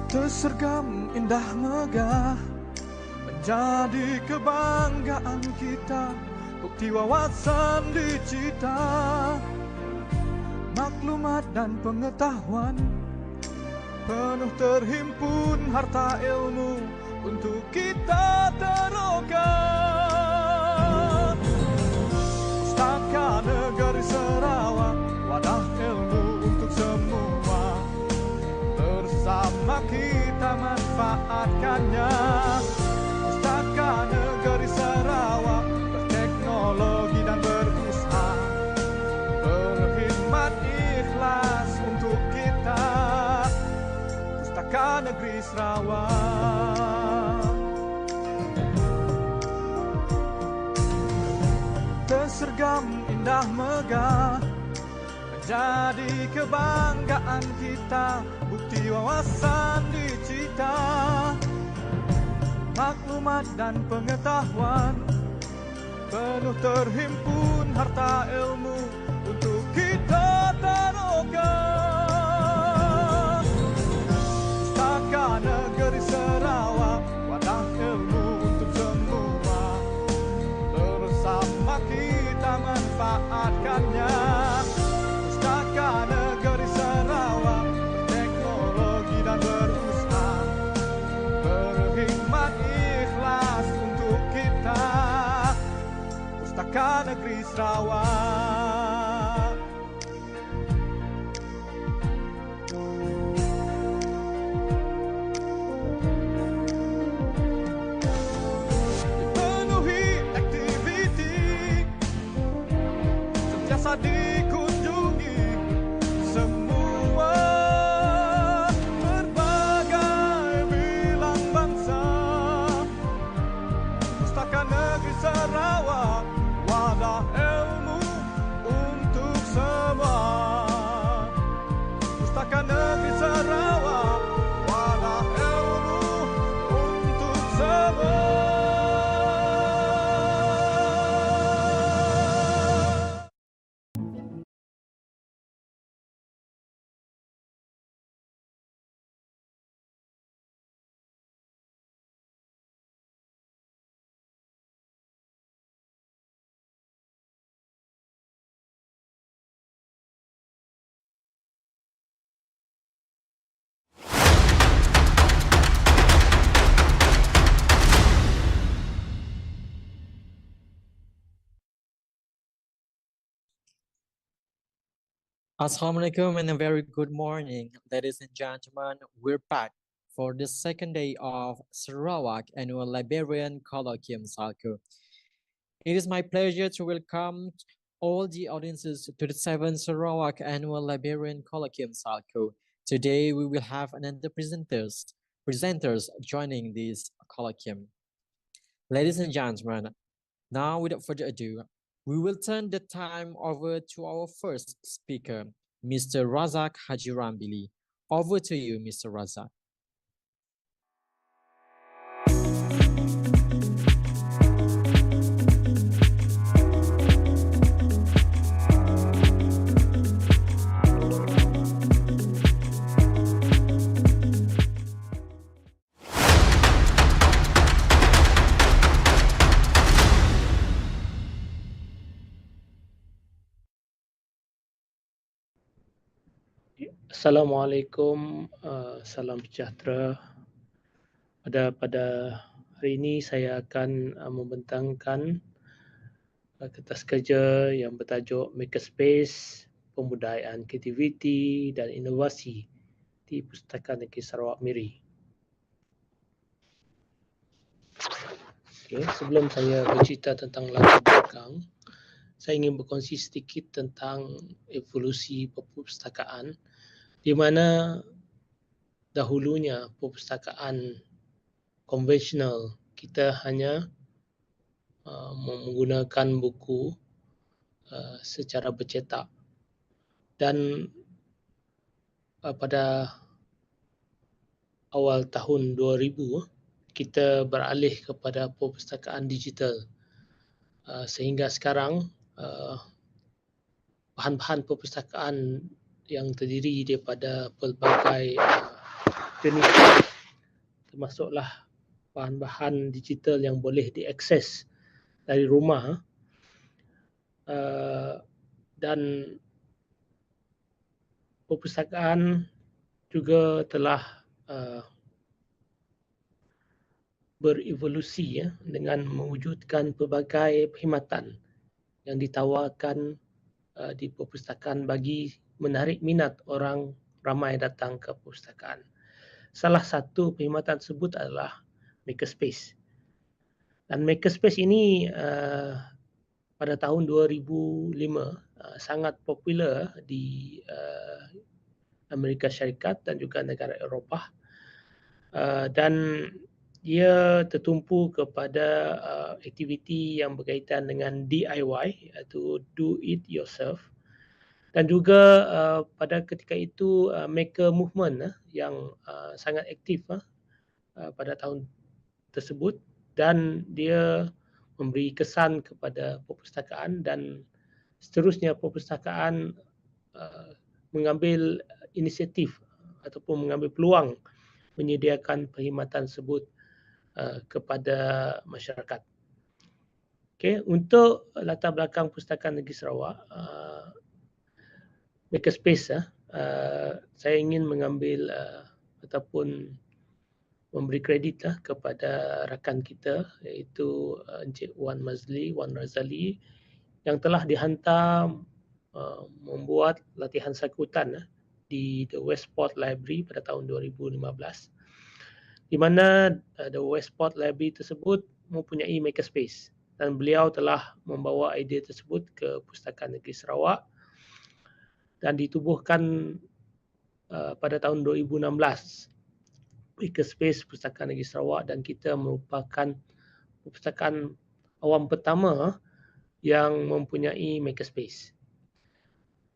Tersergam indah megah, menjadi kebanggaan kita, bukti wawasan dicita, maklumat dan pengetahuan, penuh terhimpun harta ilmu untuk kita teroka. Pustaka Negeri Sarawak, wadah ilmu untuk semua, bersama kita manfaatkannya. Pustaka Negeri Sarawak, berteknologi dan berusaha, berkhidmat ikhlas untuk kita. Pustaka Negeri Sarawak, tersergam indah megah, menjadi kebanggaan kita, bukti wawasan dicita, maklumat dan pengetahuan, penuh terhimpun harta ilmu untuk kita taroka. Pustaka Negeri Sarawak, wadah ilmu untuk semua, bersama kita manfaatkannya. Pustaka Negeri Sarawak, berteknologi dan berusaha, berkhidmat ikhlas untuk kita. Pustaka Negeri Sarawak, dipenuhi aktiviti, sentiasa dikunjungi semua berbagai bilang bangsa. Pustaka Negeri Sarawak, wadah ilmu untuk semua. Pustaka Negeri Sarawak, wadah ilmu untuk semua. Assalamualaikum and a very good morning, ladies and gentlemen. We're back for the second day of Sarawak Annual Librarian Colloquium Salku. It is my pleasure to welcome all the audiences to the 7th Sarawak Annual Librarian Colloquium Salku. Today we will have another presenters joining this colloquium. Ladies and gentlemen, now without further ado, we will turn the time over to our first speaker, Mr. Razak Haji Rambili. Over to you, Mr. Razak. Assalamualaikum, salam sejahtera. Pada hari ini saya akan membentangkan kertas kerja yang bertajuk Makerspace, Pembudayaan Kreativiti dan Inovasi di Pustaka Negeri Sarawak Miri. Okay, sebelum saya bercerita tentang latar belakang, saya ingin berkongsi sedikit tentang evolusi perpustakaan, di mana dahulunya perpustakaan konvensional kita hanya menggunakan buku secara bercetak, dan pada awal tahun 2000 kita beralih kepada perpustakaan digital, sehingga sekarang bahan-bahan perpustakaan yang terdiri daripada pelbagai jenis, termasuklah bahan-bahan digital yang boleh diakses dari rumah, dan perpustakaan juga telah berevolusi dengan mewujudkan pelbagai perkhidmatan yang ditawarkan di perpustakaan bagi menarik minat orang ramai datang ke perpustakaan. Salah satu perkhidmatan tersebut adalah makerspace. Dan makerspace ini pada tahun 2005 sangat popular di Amerika Syarikat dan juga negara Eropah, dan dia tertumpu kepada aktiviti yang berkaitan dengan DIY, iaitu do it yourself, dan juga pada ketika itu maker movement yang sangat aktif pada tahun tersebut, dan dia memberi kesan kepada perpustakaan, dan seterusnya perpustakaan mengambil inisiatif ataupun mengambil peluang menyediakan perkhidmatan tersebut kepada masyarakat. Okay, untuk latar belakang Pustakaan Negeri Sarawak, makerspace, saya ingin mengambil ataupun memberi kredit kepada rakan kita, iaitu Encik Wan Razali, yang telah dihantar membuat latihan sakutan di The Westport Library pada tahun 2015, di mana The Westport Library tersebut mempunyai makerspace, dan beliau telah membawa idea tersebut ke Pustakaan Negeri Sarawak dan ditubuhkan pada tahun 2016 makerspace Pustakaan Negeri Sarawak, dan kita merupakan perpustakaan awam pertama yang mempunyai makerspace.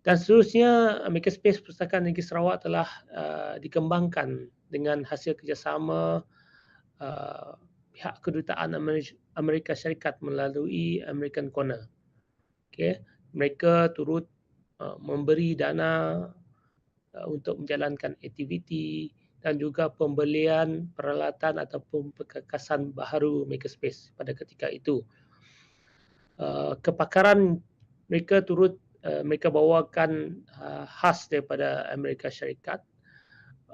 Dan seterusnya, makerspace Pustakaan Negeri Sarawak telah dikembangkan dengan hasil kerjasama pihak kedutaan Amerika Syarikat melalui American Corner. Okay. Mereka turut memberi dana untuk menjalankan aktiviti dan juga pembelian peralatan ataupun perkakasan baharu makerspace pada ketika itu. Kepakaran mereka turut mereka bawakan khas daripada Amerika Syarikat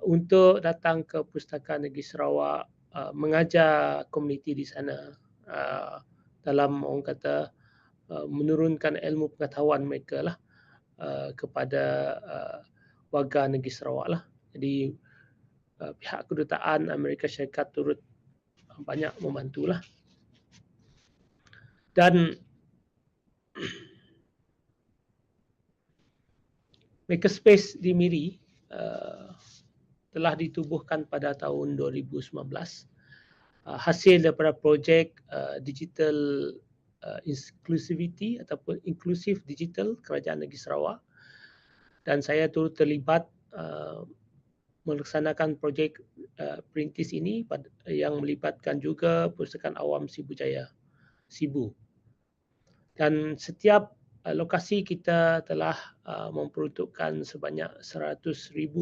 untuk datang ke Pustakaan Negeri Sarawak, mengajar komuniti di sana dalam, orang kata, menurunkan ilmu pengetahuan mereka lah kepada warga Negeri Sarawak lah. Jadi pihak kedutaan Amerika Syarikat turut banyak membantulah. Dan makerspace di Miri telah ditubuhkan pada tahun 2019 hasil daripada projek digital inclusivity ataupun inklusif digital Kerajaan Negeri Sarawak, dan saya turut terlibat melaksanakan projek perintis ini yang melibatkan juga Perpustakaan Awam Sibu Jaya, Sibu. Dan setiap lokasi kita telah memperuntukkan sebanyak RM100,000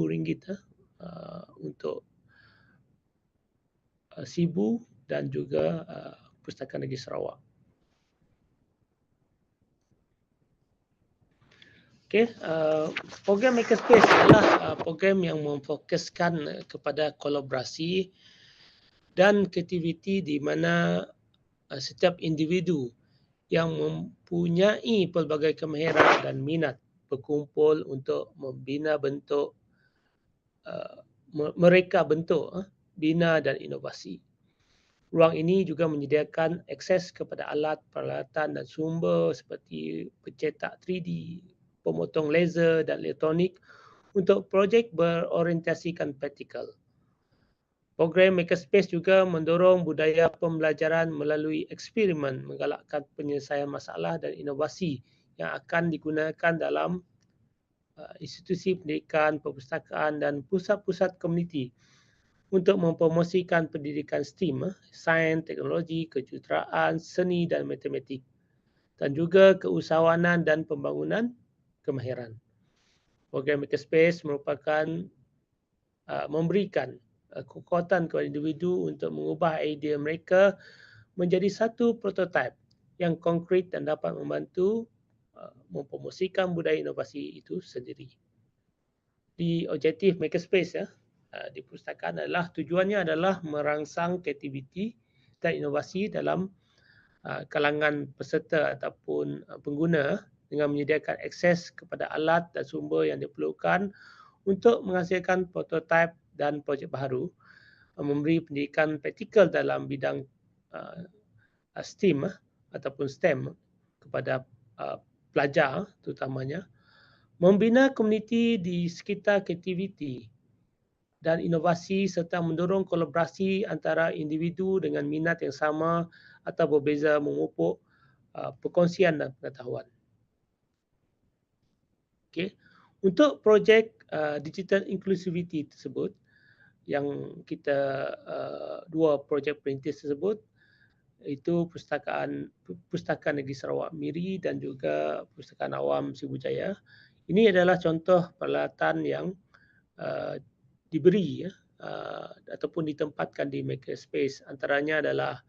untuk Sibu dan juga Pustakaan Negeri Sarawak. Okay, program Makerspace adalah program yang memfokuskan kepada kolaborasi dan aktiviti di mana setiap individu yang mempunyai pelbagai kemahiran dan minat berkumpul untuk membina bentuk bina dan inovasi. Ruang ini juga menyediakan akses kepada alat, peralatan dan sumber seperti pencetak 3D, pemotong laser dan elektronik untuk projek berorientasikan praktikal. Program Makerspace juga mendorong budaya pembelajaran melalui eksperimen, menggalakkan penyelesaian masalah dan inovasi yang akan digunakan dalam institusi pendidikan, perpustakaan dan pusat-pusat komuniti untuk mempromosikan pendidikan STEAM, sains, teknologi, kejuruteraan, seni dan matematik, dan juga keusahawanan dan pembangunan kemahiran. Program Makerspace merupakan memberikan kekuatan kepada individu untuk mengubah idea mereka menjadi satu prototipe yang konkret dan dapat membantu mempromosikan budaya inovasi itu sendiri. Di objektif makerspace di perpustakaan adalah tujuannya adalah merangsang kreativiti dan inovasi dalam kalangan peserta ataupun pengguna dengan menyediakan akses kepada alat dan sumber yang diperlukan untuk menghasilkan prototipe dan projek baru, memberi pendidikan praktikal dalam bidang STEAM ataupun STEM kepada pelajar terutamanya, membina komuniti di sekitar kreativiti dan inovasi serta mendorong kolaborasi antara individu dengan minat yang sama atau berbeza memupuk perkongsian dan pengetahuan. Okay. Untuk projek digital inclusivity tersebut, yang kita dua projek perintis tersebut, itu Pustaka Negeri Sarawak Miri dan juga Pustakaan Awam Srivijaya. Ini adalah contoh peralatan yang diberi ataupun ditempatkan di makerspace. Antaranya adalah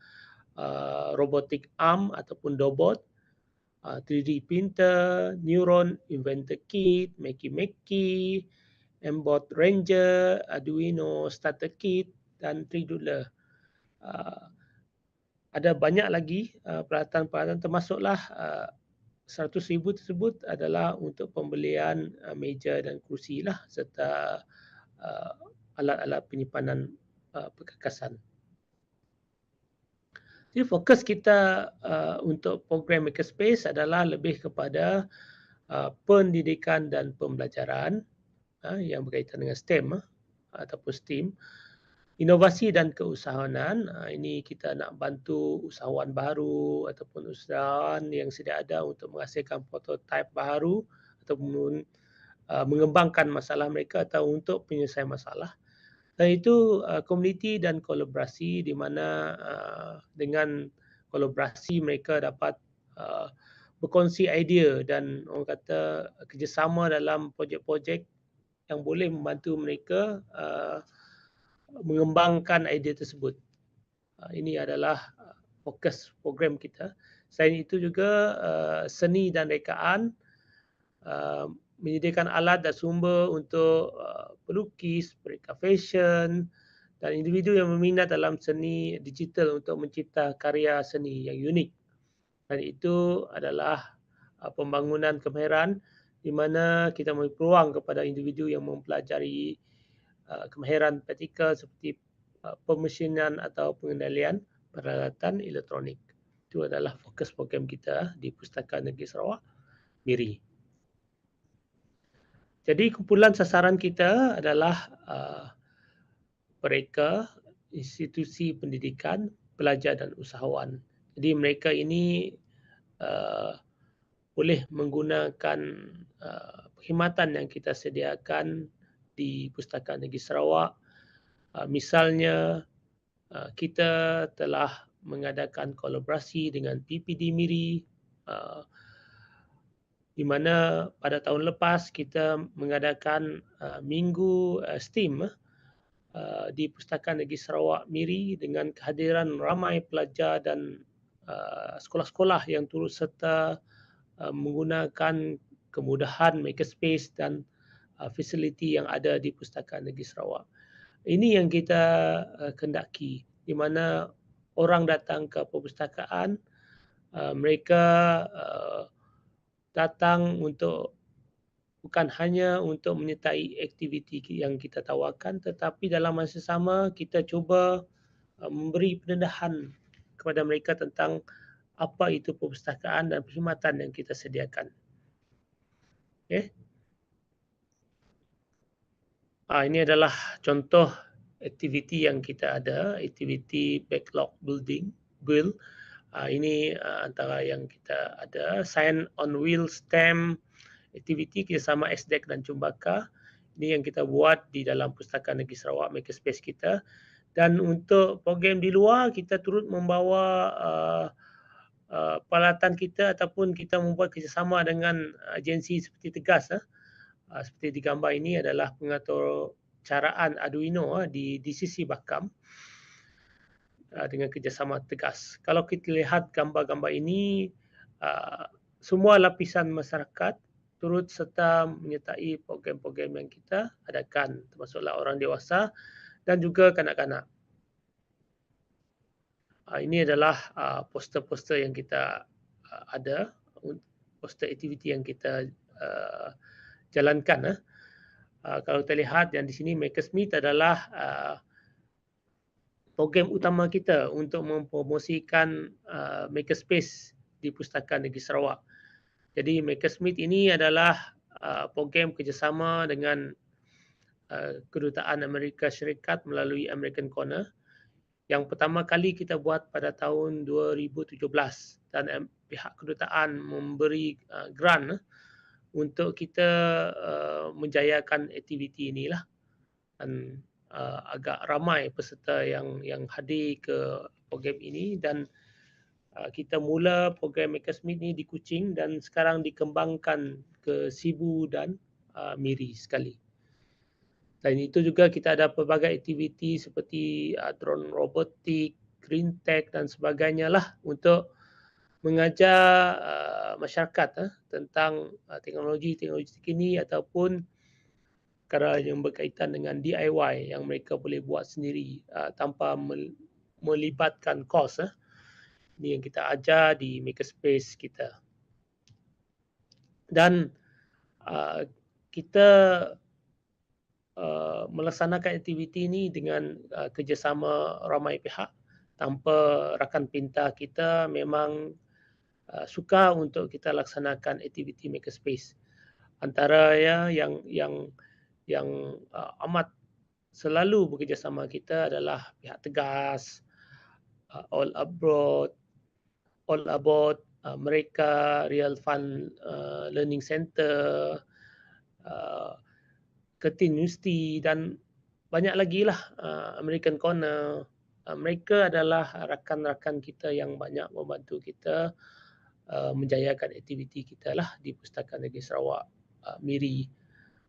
robotic arm ataupun dobot, 3D printer, neuron inventor kit, Makey, Mbot Ranger, Arduino starter kit dan 3 doodler. Ada banyak lagi peralatan-peralatan, termasuklah 100,000 tersebut adalah untuk pembelian meja dan kursi lah, serta alat-alat penyimpanan perkakasan. Jadi fokus kita untuk program Makerspace adalah lebih kepada pendidikan dan pembelajaran yang berkaitan dengan STEM ataupun STEAM. Inovasi dan keusahawanan, ini kita nak bantu usahawan baru ataupun usahawan yang sedia ada untuk menghasilkan prototipe baru ataupun mengembangkan masalah mereka atau untuk penyelesaian masalah. Dan itu komuniti dan kolaborasi di mana dengan kolaborasi mereka dapat berkongsi idea dan orang kata kerjasama dalam projek-projek yang boleh membantu mereka mengembangkan idea tersebut. Ini adalah fokus program kita. Selain itu juga seni dan rekaan, menyediakan alat dan sumber untuk pelukis, mereka fashion dan individu yang berminat dalam seni digital untuk mencipta karya seni yang unik. Dan itu adalah pembangunan kemahiran di mana kita memberi peluang kepada individu yang mempelajari kemahiran praktikal seperti pemesinan atau pengendalian peralatan elektronik. Itu adalah fokus program kita di Pustaka Negeri Sarawak Miri. Jadi kumpulan sasaran kita adalah mereka, institusi pendidikan, pelajar dan usahawan. Jadi mereka ini boleh menggunakan perkhidmatan yang kita sediakan di Pustaka Negeri Sarawak. Misalnya kita telah mengadakan kolaborasi dengan PPD Miri, di mana pada tahun lepas kita mengadakan Minggu STEAM di Pustaka Negeri Sarawak Miri dengan kehadiran ramai pelajar dan sekolah-sekolah yang turut serta menggunakan kemudahan makerspace dan fasiliti yang ada di Pustaka Negeri Sarawak. Ini yang kita kendaki, di mana orang datang ke perpustakaan, mereka datang untuk bukan hanya untuk menyertai aktiviti yang kita tawarkan, tetapi dalam masa sama kita cuba memberi pendedahan kepada mereka tentang apa itu perpustakaan dan perkhidmatan yang kita sediakan. Okay. Ini adalah contoh aktiviti yang kita ada, aktiviti backlog build. Ini antara yang kita ada. Sign on Wheel STEM aktiviti kerjasama SDEC dan Cumbaka. Ini yang kita buat di dalam Pustaka Negeri Sarawak Makerspace kita. Dan untuk program di luar, kita turut membawa peralatan kita ataupun kita membuat kerjasama dengan agensi seperti Tegas. Seperti di gambar ini adalah pengatur caraan Arduino di sisi Bakam dengan kerjasama tegas. Kalau kita lihat gambar-gambar ini, semua lapisan masyarakat turut serta menyertai program-program yang kita adakan, termasuklah orang dewasa dan juga kanak-kanak. Ini adalah poster-poster yang kita ada, poster aktiviti yang kita jalankan. Kalau kita lihat yang di sini, Makers Meet adalah program utama kita untuk mempromosikan makerspace di Pustaka Negeri Sarawak. Jadi Makers Meet ini adalah program kerjasama dengan Kedutaan Amerika Syarikat melalui American Corner. Yang pertama kali kita buat pada tahun 2017 dan pihak kedutaan memberi grant untuk kita menjayakan aktiviti inilah. Dan agak ramai peserta yang hadir ke program ini dan kita mula program Makers Meet ni di Kuching dan sekarang dikembangkan ke Sibu dan Miri sekali. Dan itu juga kita ada pelbagai aktiviti seperti drone robotik, green tech dan sebagainya lah untuk mengajar masyarakat tentang teknologi-teknologi terkini ataupun perkara yang berkaitan dengan DIY yang mereka boleh buat sendiri tanpa melibatkan kos. Ini yang kita ajar di makerspace kita. Dan kita melaksanakan aktiviti ini dengan kerjasama ramai pihak. Tanpa rakan pintar kita memang suka untuk kita laksanakan aktiviti makerspace. Antara yang amat selalu bekerjasama kita adalah pihak Tegas, All About, mereka, Real Fun Learning Center, Ketin University dan banyak lagi lah, American Corner. Mereka adalah rakan-rakan kita yang banyak membantu kita menjayakan aktiviti kita lah di Pustaka Negeri Sarawak, Miri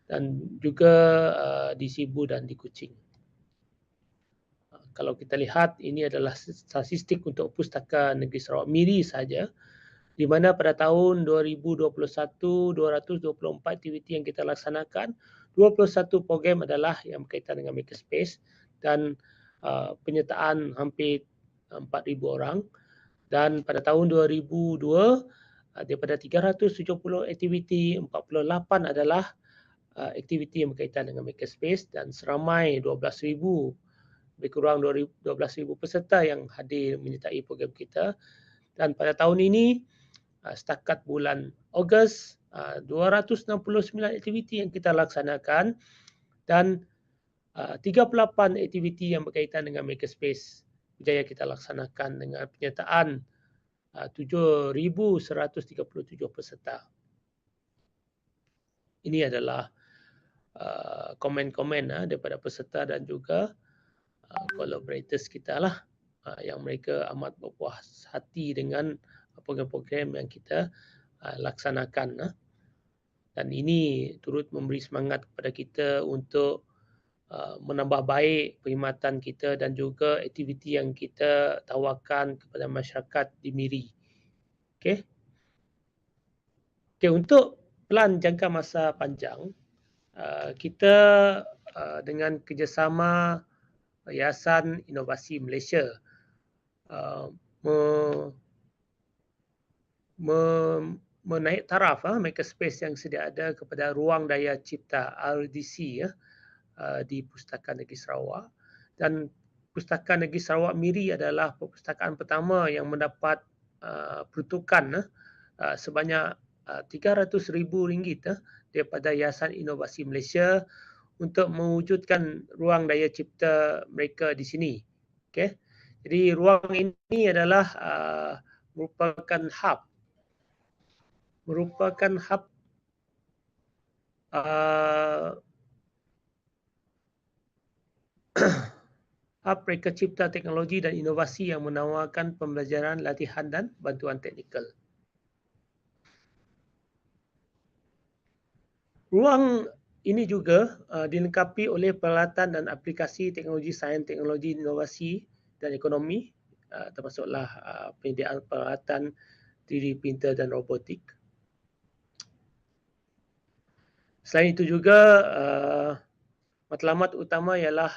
dan juga di Sibu dan di Kuching. Kalau kita lihat, ini adalah statistik untuk Pustaka Negeri Sarawak Miri saja, di mana pada tahun 2021, 224 aktiviti yang kita laksanakan, 21 program adalah yang berkaitan dengan makerspace dan penyertaan hampir 4,000 orang. Dan pada tahun 2002, daripada 370 aktiviti, 48 adalah aktiviti yang berkaitan dengan makerspace dan seramai 12,000, lebih kurang 12,000 peserta yang hadir menyertai program kita. Dan pada tahun ini, setakat bulan Ogos, 269 aktiviti yang kita laksanakan dan 38 aktiviti yang berkaitan dengan makerspace berjaya kita laksanakan dengan penyertaan 7,137 peserta. Ini adalah komen-komen daripada peserta dan juga collaborators kita lah, yang mereka amat berpuas hati dengan program-program yang kita laksanakan. Dan ini turut memberi semangat kepada kita untuk menambah baik perkhidmatan kita dan juga aktiviti yang kita tawarkan kepada masyarakat di Miri. Okey, untuk plan jangka masa panjang, kita dengan kerjasama Yayasan Inovasi Malaysia menaik taraf makerspace yang sedia ada kepada Ruang Daya Cipta RDC di Pustaka Negeri Sarawak. Dan Pustaka Negeri Sarawak Miri adalah perpustakaan pertama yang mendapat peruntukan sebanyak RM300,000 daripada Yayasan Inovasi Malaysia untuk mewujudkan ruang daya cipta mereka di sini. Okay. Jadi ruang ini adalah merupakan hub hub reka cipta teknologi dan inovasi yang menawarkan pembelajaran, latihan dan bantuan teknikal. Ruang ini juga dilengkapi oleh peralatan dan aplikasi teknologi sains, teknologi inovasi dan ekonomi, termasuklah penyediaan peralatan 3D printer dan robotik. Selain itu juga matlamat utama ialah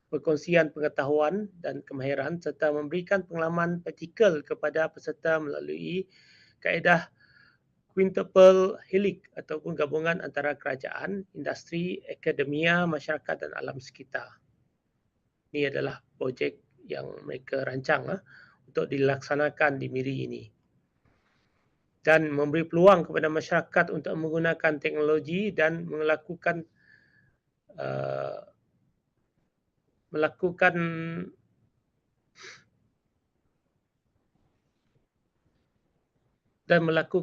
perkongsian pengetahuan dan kemahiran serta memberikan pengalaman praktikal kepada peserta melalui kaedah quintuple helix ataupun gabungan antara kerajaan, industri, akademia, masyarakat dan alam sekitar. Ini adalah projek yang mereka rancang untuk dilaksanakan di Miri ini. Dan memberi peluang kepada masyarakat untuk menggunakan teknologi dan melakukan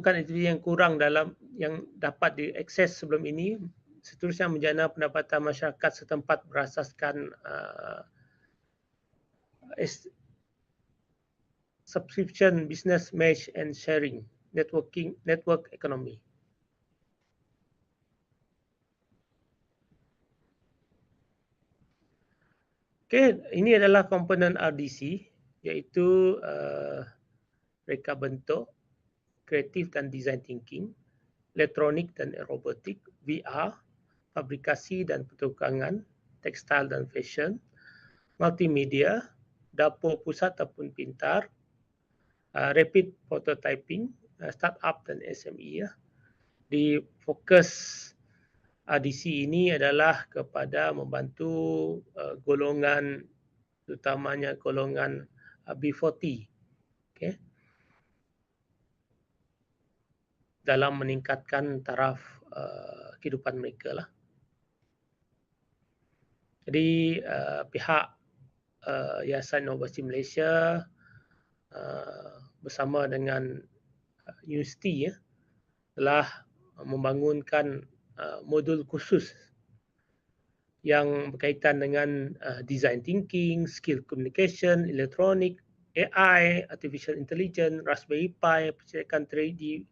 aktiviti yang kurang dalam yang dapat diakses sebelum ini. Seterusnya menjana pendapatan masyarakat setempat berasaskan subscription, business mesh and sharing, network economy. Okey, ini adalah komponen RDC, iaitu reka bentuk, kreatif dan design thinking, elektronik dan robotik, VR, fabrikasi dan pertukangan, tekstil dan fashion, multimedia, dapur pusat ataupun pintar, rapid prototyping, startup dan SME. Di fokus RDC ini adalah kepada membantu golongan, terutamanya golongan B40, okay, dalam meningkatkan taraf kehidupan mereka lah. Jadi pihak Yayasan Inovasi Malaysia bersama dengan universiti telah membangunkan modul khusus yang berkaitan dengan design thinking, skill communication, elektronik, AI, artificial intelligence, Raspberry Pi, percetakan 3D,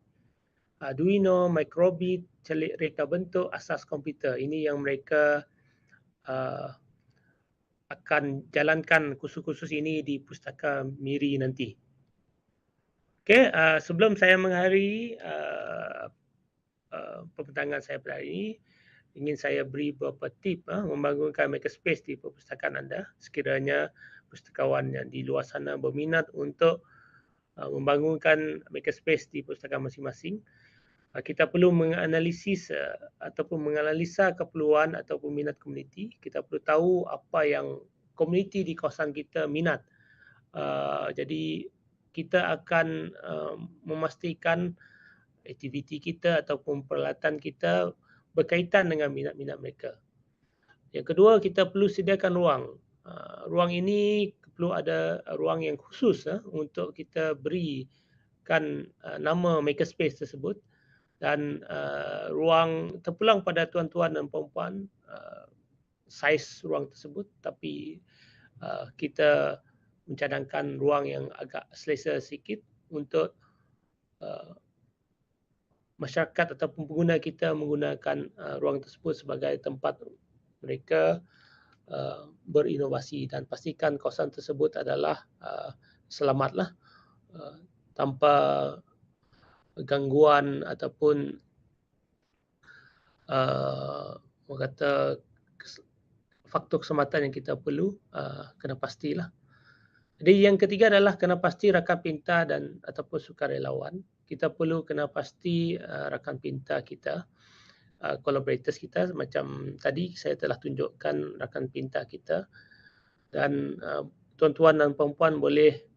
Arduino, microbit, celik reka bentuk, asas komputer. Ini yang mereka akan jalankan kursus-kursus ini di Pustaka Miri nanti. Okey, sebelum saya mengakhiri pembentangan saya pada hari ini, ingin saya beri beberapa tip membangunkan makerspace di perpustakaan anda. Sekiranya pustakawan yang di luar sana berminat untuk membangunkan makerspace di perpustakaan masing-masing, kita perlu menganalisis ataupun menganalisa keperluan ataupun minat komuniti. Kita perlu tahu apa yang komuniti di kawasan kita minat. Jadi kita akan memastikan aktiviti kita ataupun peralatan kita berkaitan dengan minat-minat mereka. Yang kedua, kita perlu sediakan ruang. Ruang ini perlu ada ruang yang khusus untuk kita berikan nama makerspace tersebut. Dan ruang terpulang pada tuan-tuan dan puan-puan saiz ruang tersebut, tapi kita mencadangkan ruang yang agak selesa sikit untuk masyarakat ataupun pengguna kita menggunakan ruang tersebut sebagai tempat mereka berinovasi, dan pastikan kawasan tersebut adalah selamatlah, tanpa gangguan ataupun kata faktor keselamatan yang kita perlu kena pastilah. Jadi yang ketiga adalah kena pasti rakan pintar dan ataupun sukarelawan. Kita perlu kena pasti rakan pintar kita, collaborators kita. Macam tadi saya telah tunjukkan rakan pintar kita, dan tuan-tuan dan puan-puan boleh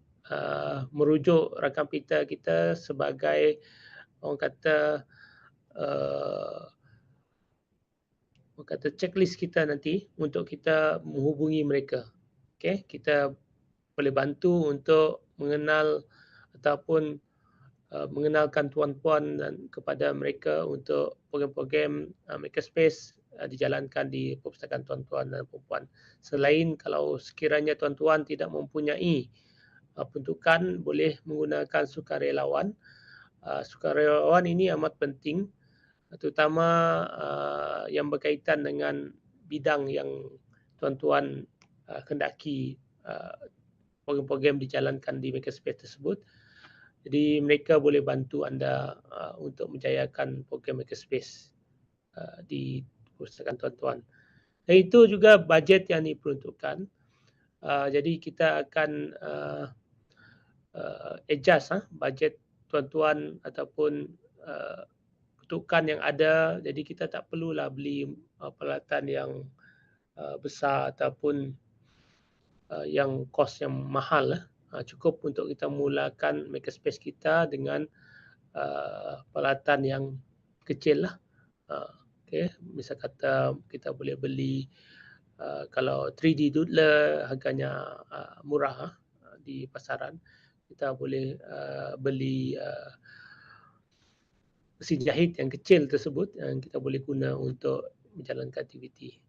merujuk rakan pintar kita sebagai orang kata checklist kita nanti untuk kita menghubungi mereka. Okay? Kita boleh bantu untuk mengenal ataupun mengenalkan tuan-puan dan kepada mereka untuk program-program makerspace dijalankan di perpustakaan tuan-tuan dan puan-puan. Selain kalau sekiranya tuan-tuan tidak mempunyai peruntukan, boleh menggunakan sukarelawan. Sukarelawan ini amat penting terutama yang berkaitan dengan bidang yang tuan-tuan kendaki program-program dijalankan di makerspace tersebut. Jadi mereka boleh bantu anda untuk menjayakan program makerspace di perpustakaan tuan-tuan. Dan itu juga bajet yang diperuntukkan. Jadi kita akan adjust bajet tuan-tuan ataupun peruntukan yang ada. Jadi kita tak perlulah beli peralatan yang besar ataupun yang kos yang mahal. Cukup untuk kita mulakan makerspace kita dengan peralatan yang kecil lah. Okay. Misal kata kita boleh beli kalau 3D doodler harganya murah di pasaran, kita boleh beli mesin jahit yang kecil tersebut yang kita boleh guna untuk menjalankan aktiviti.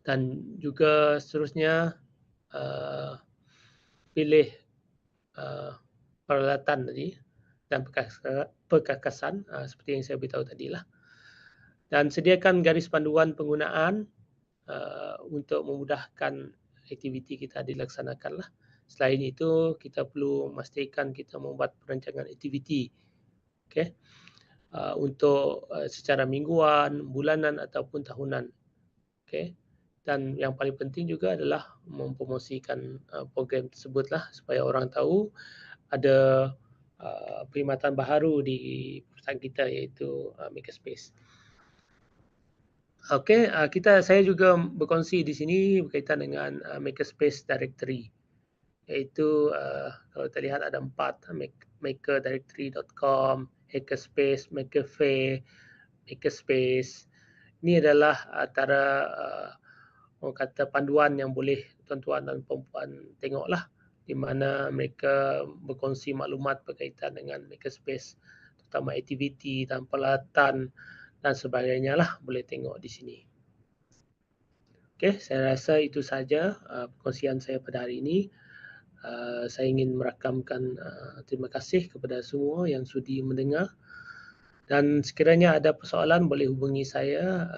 Dan juga seterusnya pilih peralatan tadi dan perkakasan seperti yang saya beritahu tadilah. Dan sediakan garis panduan penggunaan untuk memudahkan aktiviti kita dilaksanakanlah. Selain itu, kita perlu memastikan kita membuat perancangan aktiviti, okay, untuk secara mingguan, bulanan ataupun tahunan. Okay. Dan yang paling penting juga adalah mempromosikan program tersebutlah supaya orang tahu ada perkhidmatan baharu di perusahaan kita iaitu makerspace. Okey, saya juga berkongsi di sini berkaitan dengan makerspace directory, iaitu kalau kita lihat ada 4, makerdirectory.com, hackerspace, makerfair, makerspace. Ini adalah antara orang kata panduan yang boleh tuan-tuan dan puan-puan tengoklah, di mana mereka berkongsi maklumat berkaitan dengan makerspace, terutama aktiviti dan peralatan dan sebagainya lah, boleh tengok di sini. Okey, saya rasa itu saja perkongsian saya pada hari ini. Saya ingin merakamkan terima kasih kepada semua yang sudi mendengar, dan sekiranya ada persoalan boleh hubungi saya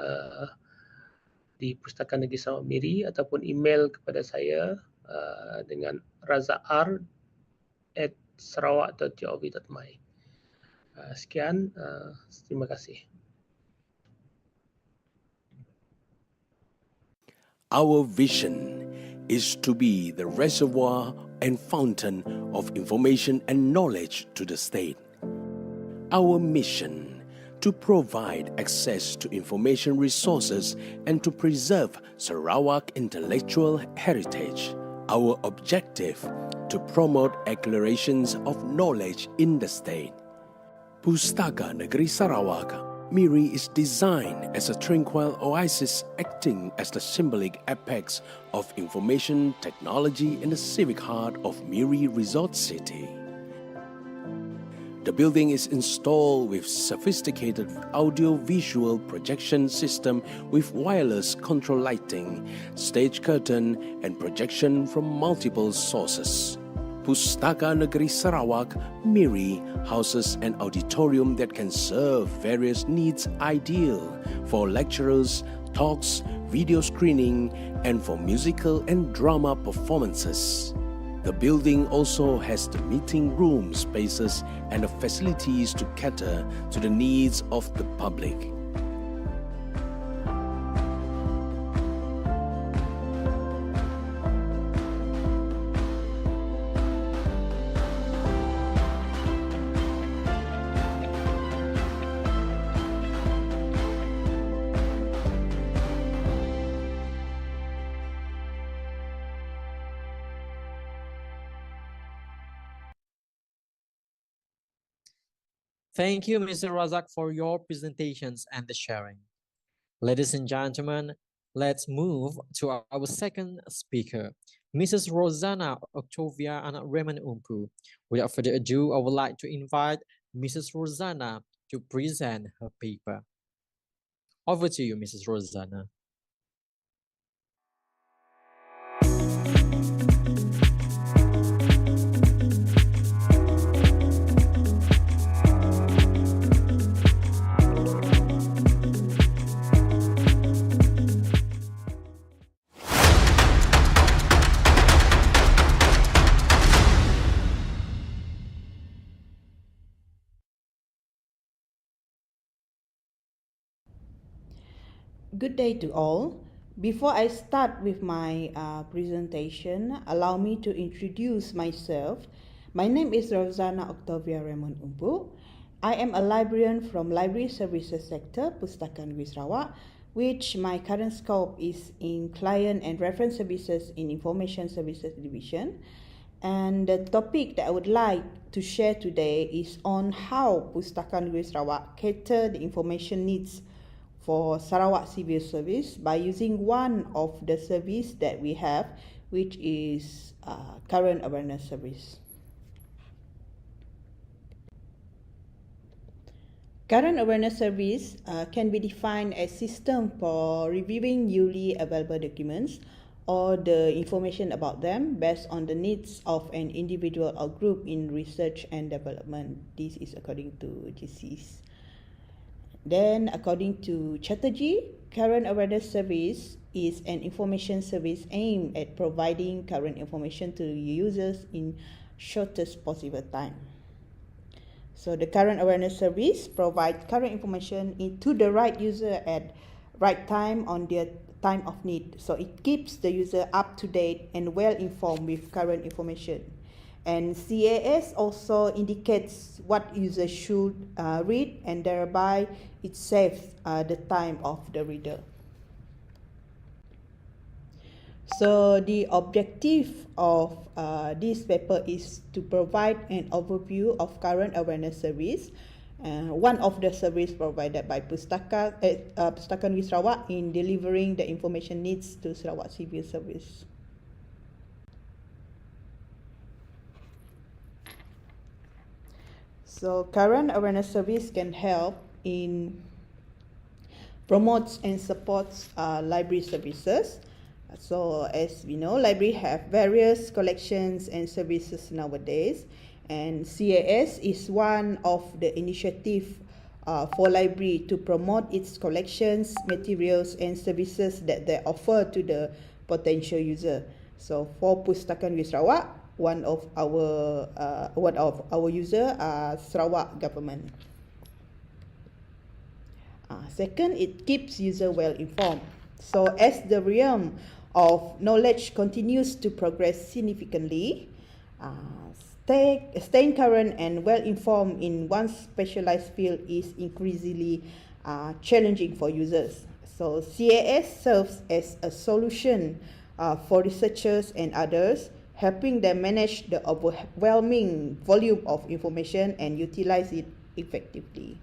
di Pustaka Negeri Sarawak Miri ataupun email kepada saya dengan razar@sarawak.gov.my. Sekian, terima kasih. Our vision is to be the reservoir and fountain of information and knowledge to the state. Our mission to provide access to information resources and to preserve Sarawak intellectual heritage. Our objective to promote acclarations of knowledge in the state. Pustaka Negeri Sarawak, Miri is designed as a tranquil oasis acting as the symbolic apex of information technology in the civic heart of Miri Resort City. The building is installed with sophisticated audio-visual projection system with wireless control lighting, stage curtain, and projection from multiple sources. Pustaka Negeri Sarawak, Miri, houses an auditorium that can serve various needs, ideal for lecturers, talks, video screening, and for musical and drama performances. The building also has the meeting room spaces and the facilities to cater to the needs of the public. Thank you, Mr. Razak, for your presentations and the sharing. Ladies and gentlemen, let's move to our second speaker, Mrs. Rosanna Octavia and Raymond Umpu. Without further ado, I would like to invite Mrs. Rosanna to present her paper. Over to you, Mrs. Rosanna. Good day to all. Before I start with my presentation, allow me to introduce myself. My name is Rosanna Octavia Raymond Umpu. I am a librarian from Library Services Sector, Pustaka Negeri Sarawak, which my current scope is in Client and Reference Services in Information Services Division. And the topic that I would like to share today is on how Pustaka Negeri Sarawak cater the information needs for Sarawak Civil Service by using one of the service that we have, which is Current Awareness Service. Current Awareness Service can be defined as system for reviewing newly available documents or the information about them based on the needs of an individual or group in research and development. This is according to GCs. Then, according to Chatterjee, Current Awareness Service is an information service aimed at providing current information to users in shortest possible time. So, the Current Awareness Service provides current information to the right user at right time on their time of need. So, it keeps the user up to date and well informed with current information. And CAS also indicates what users should read, and thereby it saves the time of the reader. So the objective of this paper is to provide an overview of Current Awareness Service, one of the service provided by Pustaka Negeri Sarawak in delivering the information needs to Sarawak Civil Service. So Current Awareness Service can help in promotes and supports library services. So as we know, library have various collections and services nowadays, and CAS is one of the initiative for library to promote its collections, materials and services that they offer to the potential user. So for Pustaka Negeri Sarawak, one of our user Sarawak government. Second, it keeps user well informed. So as the realm of knowledge continues to progress significantly, staying current and well informed in one specialized field is increasingly challenging for users. So CAS serves as a solution for researchers and others, helping them manage the overwhelming volume of information and utilize it effectively.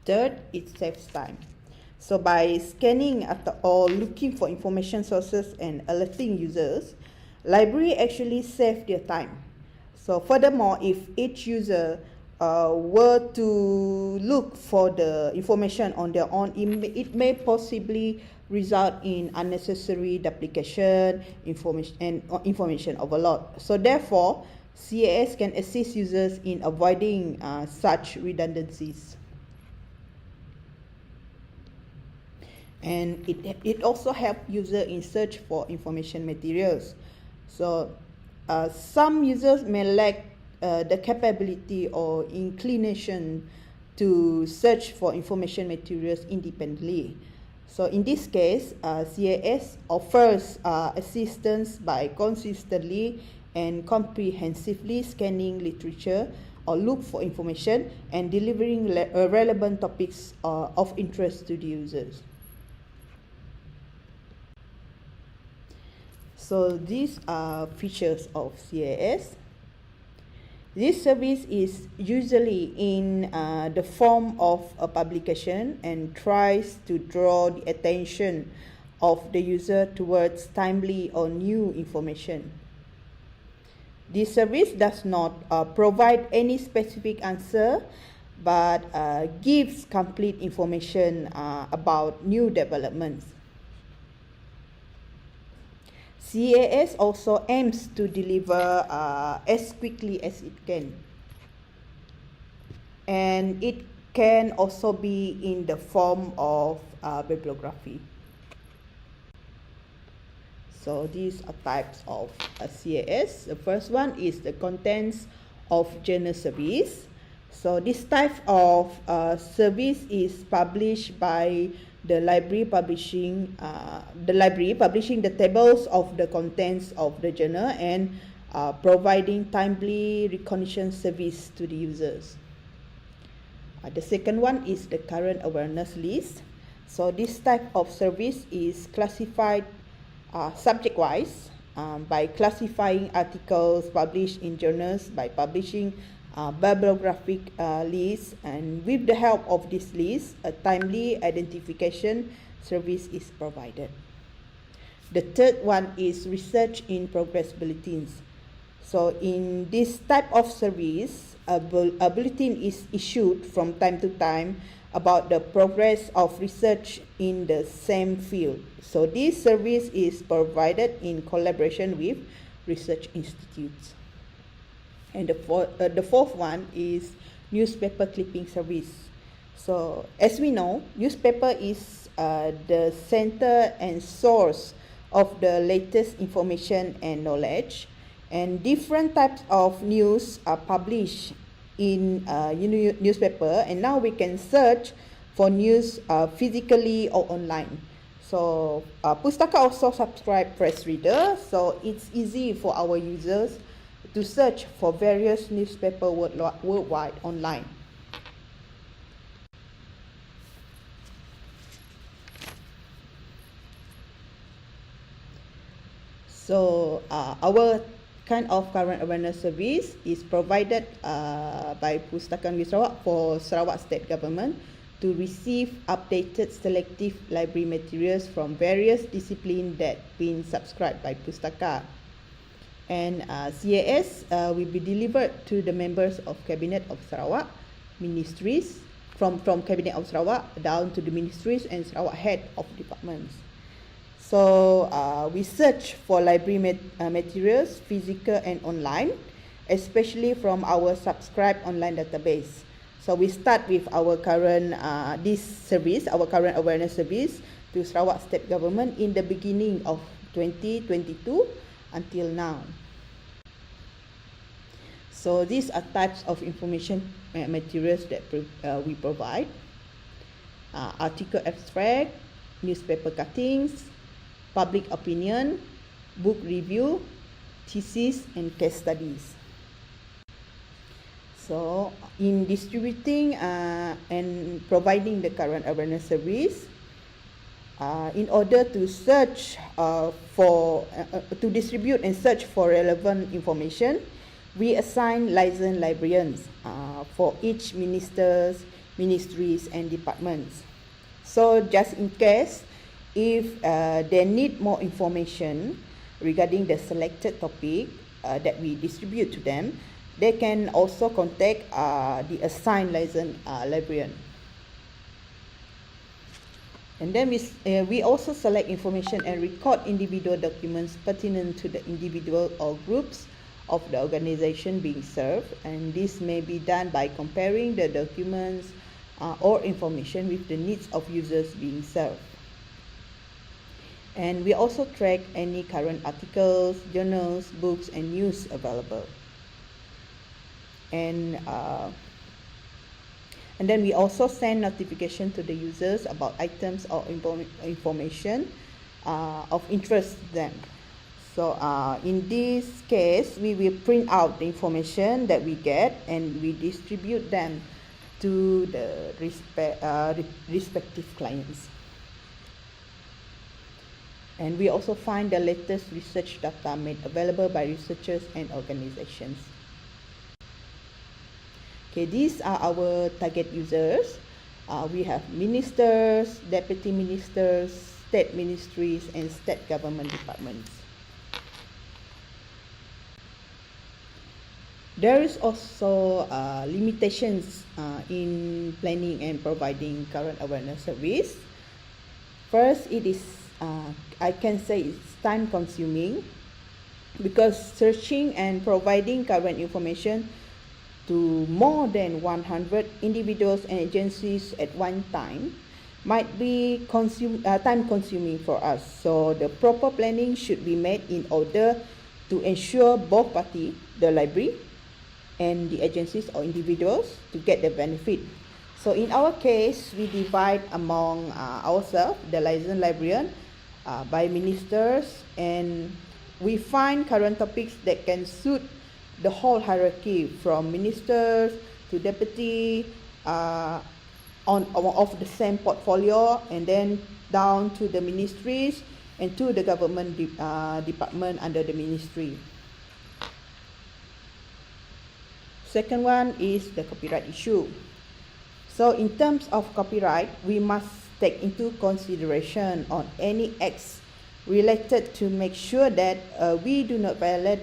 Third, it saves time. So by scanning or looking for information sources and alerting users, library actually save their time. So furthermore, if each user were to look for the information on their own, it may possibly result in unnecessary duplication, information overload. So therefore, CAS can assist users in avoiding such redundancies. And it also helps user in search for information materials. So some users may lack the capability or inclination to search for information materials independently. So in this case, CAS offers assistance by consistently and comprehensively scanning literature or look for information and delivering relevant topics of interest to the users. So these are features of CAS. This service is usually in the form of a publication and tries to draw the attention of the user towards timely or new information. This service does not provide any specific answer, but gives complete information about new developments. CAS also aims to deliver as quickly as it can. And it can also be in the form of bibliography. So these are types of CAS. The first one is the contents of journal service. So this type of service is published by the library publishing the tables of the contents of the journal and providing timely recognition service to the users. The second one is the current awareness list. So this type of service is classified subject-wise by classifying articles published in journals by publishing bibliographic list, and with the help of this list, a timely identification service is provided. The third one is research in progress bulletins. So in this type of service, a bulletin is issued from time to time about the progress of research in the same field. So this service is provided in collaboration with research institutes. And the fourth one is newspaper clipping service. So as we know, newspaper is the center and source of the latest information and knowledge, and different types of news are published in newspaper, and now we can search for news physically or online. So Pustaka also subscribe press reader, so it's easy for our users to search for various newspaper worldwide online. So our kind of current awareness service is provided by Pustaka Negeri Sarawak for Sarawak State Government to receive updated selective library materials from various disciplines that been subscribed by Pustaka. And CAS will be delivered to the members of Cabinet of Sarawak, ministries, from Cabinet of Sarawak down to the ministries and Sarawak head of departments. So we search for library materials, physical and online, especially from our subscribed online database. So we start with our current this service, our current awareness service to Sarawak State Government in the beginning of 2022 until now. So these are types of information materials that we provide: article abstract, newspaper cuttings, public opinion, book review, thesis, and case studies. So in distributing and providing the current awareness service, in order to search to distribute and search for relevant information, we assign licensed librarians for each ministries and departments. So just in case, if they need more information regarding the selected topic that we distribute to them, they can also contact the assigned licensed librarian. And then we also select information and record individual documents pertinent to the individual or groups of the organization being served, and this may be done by comparing the documents or information with the needs of users being served. And we also track any current articles, journals, books, and news available. And then we also send notification to the users about items or information of interest to them. So in this case, we will print out the information that we get and we distribute them to the respective clients. And we also find the latest research data made available by researchers and organizations. Okay, these are our target users. We have ministers, deputy ministers, state ministries, and state government departments. There is also limitations in planning and providing current awareness service. First, it is I can say it's time consuming, because searching and providing current information to more than 100 individuals and agencies at one time might be time consuming for us. So the proper planning should be made in order to ensure both parties, the library and the agencies or individuals to get the benefit. So in our case, we divide among ourselves, the licensed librarian, by ministers, and we find current topics that can suit the whole hierarchy from ministers to deputy of the same portfolio, and then down to the ministries and to the government department under the ministry. Second one is the copyright issue. So in terms of copyright, we must take into consideration on any acts related to make sure that we do not violate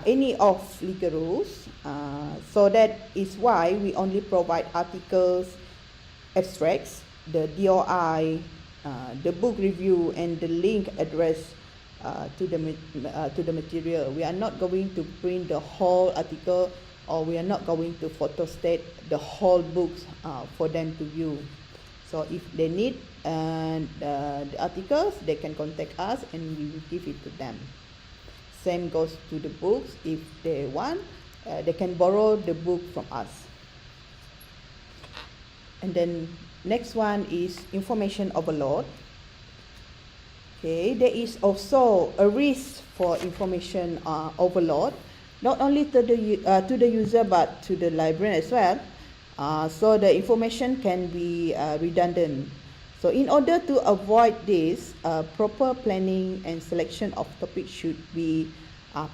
any of legal rules. So that is why we only provide articles, abstracts, the DOI, the book review, and the link address to the material. We are not going to print the whole article, or we are not going to photostat the whole books for them to view. So if they need the articles, they can contact us and we will give it to them. Same goes to the books. If they want, they can borrow the book from us. And then next one is information overload. Okay, there is also a risk for information overload, not only to the user but to the librarian as well. So the information can be redundant. So in order to avoid this, proper planning and selection of topics should be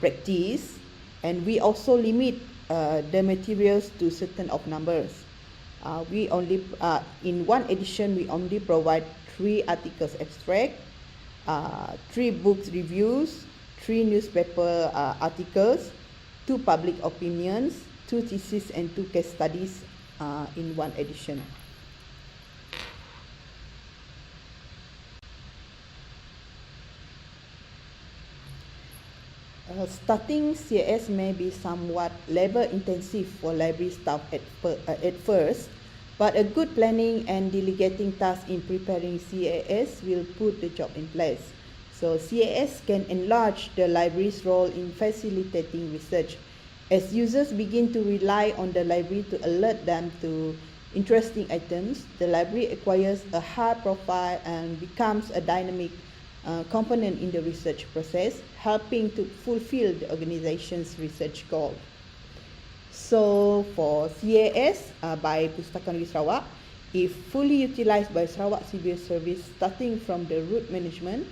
practiced, and we also limit the materials to certain of numbers. We only in one edition we only provide 3 articles abstract, 3 books reviews, 3 newspaper articles, 2 public opinions, 2 theses, and 2 case studies in one edition. Starting CAS may be somewhat labor intensive for library staff at first, but a good planning and delegating tasks in preparing CAS will put the job in place. So CAS can enlarge the library's role in facilitating research. As users begin to rely on the library to alert them to interesting items, the library acquires a high profile and becomes a dynamic component in the research process, helping to fulfill the organization's research goal. So for CAS by Pustaka Negeri Sarawak, if fully utilized by Sarawak Civil Service starting from the route management,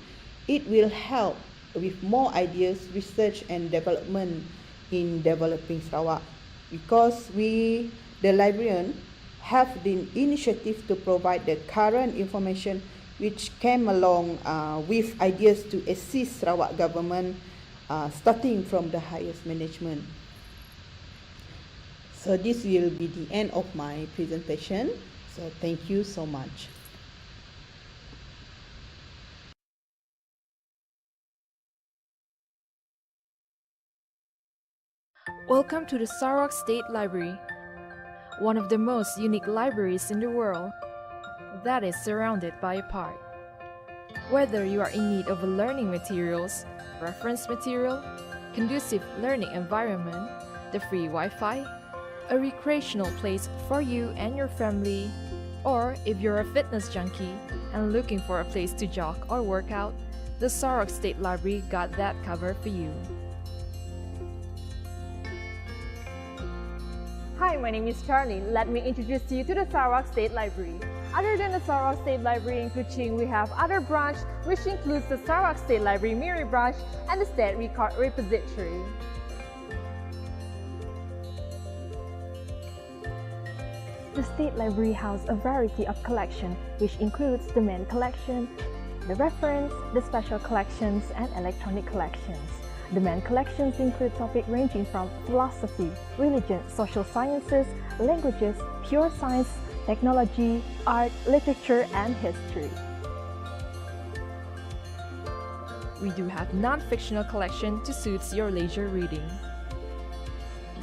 it will help with more ideas, research and development in developing Sarawak, because we, the librarian, have the initiative to provide the current information which came along with ideas to assist Sarawak government starting from the highest management. So this will be the end of my presentation. So thank you so much. Welcome to the Sarawak State Library, one of the most unique libraries in the world that is surrounded by a park. Whether you are in need of learning materials, reference material, conducive learning environment, the free Wi-Fi, a recreational place for you and your family, or if you're a fitness junkie and looking for a place to jog or work out, the Sarawak State Library got that covered for you. Hi, my name is Charlie. Let me introduce you to the Sarawak State Library. Other than the Sarawak State Library in Kuching, we have other branches, which includes the Sarawak State Library Miri branch and the State Record Repository. The State Library houses a variety of collections, which includes the main collection, the reference, the special collections, and electronic collections. The main collections include topics ranging from philosophy, religion, social sciences, languages, pure science, technology, art, literature, and history. We do have non-fictional collection to suit your leisure reading.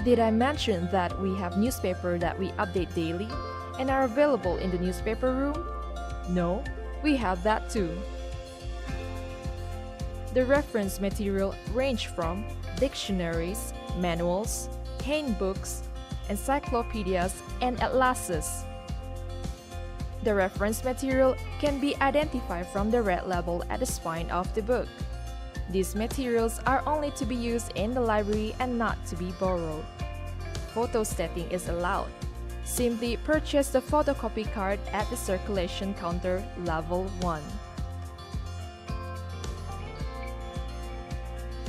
Did I mention that we have newspaper that we update daily and are available in the newspaper room? No, we have that too. The reference material range from dictionaries, manuals, contain books, encyclopedias, and atlases. The reference material can be identified from the red label at the spine of the book. These materials are only to be used in the library and not to be borrowed. Photostating is allowed. Simply purchase the photocopy card at the circulation counter level 1.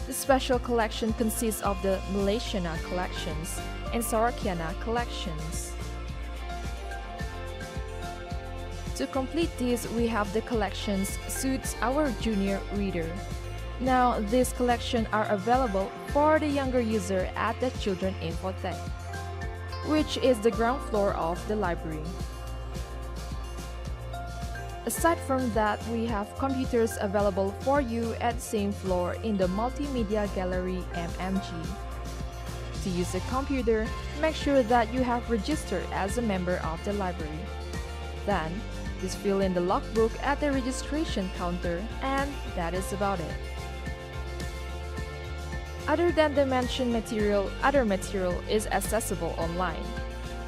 The special collection consists of the Malaysiana collections and Sarakiana collections. To complete these, we have the collections suits our junior reader. Now, these collections are available for the younger user at the Children Infotech, which is the ground floor of the library. Aside from that, we have computers available for you at the same floor in the Multimedia Gallery MMG. To use a computer, make sure that you have registered as a member of the library. Then, just fill in the logbook at the registration counter, and that is about it. Other than the mentioned material, other material is accessible online.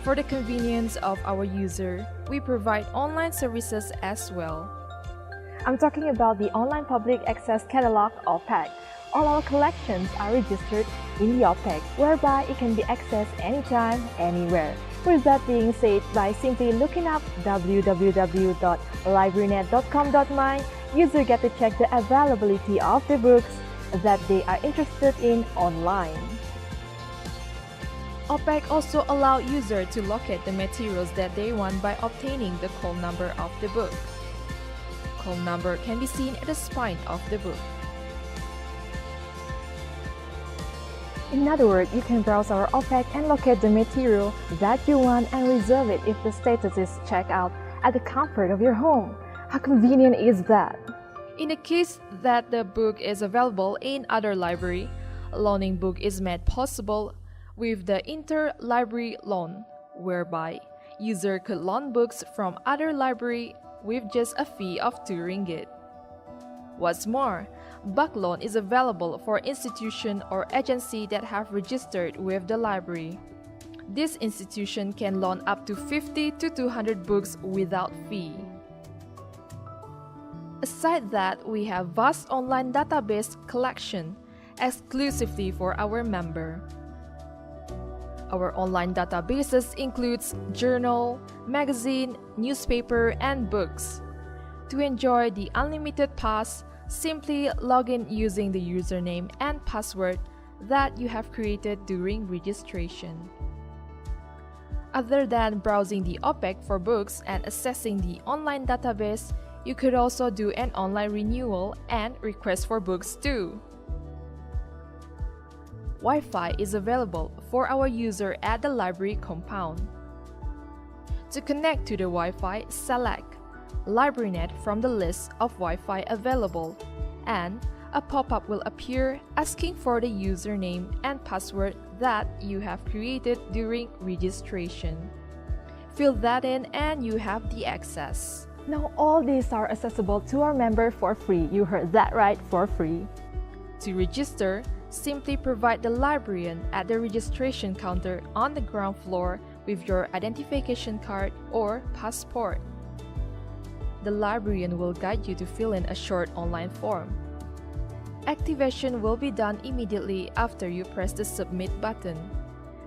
For the convenience of our user, we provide online services as well. I'm talking about the Online Public Access Catalog (OPAC). All our collections are registered in the OPAC, whereby it can be accessed anytime, anywhere. With that being said, by simply looking up www.librarynet.com.my, user get to check the availability of the books that they are interested in online. OPAC also allow user to locate the materials that they want by obtaining the call number of the book. Call number can be seen at the spine of the book. In other words, you can browse our OPAC and locate the material that you want and reserve it if the status is checked out at the comfort of your home. How convenient is that? In the case that the book is available in other library, loaning book is made possible with the interlibrary loan, whereby user could loan books from other library with just a fee of 2 ringgit. What's more, bulk loan is available for institution or agency that have registered with the library. This institution can loan up to 50 to 200 books without fee. Aside that, we have vast online database collection exclusively for our member. Our online databases includes journal, magazine, newspaper, and books. To enjoy the unlimited pass, simply log in using the username and password that you have created during registration. Other than browsing the OPAC for books and accessing the online database, you could also do an online renewal and request for books too. Wi-Fi is available for our user at the library compound. To connect to the Wi-Fi, select LibraryNet from the list of Wi-Fi available, and a pop-up will appear asking for the username and password that you have created during registration. Fill that in and you have the access. Now all these are accessible to our member for free. You heard that right, for free. To register, simply provide the librarian at the registration counter on the ground floor with your identification card or passport. The librarian will guide you to fill in a short online form. Activation will be done immediately after you press the submit button.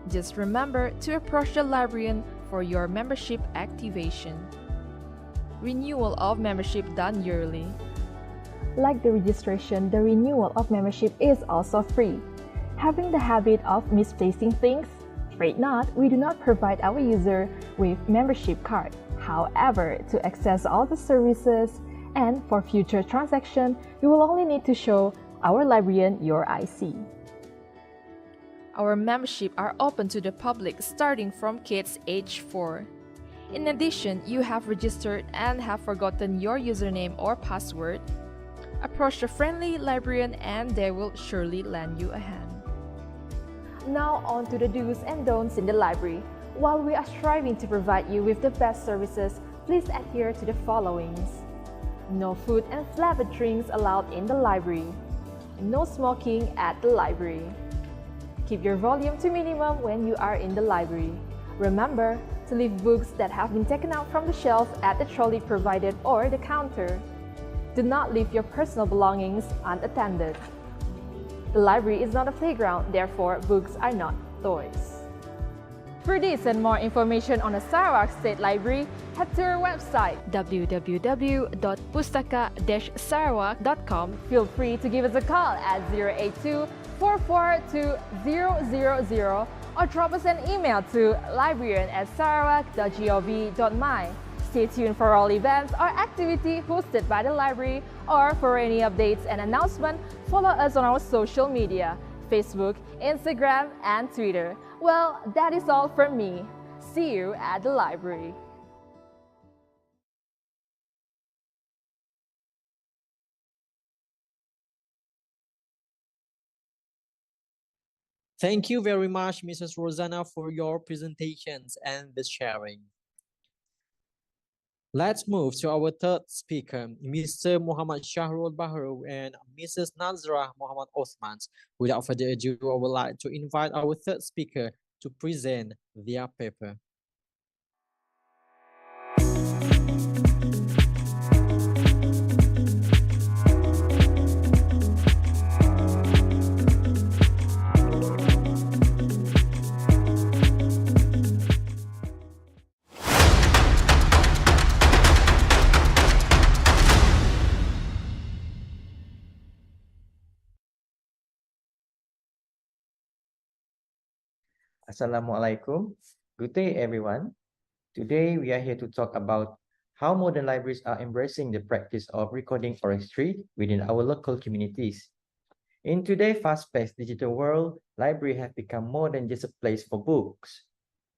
Just remember to approach the librarian for your membership activation. Renewal of membership done yearly. Like the registration, the renewal of membership is also free. Having the habit of misplacing things? Afraid not, we do not provide our user with membership card. However, to access all the services and for future transaction, you will only need to show our librarian your IC. Our membership are open to the public starting from kids age 4. In addition, you have registered and have forgotten your username or password, approach the friendly librarian and they will surely lend you a hand. Now on to the do's and don'ts in the library. While we are striving to provide you with the best services, please adhere to the followings. No food and flavored drinks allowed in the library. No smoking at the library. Keep your volume to minimum when you are in the library. Remember to leave books that have been taken out from the shelf at the trolley provided or the counter. Do not leave your personal belongings unattended. The library is not a playground, therefore books are not toys. For this and more information on the Sarawak State Library, head to our website www.pustaka-sarawak.com. Feel free to give us a call at 082-442-000 or drop us an email to librarian@sarawak.gov.my. Stay tuned for all events or activity hosted by the library, or for any updates and announcement, follow us on our social media, Facebook, Instagram, and Twitter. Well, that is all from me. See you at the library. Thank you very much, Mrs. Rosanna, for your presentations and the sharing. Let's move to our third speaker, Mr. Muhammad Shahrul Bahru and Mrs. Nazrah Muhammad Osman. Without further ado, I would like to invite our third speaker to present their paper. Assalamualaikum. Good day, everyone. Today, we are here to talk about how modern libraries are embracing the practice of recording oral history within our local communities. In today's fast-paced digital world, libraries have become more than just a place for books.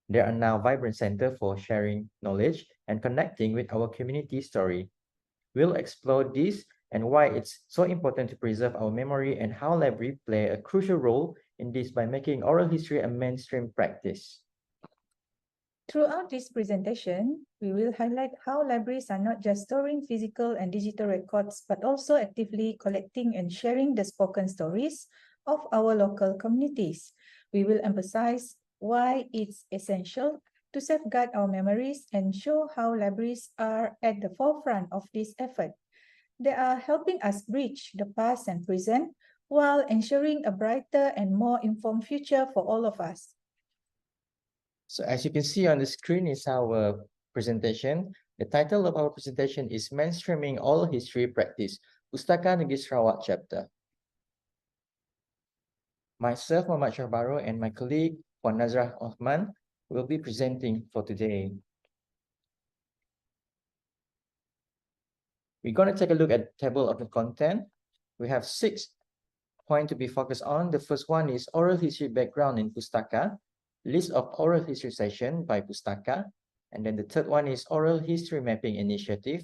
They are now vibrant centers for sharing knowledge and connecting with our community story. We'll explore this and why it's so important to preserve our memory and how libraries play a crucial role in this by making oral history a mainstream practice. Throughout this presentation, we will highlight how libraries are not just storing physical and digital records, but also actively collecting and sharing the spoken stories of our local communities. We will emphasize why it's essential to safeguard our memories and show how libraries are at the forefront of this effort. They are helping us bridge the past and present while ensuring a brighter and more informed future for all of us. So as you can see on the screen is our presentation. The title of our presentation is Mainstreaming Oral History Practice, Pustaka Negeri Sarawak chapter. Myself, Muhammad Syahbaru, and my colleague, Puan Nazrah Osman, will be presenting for today. We're going to take a look at the table of the content. We have 6 points to be focused on. The first one is oral history background in Pustaka, list of oral history session by Pustaka, and then the third one is oral history mapping initiative.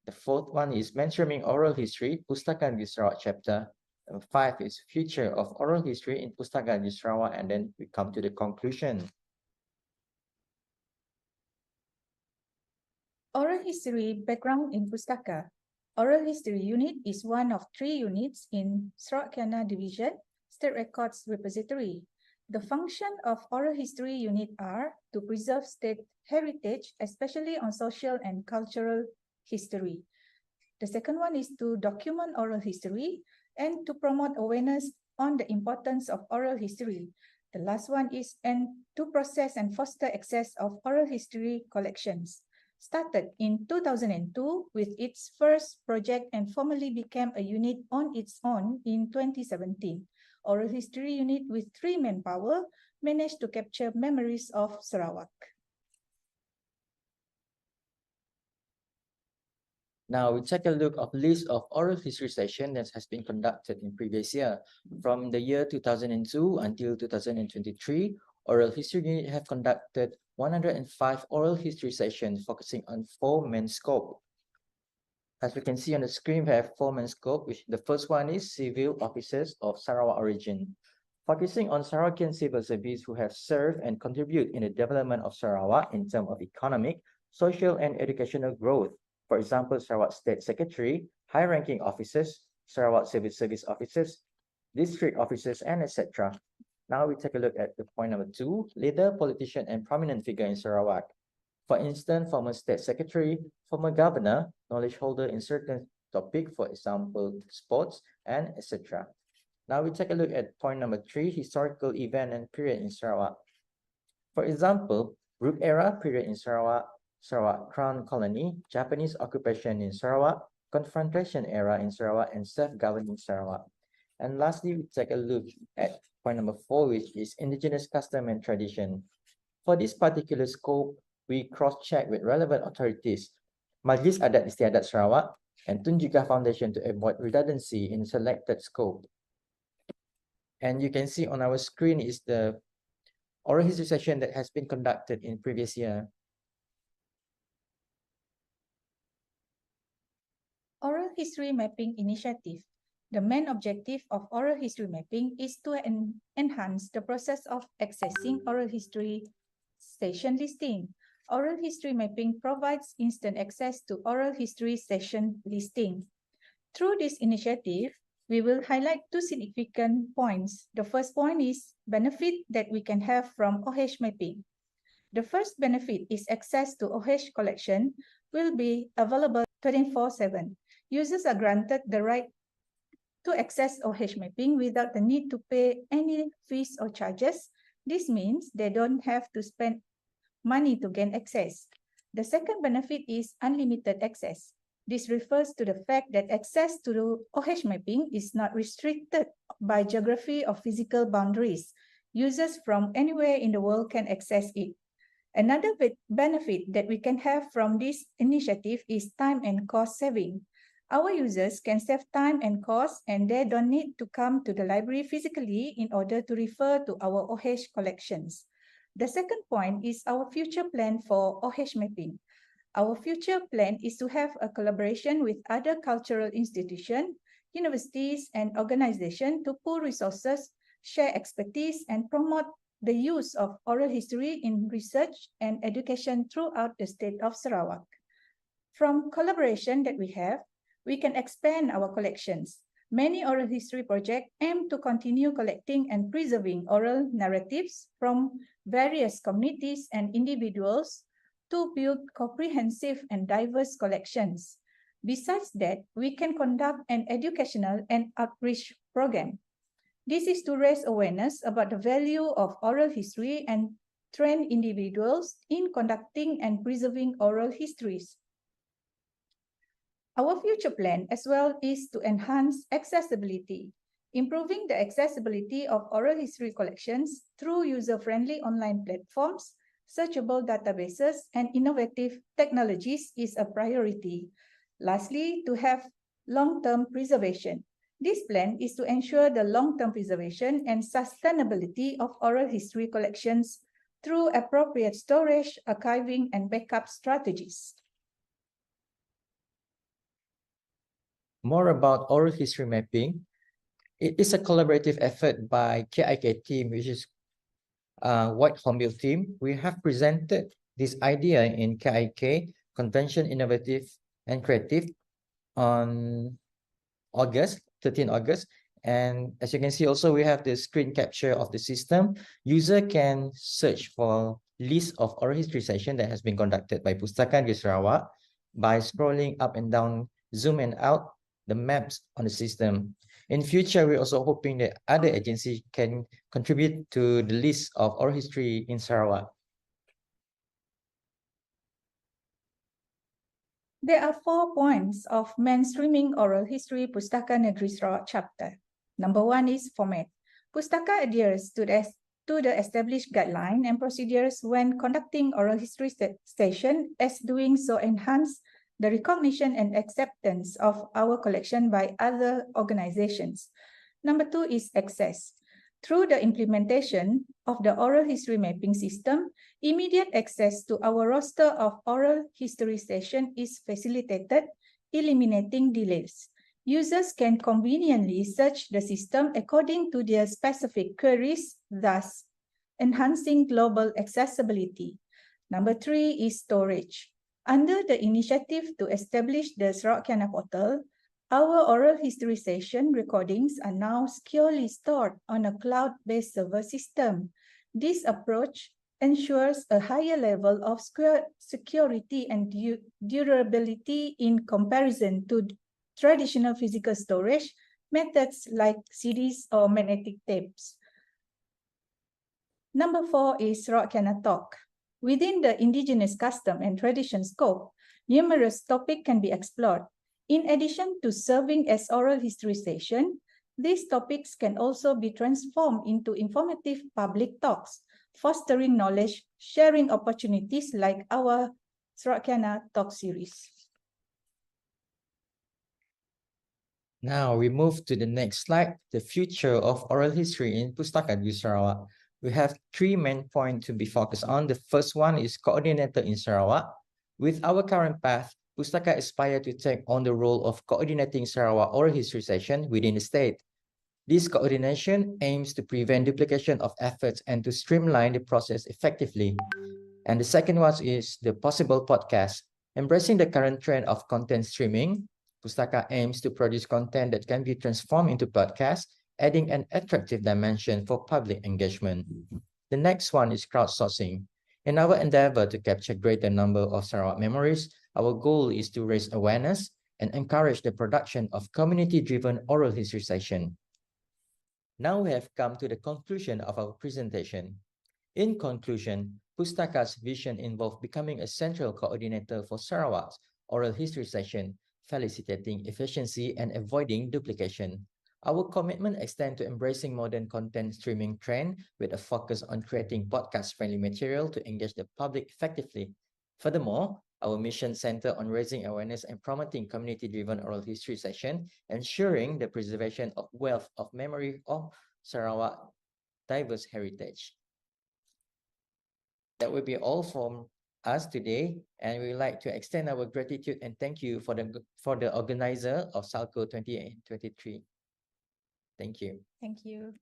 The fourth one is mainstreaming oral history, Pustaka Negeri Sarawak chapter. And 5 is future of oral history in Pustaka Negeri Sarawak, and then we come to the conclusion. Oral history background in Pustaka. Oral history unit is one of 3 units in Sarawakiana Division, State Records Repository. The function of oral history unit are to preserve state heritage, especially on social and cultural history. The second one is to document oral history and to promote awareness on the importance of oral history. The last one is to process and foster access of oral history collections. Started in 2002 with its first project and formally became a unit on its own in 2017. Oral history unit with 3 manpower managed to capture memories of Sarawak. Now we take a look at list of oral history session that has been conducted in previous year. From the year 2002 until 2023, oral history unit have conducted 105 oral history sessions focusing on 4 main scope. As we can see on the screen, we have 4 main scope, which the first one is civil officers of Sarawak origin, focusing on Sarawakian civil service who have served and contribute in the development of Sarawak in terms of economic, social, and educational growth. For example, Sarawak State Secretary, high-ranking officers, Sarawak Civil Service officers, district officers, and etc. Now we take a look at the point number 2, leader, politician, and prominent figure in Sarawak. For instance, former state secretary, former governor, knowledge holder in certain topic, for example, sports, and etc. Now we take a look at point number 3, historical event and period in Sarawak. For example, Brooke era period in Sarawak, Sarawak Crown Colony, Japanese occupation in Sarawak, confrontation era in Sarawak, and self-governing Sarawak. And lastly, we take a look at point number 4, which is indigenous custom and tradition. For this particular scope, we cross-check with relevant authorities, Majlis Adat Istiadat Sarawak, and Tun Juga Foundation to avoid redundancy in selected scope. And you can see on our screen is the oral history session that has been conducted in previous year. Oral History Mapping Initiative. The main objective of oral history mapping is to enhance the process of accessing oral history session listing. Oral history mapping provides instant access to oral history session listing. Through this initiative, we will highlight two significant points. The first point is benefit that we can have from OH mapping. The first benefit is access to OH collection will be available 24/7. Users are granted the right to access OH mapping without the need to pay any fees or charges. This means they don't have to spend money to gain access. The second benefit is unlimited access. This refers to the fact that access to the OH mapping is not restricted by geography or physical boundaries. Users from anywhere in the world can access it. Another benefit that we can have from this initiative is time and cost saving. Our users can save time and cost, and they don't need to come to the library physically in order to refer to our OH collections. The second point is our future plan for OH mapping. Our future plan is to have a collaboration with other cultural institutions, universities, and organizations to pool resources, share expertise, and promote the use of oral history in research and education throughout the state of Sarawak. From collaboration that we have, we can expand our collections. Many oral history projects aim to continue collecting and preserving oral narratives from various communities and individuals to build comprehensive and diverse collections. Besides that, we can conduct an educational and outreach program. This is to raise awareness about the value of oral history and train individuals in conducting and preserving oral histories. Our future plan as well is to enhance accessibility, improving the accessibility of oral history collections through user-friendly online platforms, searchable databases, and innovative technologies is a priority. Lastly, to have long-term preservation. This plan is to ensure the long-term preservation and sustainability of oral history collections through appropriate storage, archiving, and backup strategies. More about oral history mapping. It is a collaborative effort by KIK team, which is White Hornbill team. We have presented this idea in KIK, Convention Innovative and Creative, on 13 August. And as you can see also, we have the screen capture of the system. User can search for list of oral history session that has been conducted by Pustaka Negeri Sarawak by scrolling up and down, zoom and out the maps on the system. In future, we're also hoping that other agencies can contribute to the list of oral history in Sarawak. There are 4 points of mainstreaming oral history Pustaka Negeri Sarawak chapter. Number 1 is format. Pustaka adheres to the established guideline and procedures when conducting oral history session, as doing so enhance the recognition and acceptance of our collection by other organizations. Number 2 is access. Through the implementation of the oral history mapping system, immediate access to our roster of oral history session is facilitated, eliminating delays. Users can conveniently search the system according to their specific queries, thus enhancing global accessibility. Number 3 is storage. Under the initiative to establish the Sarawak Kiana portal, Our oral history session recordings are now securely stored on a cloud-based server system. This approach ensures a higher level of security and durability in comparison to traditional physical storage methods like CDs or magnetic tapes. Number 4 is Sarawak Talk. Within the indigenous custom and tradition scope, numerous topics can be explored. In addition to serving as oral history session, these topics can also be transformed into informative public talks, fostering knowledge sharing opportunities like our Sarawak Talk series. Now we move to the next slide, the future of oral history in Pustaka di Sarawak. We have 3 main points to be focused on. The first one is coordinator in Sarawak. With our current path, Pustaka aspires to take on the role of coordinating Sarawak oral history session within the state. This coordination aims to prevent duplication of efforts and to streamline the process effectively. And the second one is the possible podcast. Embracing the current trend of content streaming, Pustaka aims to produce content that can be transformed into podcasts, adding an attractive dimension for public engagement. The next one is crowdsourcing. In our endeavor to capture greater number of Sarawak memories, our goal is to raise awareness and encourage the production of community-driven oral history session. Now we have come to the conclusion of our presentation. In conclusion, Pustaka's vision involves becoming a central coordinator for Sarawak's oral history session, facilitating efficiency and avoiding duplication. Our commitment extends to embracing modern content streaming trend with a focus on creating podcast-friendly material to engage the public effectively. Furthermore, our mission centers on raising awareness and promoting community-driven oral history session, ensuring the preservation of wealth of memory of Sarawak diverse heritage. That will be all from us today, and we would like to extend our gratitude and thank you for the organizer of SALCO 2023. Thank you. Thank you.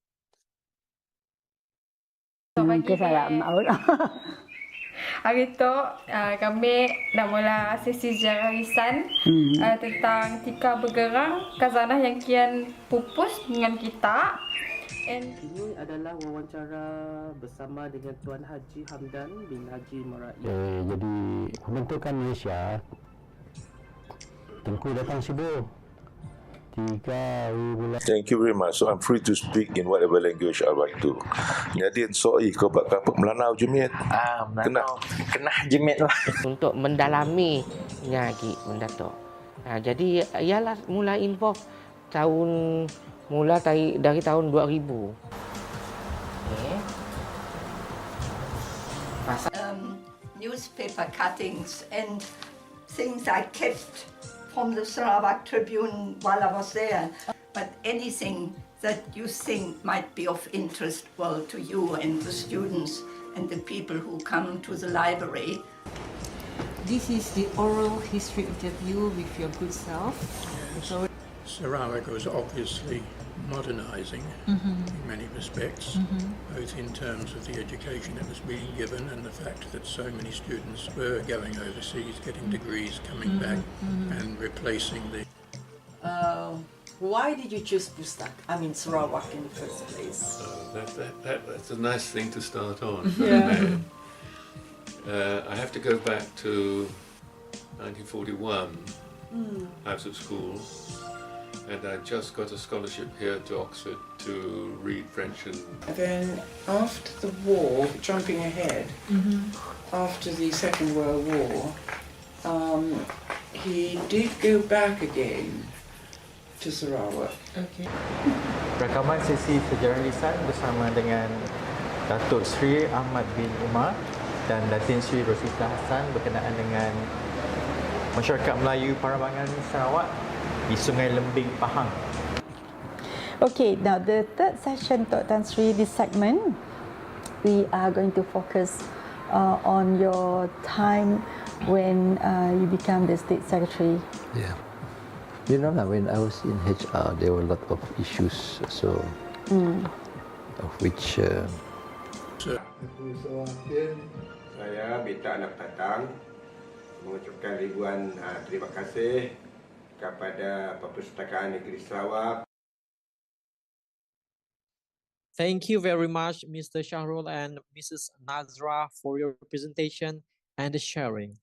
Ke saya maut. Hari tu kami nak mula sesi sejarah lisan tentang tika bergerang khazanah yang kian pupus dengan kita. Ini adalah wawancara bersama dengan Tuan Haji Hamdan bin Haji Meraih. Jadi pembentukan Malaysia, Tengku datang sibuk. Thank you very much. So I'm free to speak in whatever language I like to. Jadi soi kau buat apa Melanau jemit. Melanau. Kena jemit lah. Untuk mendalami lagi benda tu. Jadi ialah mula involve dari tahun 2000. Newspaper cuttings and things I kept from the Sarawak Tribune while I was there, but anything that you think might be of interest, well, to you and the students and the people who come to the library. This is the oral history interview with your good self. So Sarawak was obviously modernising in many respects, both in terms of the education that was being given and the fact that so many students were going overseas, getting degrees, coming back and replacing the... Why did you choose Pustaka? I mean Sarawak in the first place? That's a nice thing to start on. Yeah. I have to go back to 1941. I was at school. And I just got a scholarship here to Oxford to read French and... Then after the war, jumping ahead, after the Second World War, he did go back again to Sarawak. Okay. Rakaman sesi sejarah lisan bersama dengan Datuk Sri Ahmad bin Umar dan Datin Sri Rosita Hassan berkenaan dengan masyarakat Melayu Parabangan Sarawak di Sungai Lembing Pahang. Okay, now the third session, Tok Tan Sri, this segment, we are going to focus on your time when you become the State Secretary. Yeah. You know, when I was in HR, there were a lot of issues, so of which... Saya minta anak datang mengucapkan ribuan terima kasih kepada Perpustakaan Negeri Sarawak. Thank you very much, Mr. Shahrul and Mrs. Nazra, for your presentation and the sharing.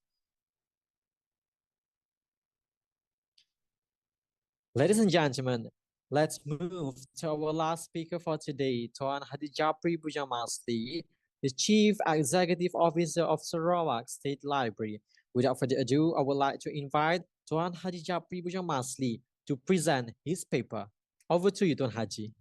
Ladies and gentlemen, let's move to our last speaker for today, Tuan Hadijapri Bujamasli, the Chief Executive Officer of Sarawak State Library. Without further ado, I would like to invite Tuan Hadijapri Bujamasli to present his paper. Over to you, Tuan Haji.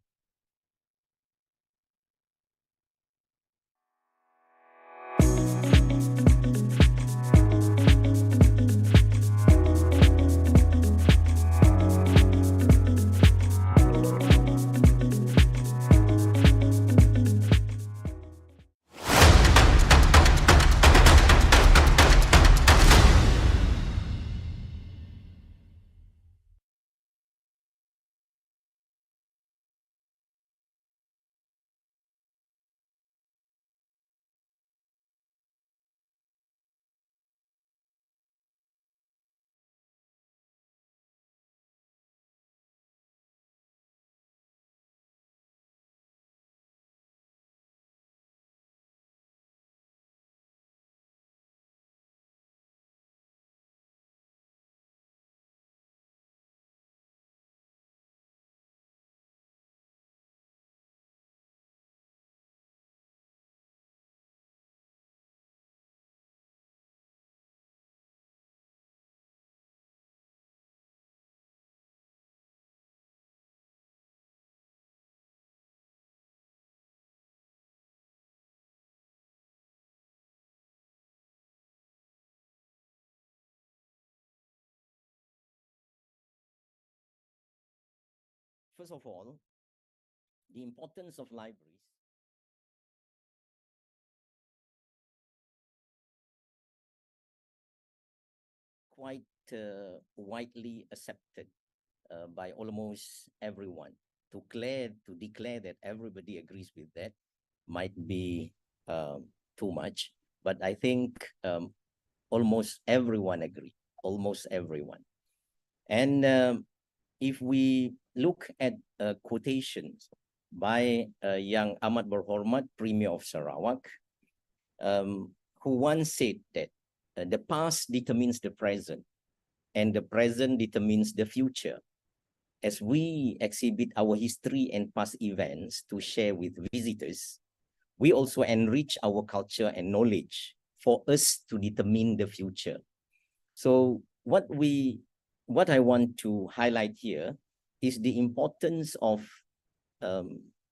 First of all, the importance of libraries quite widely accepted by almost everyone. To declare that everybody agrees with that might be too much, but I think almost everyone agree, almost everyone. And if we look at quotations by Yang Amat Berhormat Premier of Sarawak, who once said that the past determines the present and the present determines the future. As we exhibit our history and past events to share with visitors, we also enrich our culture and knowledge for us to determine the future. So what I want to highlight here is the importance of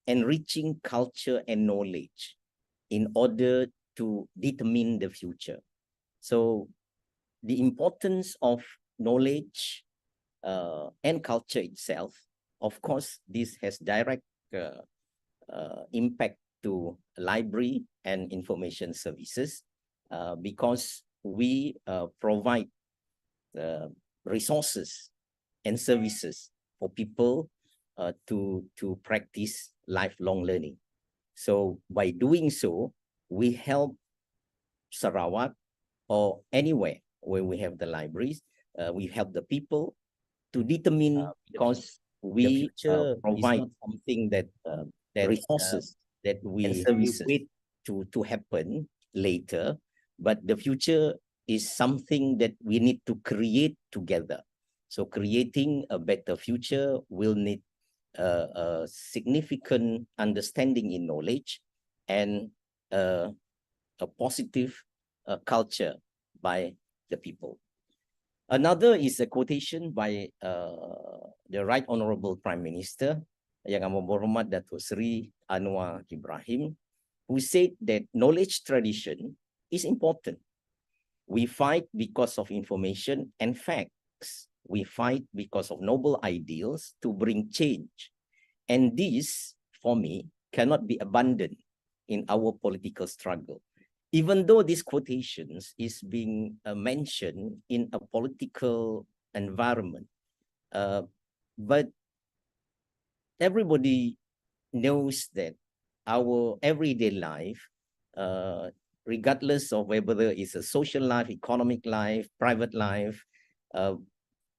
enriching culture and knowledge in order to determine the future. So the importance of knowledge and culture itself, of course, this has direct impact to library and information services because we provide resources and services for people to practice lifelong learning. So by doing so, we help Sarawak or anywhere where we have the libraries, we help the people to determine because we provide something that resources that we wait to happen later, but the future is something that we need to create together. So creating a better future will need a significant understanding in knowledge and a positive culture by the people. Another is a quotation by the Right Honorable Prime Minister, Yang Amat Berhormat Datuk Seri Anwar Ibrahim, who said that knowledge tradition is important. We fight because of information and facts. We fight because of noble ideals to bring change. And this, for me, cannot be abandoned in our political struggle. Even though these quotations is being mentioned in a political environment, but everybody knows that our everyday life, regardless of whether it's a social life, economic life, private life,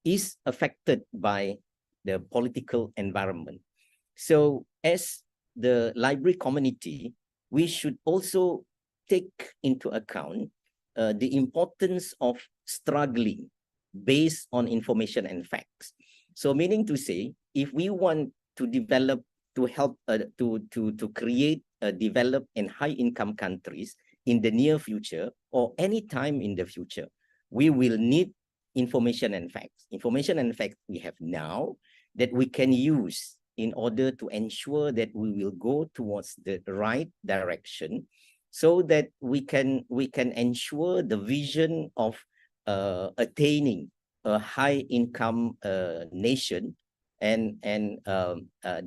is affected by the political environment. So as the library community, we should also take into account the importance of struggling based on information and facts. So meaning to say, if we want to develop, to help to create developed and high income countries in the near future or any time in the future, we will need information and facts. Information and facts we have now that we can use in order to ensure that we will go towards the right direction, so that we can ensure the vision of attaining a high income nation and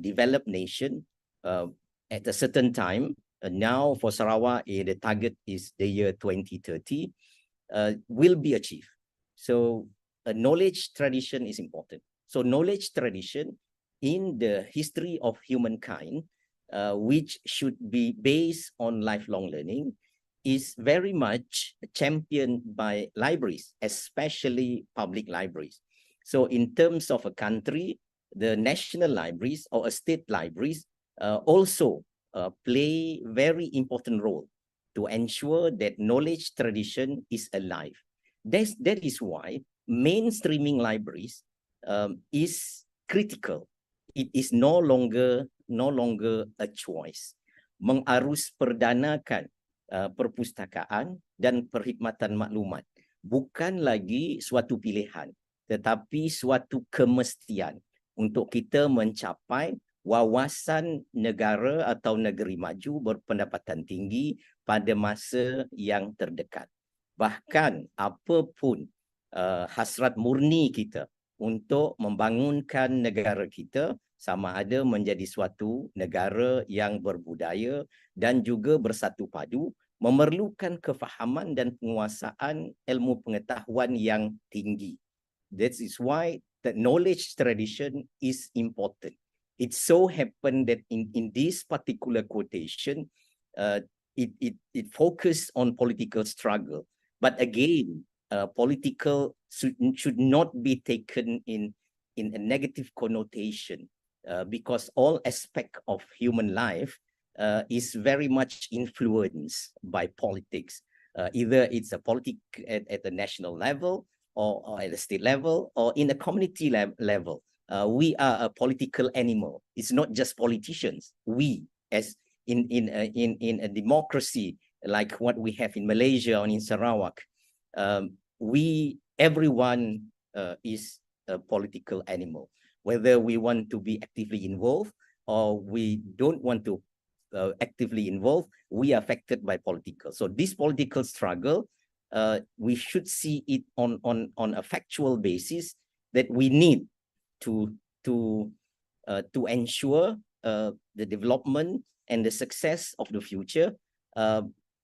developed nation at a certain time. Now for Sarawak, the target is the year 2030, will be achieved. So a knowledge tradition is important. So knowledge tradition in the history of humankind, which should be based on lifelong learning, is very much championed by libraries, especially public libraries. So in terms of a country, the national libraries or state libraries also play very important role to ensure that knowledge tradition is alive. That is why mainstreaming libraries is critical. It is no longer a choice. Mengarus perdanakan perpustakaan dan perkhidmatan maklumat bukan lagi suatu pilihan, tetapi suatu kemestian untuk kita mencapai wawasan negara atau negeri maju berpendapatan tinggi pada masa yang terdekat. Bahkan apapun hasrat murni kita untuk membangunkan negara kita, sama ada menjadi suatu negara yang berbudaya dan juga bersatu padu, memerlukan kefahaman dan penguasaan ilmu pengetahuan yang tinggi. That is why the knowledge tradition is important. It so happened that in this particular quotation, it focused on political struggle. But again, political should not be taken in a negative connotation, because all aspect of human life is very much influenced by politics. Either it's a politic at the national level, or at the state level, or in the community level. We are a political animal. It's not just politicians. We, as in a democracy like what we have in Malaysia or in Sarawak, everyone is a political animal. Whether we want to be actively involved or we don't want to actively involve, we are affected by political. So this political struggle, we should see it on a factual basis, that we need to ensure the development and the success of the future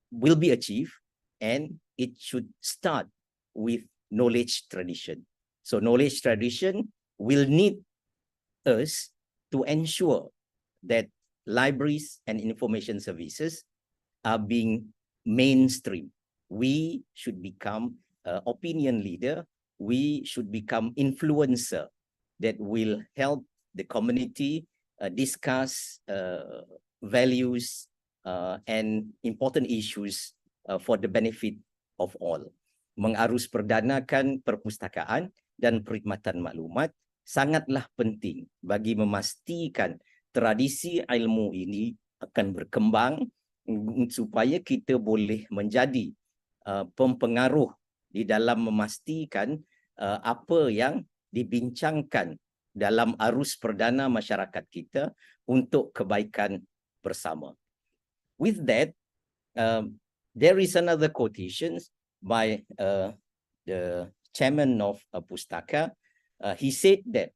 will be achieved, and it should start with knowledge tradition. So knowledge tradition will need us to ensure that libraries and information services are being mainstream. We should become opinion leader. We should become influencer that will help the community discuss values and important issues for the benefit of all. Mengarus perdanakan perpustakaan dan perkhidmatan maklumat sangatlah penting bagi memastikan tradisi ilmu ini akan berkembang supaya kita boleh menjadi pempengaruh di dalam memastikan apa yang dibincangkan dalam arus perdana masyarakat kita untuk kebaikan bersama. With that, there is another quotation by the chairman of Pustaka. He said that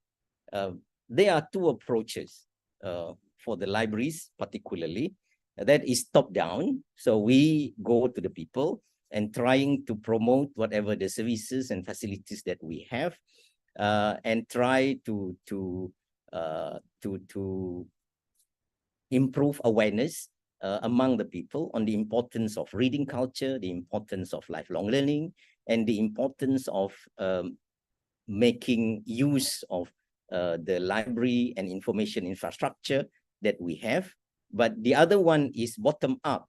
there are two approaches for the libraries particularly. That is top-down. So we go to the people and trying to promote whatever the services and facilities that we have, and try to improve awareness among the people on the importance of reading culture, the importance of lifelong learning, and the importance of making use of the library and information infrastructure that we have. But the other one is bottom up.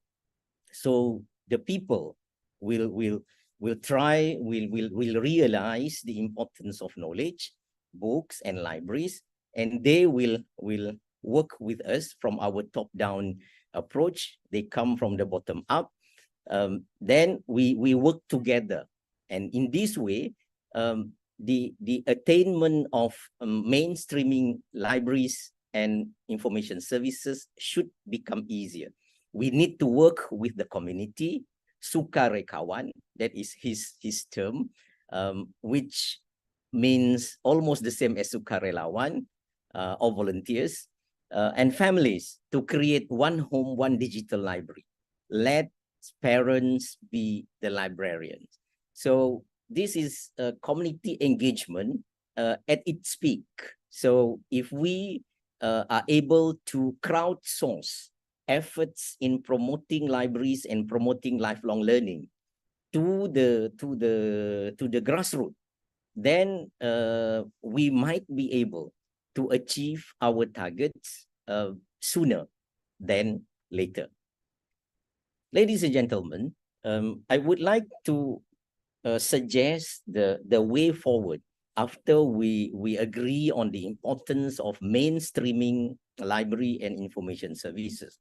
So the people will realize the importance of knowledge, books and libraries, and they will work with us from our top-down approach. They come from the bottom up. Then we work together, and in this way, the attainment of mainstreaming libraries and information services should become easier. We need to work with the community, sukarekawan, that is his term, which means almost the same as sukarelawan or volunteers, and families to create one home, one digital library. Let parents be the librarians. So this is community engagement at its peak. So if we are able to crowdsource efforts in promoting libraries and promoting lifelong learning to the grassroots, then we might be able to achieve our targets sooner than later. Ladies and gentlemen, I would like to suggest the way forward after we agree on the importance of mainstreaming library and information services.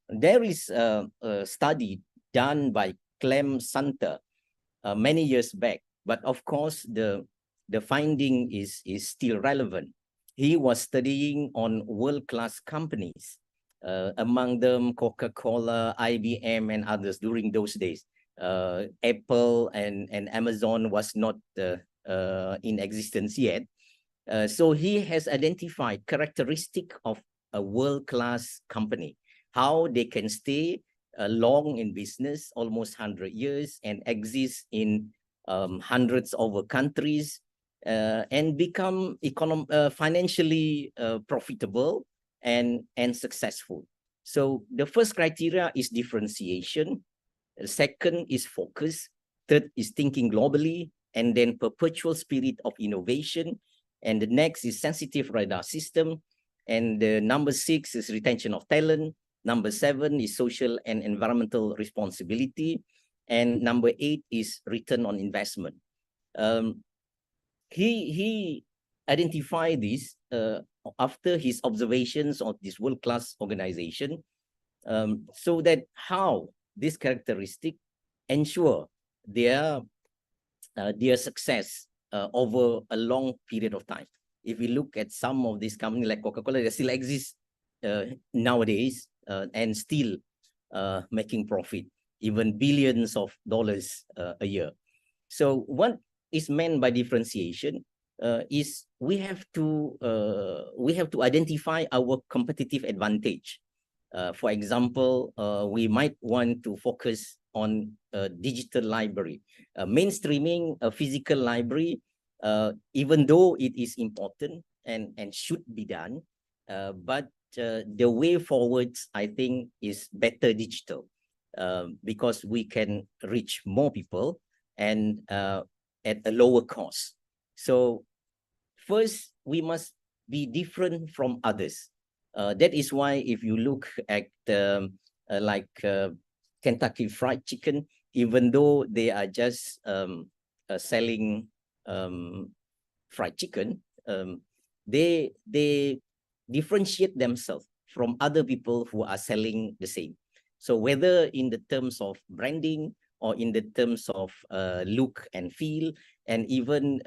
There is a study done by Clem Santa many years back, but of course the finding is still relevant. He was studying on world-class companies, among them Coca-Cola, IBM, and others during those days. Apple and Amazon was not in existence yet. So he has identified characteristic of a world-class company, how they can stay long in business, almost 100 years, and exist in hundreds of countries, and become financially profitable and successful. So the first criteria is differentiation. The second is focus. Third is thinking globally, and then perpetual spirit of innovation. And the next is sensitive radar system. And the number 6 is retention of talent. Number 7 is social and environmental responsibility. And number 8 is return on investment. He identified this after his observations of this world-class organization, so that how this characteristic ensure their success over a long period of time. If we look at some of these companies like Coca-Cola, they still exist nowadays and still making profit, even billions of dollars a year. So what is meant by differentiation is we have to identify our competitive advantage. For example, we might want to focus on a digital library. Mainstreaming a physical library, even though it is important and should be done, but the way forward, I think, is better digital, because we can reach more people and at a lower cost. So first, we must be different from others. That is why if you look at Kentucky Fried Chicken, even though they are just selling fried chicken, they differentiate themselves from other people who are selling the same. So whether in the terms of branding or in the terms of look and feel, and even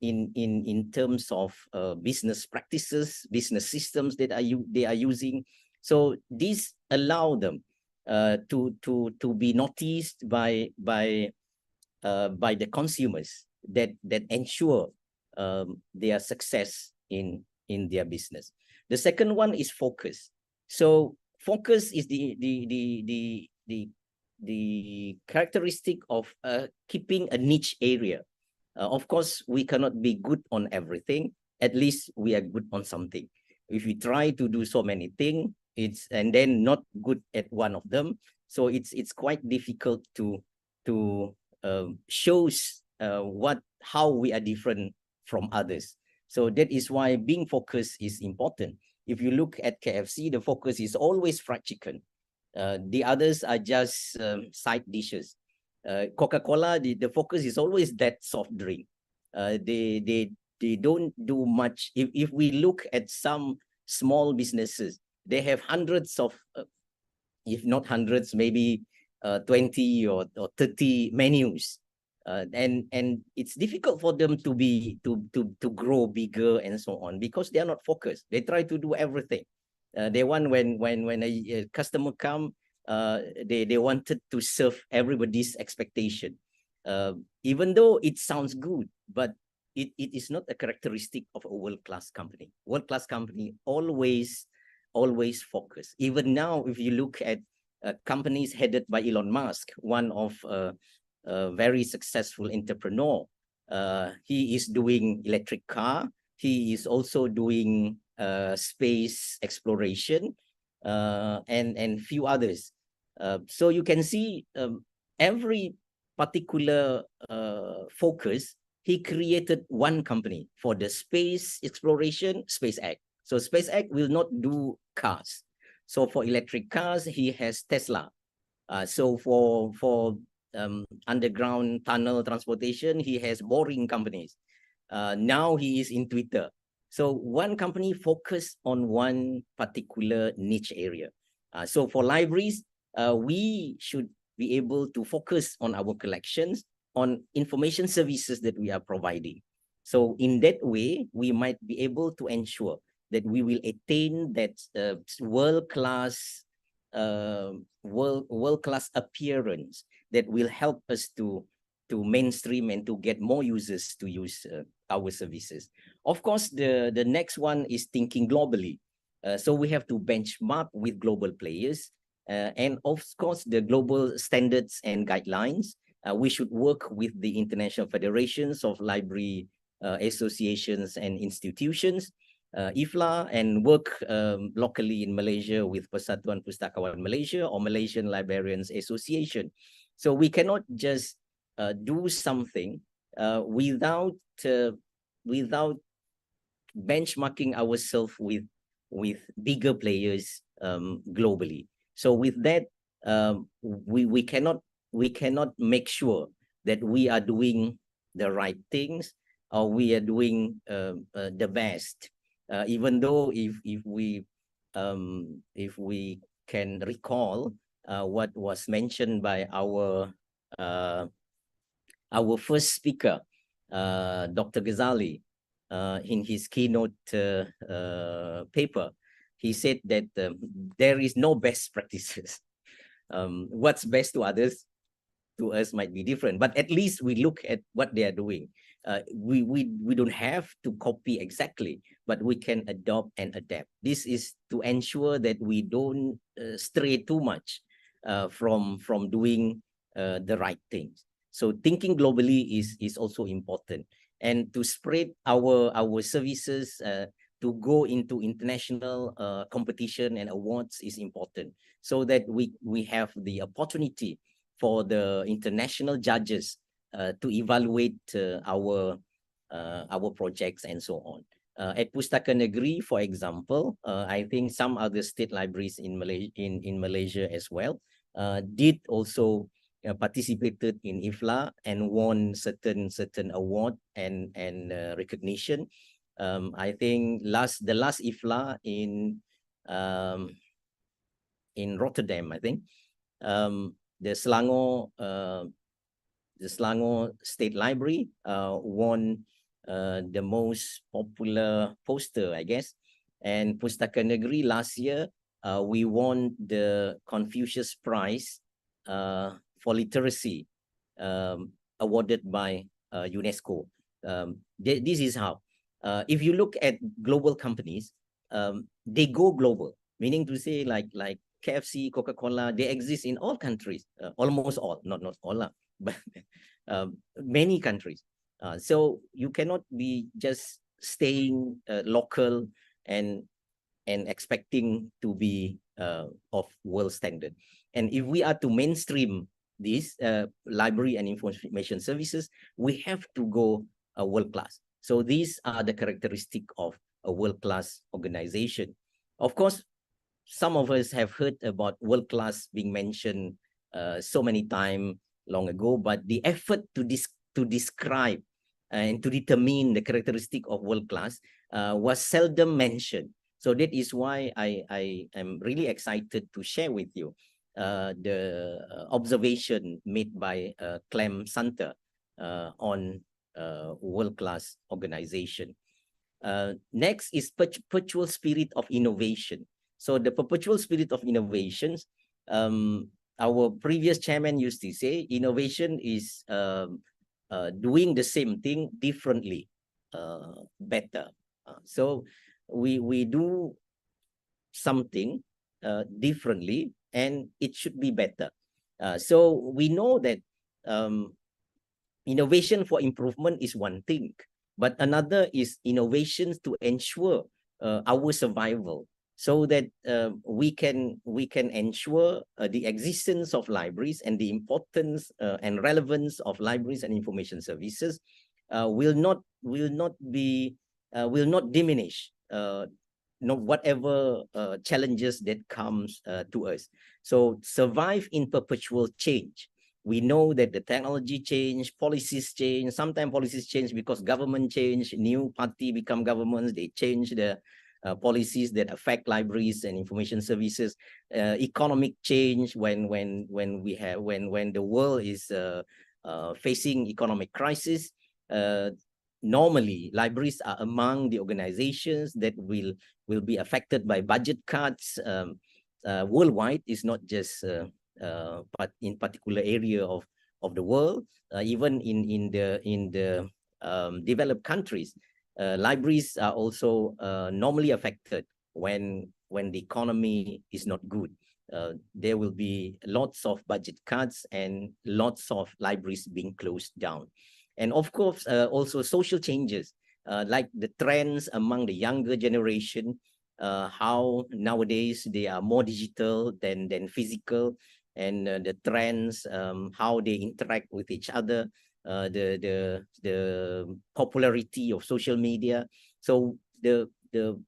in terms of business practices, business systems that they are using. So these allow them to be noticed by the consumers that ensure their success in their business. The second one is focus. So focus is the characteristic of keeping a niche area. Of course, we cannot be good on everything. At least we are good on something. If we try to do so many things, and then not good at one of them, so it's quite difficult to shows how we are different from others. So that is why being focused is important. If you look at KFC, the focus is always fried chicken. The others are just side dishes. Coca-Cola, the focus is always that soft drink. They don't do much. If we look at some small businesses, they have hundreds of, if not hundreds, maybe 20 or 30 menus. And it's difficult for them to grow bigger and so on, because they are not focused. They try to do everything. They want when a customer come, they wanted to serve everybody's expectation. Even though it sounds good, but it is not a characteristic of a world-class company. World-class company always focus. Even now, if you look at companies headed by Elon Musk, one of a very successful entrepreneur. He is doing electric car. He is also doing space exploration and few others. So you can see every particular focus, he created one company for the space exploration, SpaceX. So SpaceX will not do cars. So for electric cars, he has Tesla. So for underground tunnel transportation, he has boring companies. Now he is in Twitter. So one company focused on one particular niche area. So for libraries, we should be able to focus on our collections, on information services that we are providing. So in that way, we might be able to ensure that we will attain that world-class appearance that will help us to mainstream and to get more users to use our services. Of course, the next one is thinking globally. So we have to benchmark with global players, and of course the global standards and guidelines. We should work with the international federations of library associations and institutions, IFLA, and work locally in Malaysia with Persatuan Pustakawan Malaysia or Malaysian Librarians Association. So we cannot just do something without benchmarking ourselves with bigger players globally. So with that, we cannot make sure that we are doing the right things or we are doing the best. Even though if we can recall what was mentioned by our first speaker, Dr. Ghazali, in his keynote paper, he said that there is no best practices. What's best to others, to us might be different, but at least we look at what they are doing. We don't have to copy exactly, but we can adopt and adapt. This is to ensure that we don't stray too much from doing the right things. So thinking globally is also important, and to spread our services to go into international competition and awards is important, so that we have the opportunity for the international judges to evaluate our projects and so on. At Pustaka Negeri, for example, I think some other state libraries in Malaysia as well did also participated in IFLA and won certain award and recognition. I think the last IFLA in Rotterdam, I think, the Selangor State Library won the most popular poster, I guess. And Pustaka Negeri last year, we won the Confucius Prize for literacy, awarded by UNESCO. This is how. If you look at global companies, they go global, meaning to say like KFC, Coca-Cola, they exist in all countries, almost all, not all, but many countries. So you cannot be just staying local and expecting to be of world standard. And if we are to mainstream these library and information services, we have to go world class. So these are the characteristic of a world-class organization. Of course, some of us have heard about world-class being mentioned so many times long ago, but the effort to describe and to determine the characteristic of world-class was seldom mentioned. So that is why I am really excited to share with you the observation made by Clem Santer on world-class organization. Next is perpetual spirit of innovation. So the perpetual spirit of innovations, our previous chairman used to say, innovation is doing the same thing differently, better. So we do something differently, and it should be better. So we know that innovation for improvement is one thing, but another is innovations to ensure our survival, so that we can ensure the existence of libraries, and the importance and relevance of libraries and information services will not diminish whatever challenges that comes to us. So survive in perpetual change. We know that the technology change, policies change. Sometimes policies change because government change, new party become governments, they change the policies that affect libraries and information services. Economic change when the world is facing economic crisis. Normally, libraries are among the organizations that will be affected by budget cuts worldwide. It's not just but in particular area of the world, even in the developed countries, libraries are also normally affected when the economy is not good. There will be lots of budget cuts and lots of libraries being closed down. And of course, also social changes, like the trends among the younger generation, how nowadays they are more digital than physical, and the trends, how they interact with each other, the popularity of social media. So the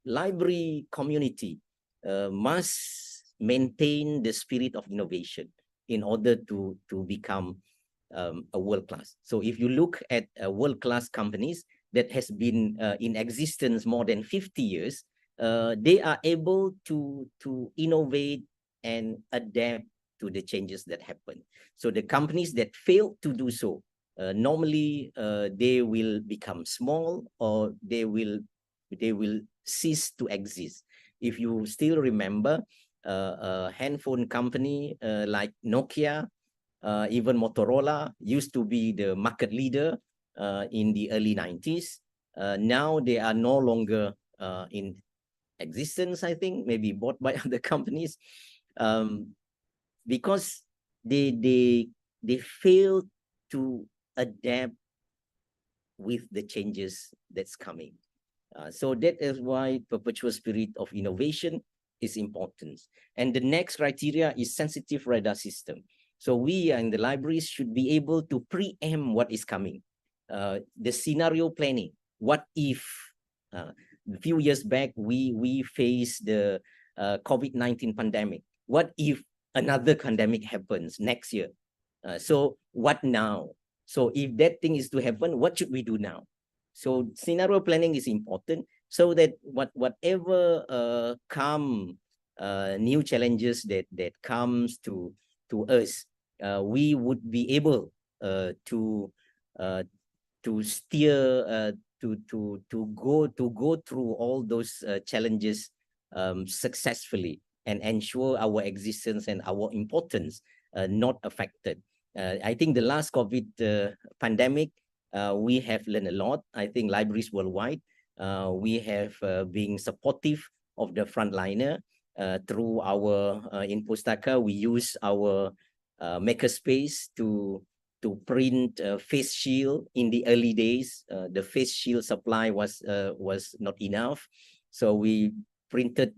library community must maintain the spirit of innovation in order to become a world-class. So if you look at world-class companies that has been in existence more than 50 years, they are able to innovate and adapt to the changes that happen. So the companies that fail to do so, normally they will become small, or they will cease to exist. If you still remember, a handphone company like Nokia, even Motorola used to be the market leader in the early 90s. Now they are no longer in existence, I think, maybe bought by other companies, because they fail to adapt with the changes that's coming. So that is why perpetual spirit of innovation is important. And the next criteria is sensitive radar system. So we in the libraries should be able to preempt what is coming. The scenario planning. What if a few years back we faced the COVID-19 pandemic? What if another pandemic happens next year? So what now? So if that thing is to happen, what should we do now? So scenario planning is important, so that whatever new challenges that comes to us, we would be able to steer to go through all those challenges successfully, and ensure our existence and our importance not affected. I think the last COVID pandemic, we have learned a lot. I think libraries worldwide, we have been supportive of the frontliner through our in Pustaka. We use our makerspace to print face shield. In the early days, the face shield supply was not enough, so we printed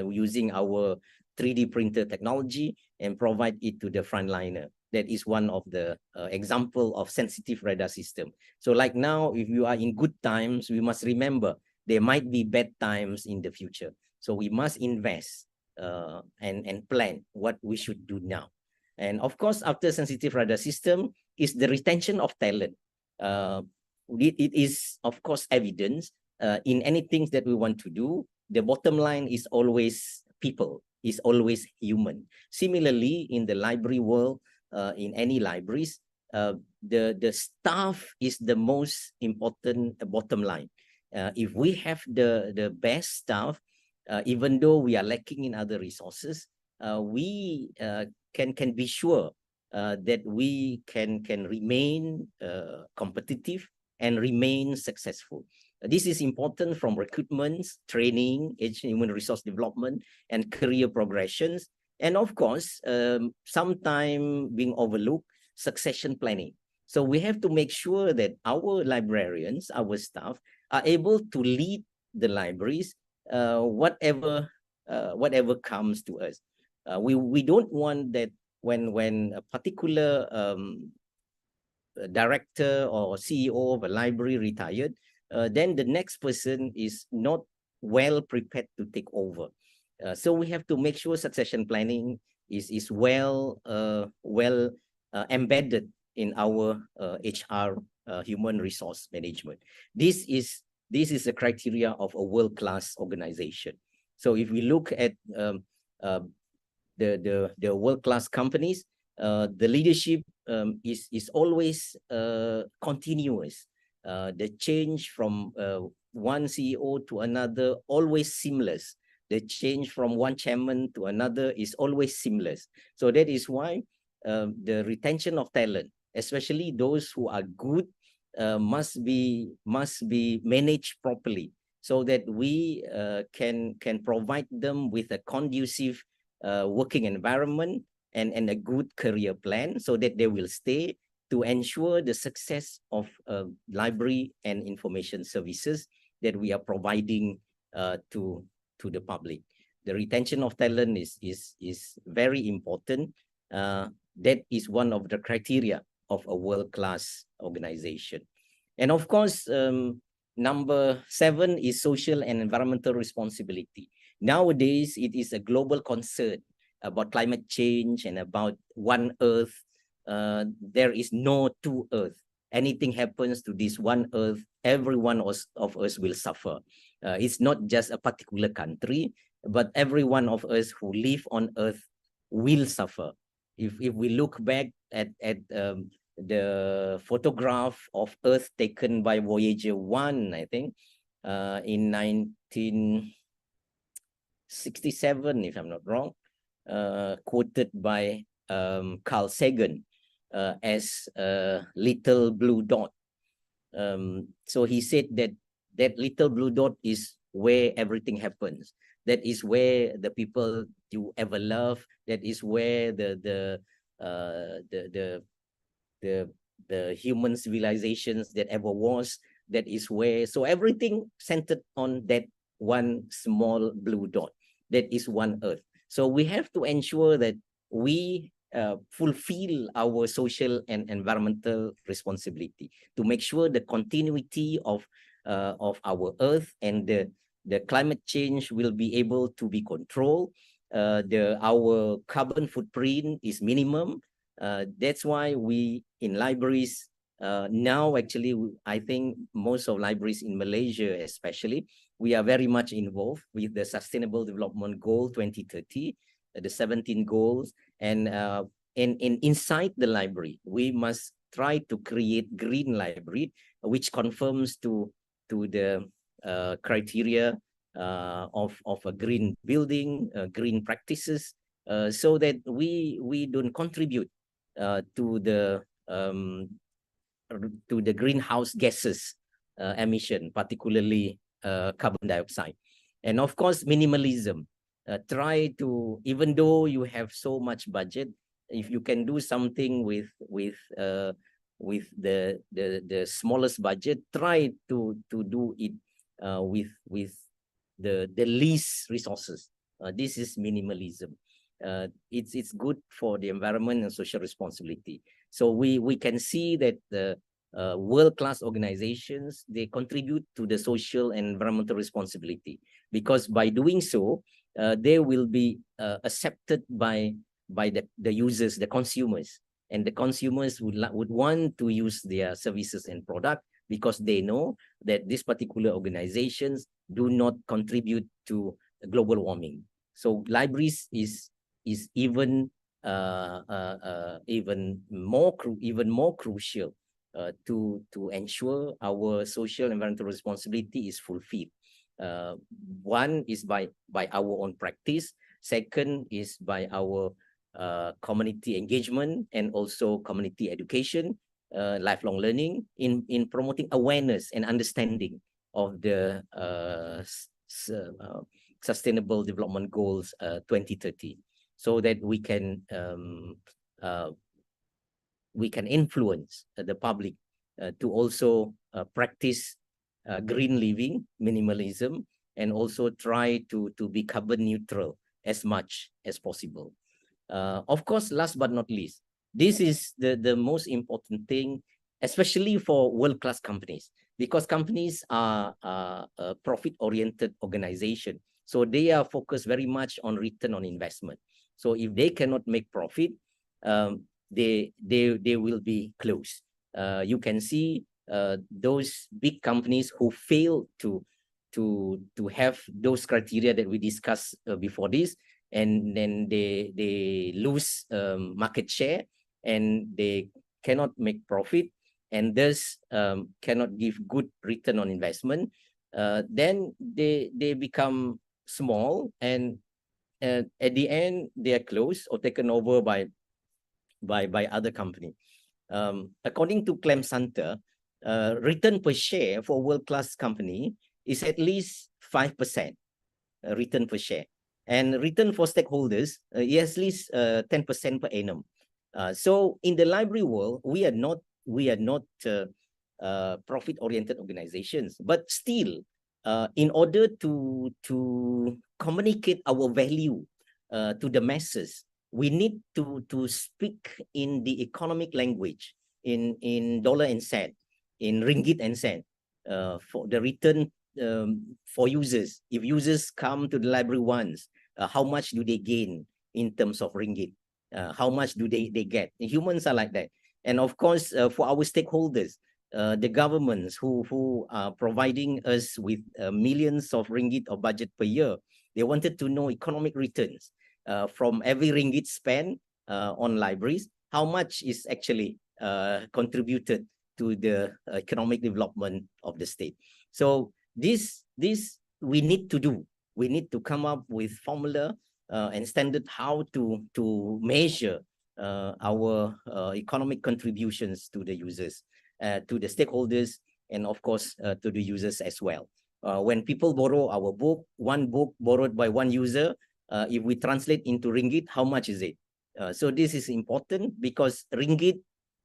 using our 3D printer technology and provide it to the frontliner. That is one of the example of sensitive radar system. So like now, if you are in good times, we must remember there might be bad times in the future. So we must invest and plan what we should do now. And of course, after sensitive radar system is the retention of talent. It is, of course, evidence in anything that we want to do. The bottom line is always people, is always human. Similarly, in the library world, in any libraries, the staff is the most important bottom line. If we have the best staff, even though we are lacking in other resources, we can be sure that we can remain competitive and remain successful. This is important from recruitment, training, human resource development, and career progressions. And of course, sometime being overlooked, succession planning. So we have to make sure that our librarians, our staff, are able to lead the libraries, whatever comes to us. We don't want that when a particular director or CEO of a library retired, then the next person is not well prepared to take over. So we have to make sure succession planning is well embedded in our HR, human resource management. This is a criteria of a world-class organization. So if we look at the world-class companies, the leadership is always continuous. The change from one CEO to another always seamless. The change from one chairman to another is always seamless. So that is why the retention of talent, especially those who are good, must be managed properly, so that we can provide them with a conducive working environment and a good career plan, so that they will stay, to ensure the success of library and information services that we are providing to the public. The retention of talent is very important. That is one of the criteria of a world-class organization. And of course, number 7 is social and environmental responsibility. Nowadays, it is a global concern about climate change and about one Earth. There is no two Earth. Anything happens to this one Earth, every one of us will suffer. It's not just a particular country, but every one of us who live on Earth will suffer. If we look back at the photograph of Earth taken by Voyager 1, I think, in 1967, if I'm not wrong, quoted by Carl Sagan as a little blue dot. So he said that little blue dot is where everything happens. That is where the people you ever love. That is where the human civilizations that ever was. That is where, so everything centered on that one small blue dot. That is one Earth. So we have to ensure that we fulfill our social and environmental responsibility to make sure the continuity of our Earth and the climate change will be able to be controlled. Our carbon footprint is minimum. That's why we in libraries now, actually, I think most of libraries in Malaysia especially, we are very much involved with the Sustainable Development Goal 2030, the 17 goals. And inside the library, we must try to create green library, which conforms to the criteria of a green building, green practices, so that we don't contribute to the greenhouse gases emission, particularly carbon dioxide. And of course, minimalism. Try to, even though you have so much budget, if you can do something with the smallest budget, try to do it with the least resources. This is minimalism. it's good for the environment and social responsibility. So we can see that the world-class organizations, they contribute to the social and environmental responsibility, because by doing so, they will be accepted by the users, the consumers, and the consumers would want to use their services and product because they know that these particular organizations do not contribute to global warming. So libraries is even more crucial to ensure our social and environmental responsibility is fulfilled. One is by our own practice. Second is by our community engagement and also community education, lifelong learning in promoting awareness and understanding of the Sustainable Development Goals 2030, so that we can influence the public to also practice green living, minimalism, and also try to be carbon neutral as much as possible. Of course, last but not least, this is the most important thing, especially for world-class companies, because companies are a profit-oriented organization. So they are focused very much on return on investment. So if they cannot make profit, they will be closed. You can see those big companies who fail to have those criteria that we discussed before this, and then they lose market share, and they cannot make profit, and thus cannot give good return on investment. Then they become small, and at the end they are closed or taken over by other company. According to Clem Center, return per share for world-class company is at least 5% return per share, and return for stakeholders is at least 10% per annum. So in the library world, we are not profit-oriented organizations, but still, in order to communicate our value to the masses, we need to speak in the economic language, in dollar and cent, in ringgit and cent, for the return for users. If users come to the library once, how much do they gain in terms of ringgit? How much do they get? Humans are like that. And of course, for our stakeholders, the governments who are providing us with millions of ringgit of budget per year, they wanted to know economic returns from every ringgit spent on libraries, how much is actually contributed to the economic development of the state. So this we need to do. We need to come up with formula and standard how to measure our economic contributions to the users, to the stakeholders, and of course to the users as well. When people borrow our book, one book borrowed by one user, if we translate into ringgit, how much is it? So this is important because ringgit,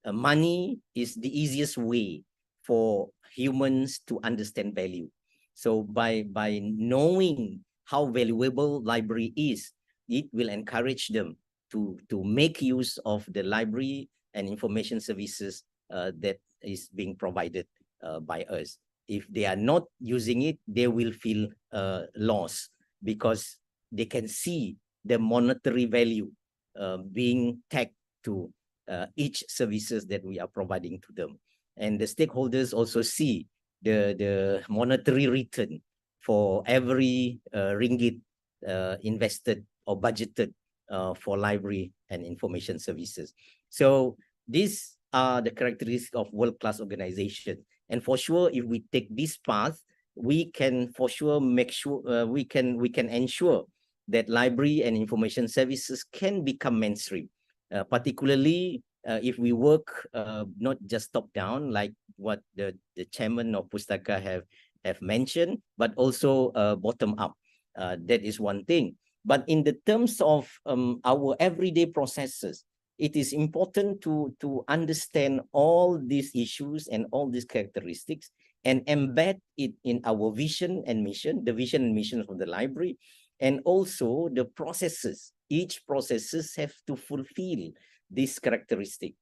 money, is the easiest way for humans to understand value. So by knowing how valuable library is, it will encourage them to make use of the library and information services that is being provided by us. If they are not using it, they will feel lost because they can see the monetary value being tagged to each services that we are providing to them. And the stakeholders also see the monetary return for every ringgit invested or budgeted for library and information services. So these are the characteristics of world-class organization. And for sure, if we take this path, we can for sure make sure we can ensure that library and information services can become mainstream, particularly if we work not just top down, like what the chairman of Pustaka have mentioned, but also bottom up. That is one thing. But in the terms of our everyday processes, it is important to understand all these issues and all these characteristics and embed it in our vision and mission, the vision and mission of the library, and also the processes each processes have to fulfill this characteristic.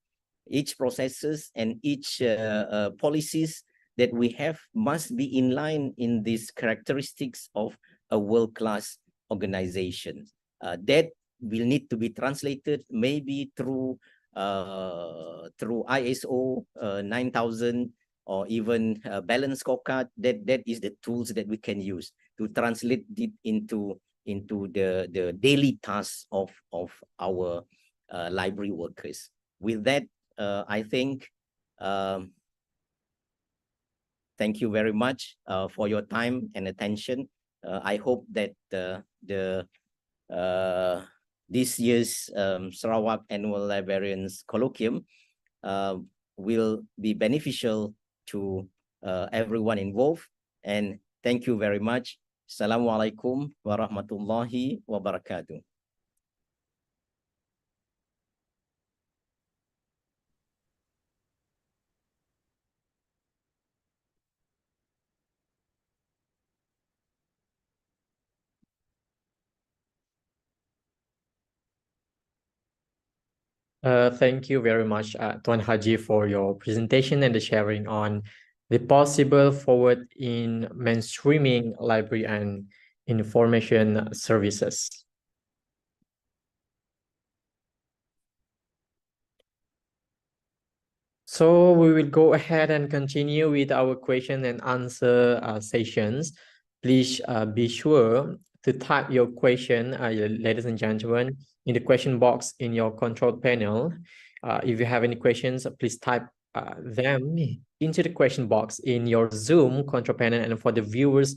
Each processes and each policies that we have must be in line in these characteristics of a world-class organization. That will need to be translated maybe through ISO 9000 or even balance scorecard. That is the tools that we can use to translate it into the daily tasks of our library workers. With that, I think thank you very much for your time and attention. I hope that this year's Sarawak Annual Librarians Colloquium will be beneficial to everyone involved. And thank you very much. Assalamualaikum warahmatullahi wabarakatuh. Thank you very much, Tuan Haji, for your presentation and the sharing on the possible forward in mainstreaming library and information services. So we will go ahead and continue with our question and answer sessions. Please be sure to type your question, ladies and gentlemen, in the question box in your control panel. If you have any questions, please type them into the question box in your Zoom control panel. And for the viewers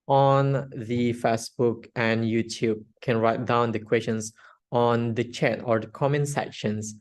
on the Facebook and YouTube, can write down the questions on the chat or the comment sections.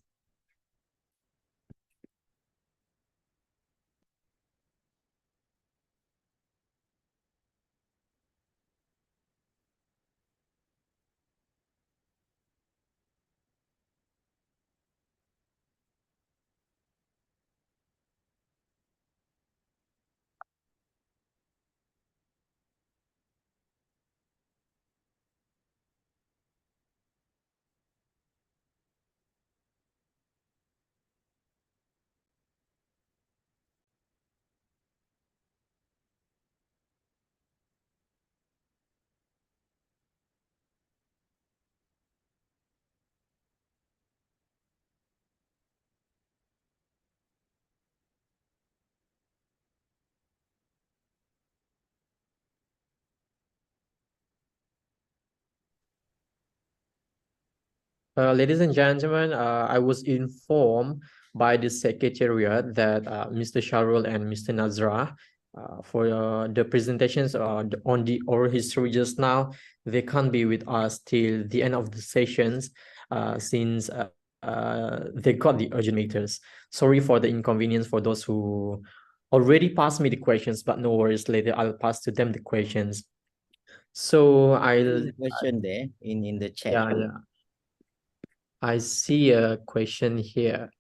Ladies and gentlemen, I was informed by the Secretariat that Mr. Sharul and Mr. Nazra, for the presentations on the oral history just now, they can't be with us till the end of the sessions since they got the urgent matters. Sorry for the inconvenience for those who already passed me the questions, but no worries, later I'll pass to them the questions. So There's a question there in the chat. Yeah. I see a question here.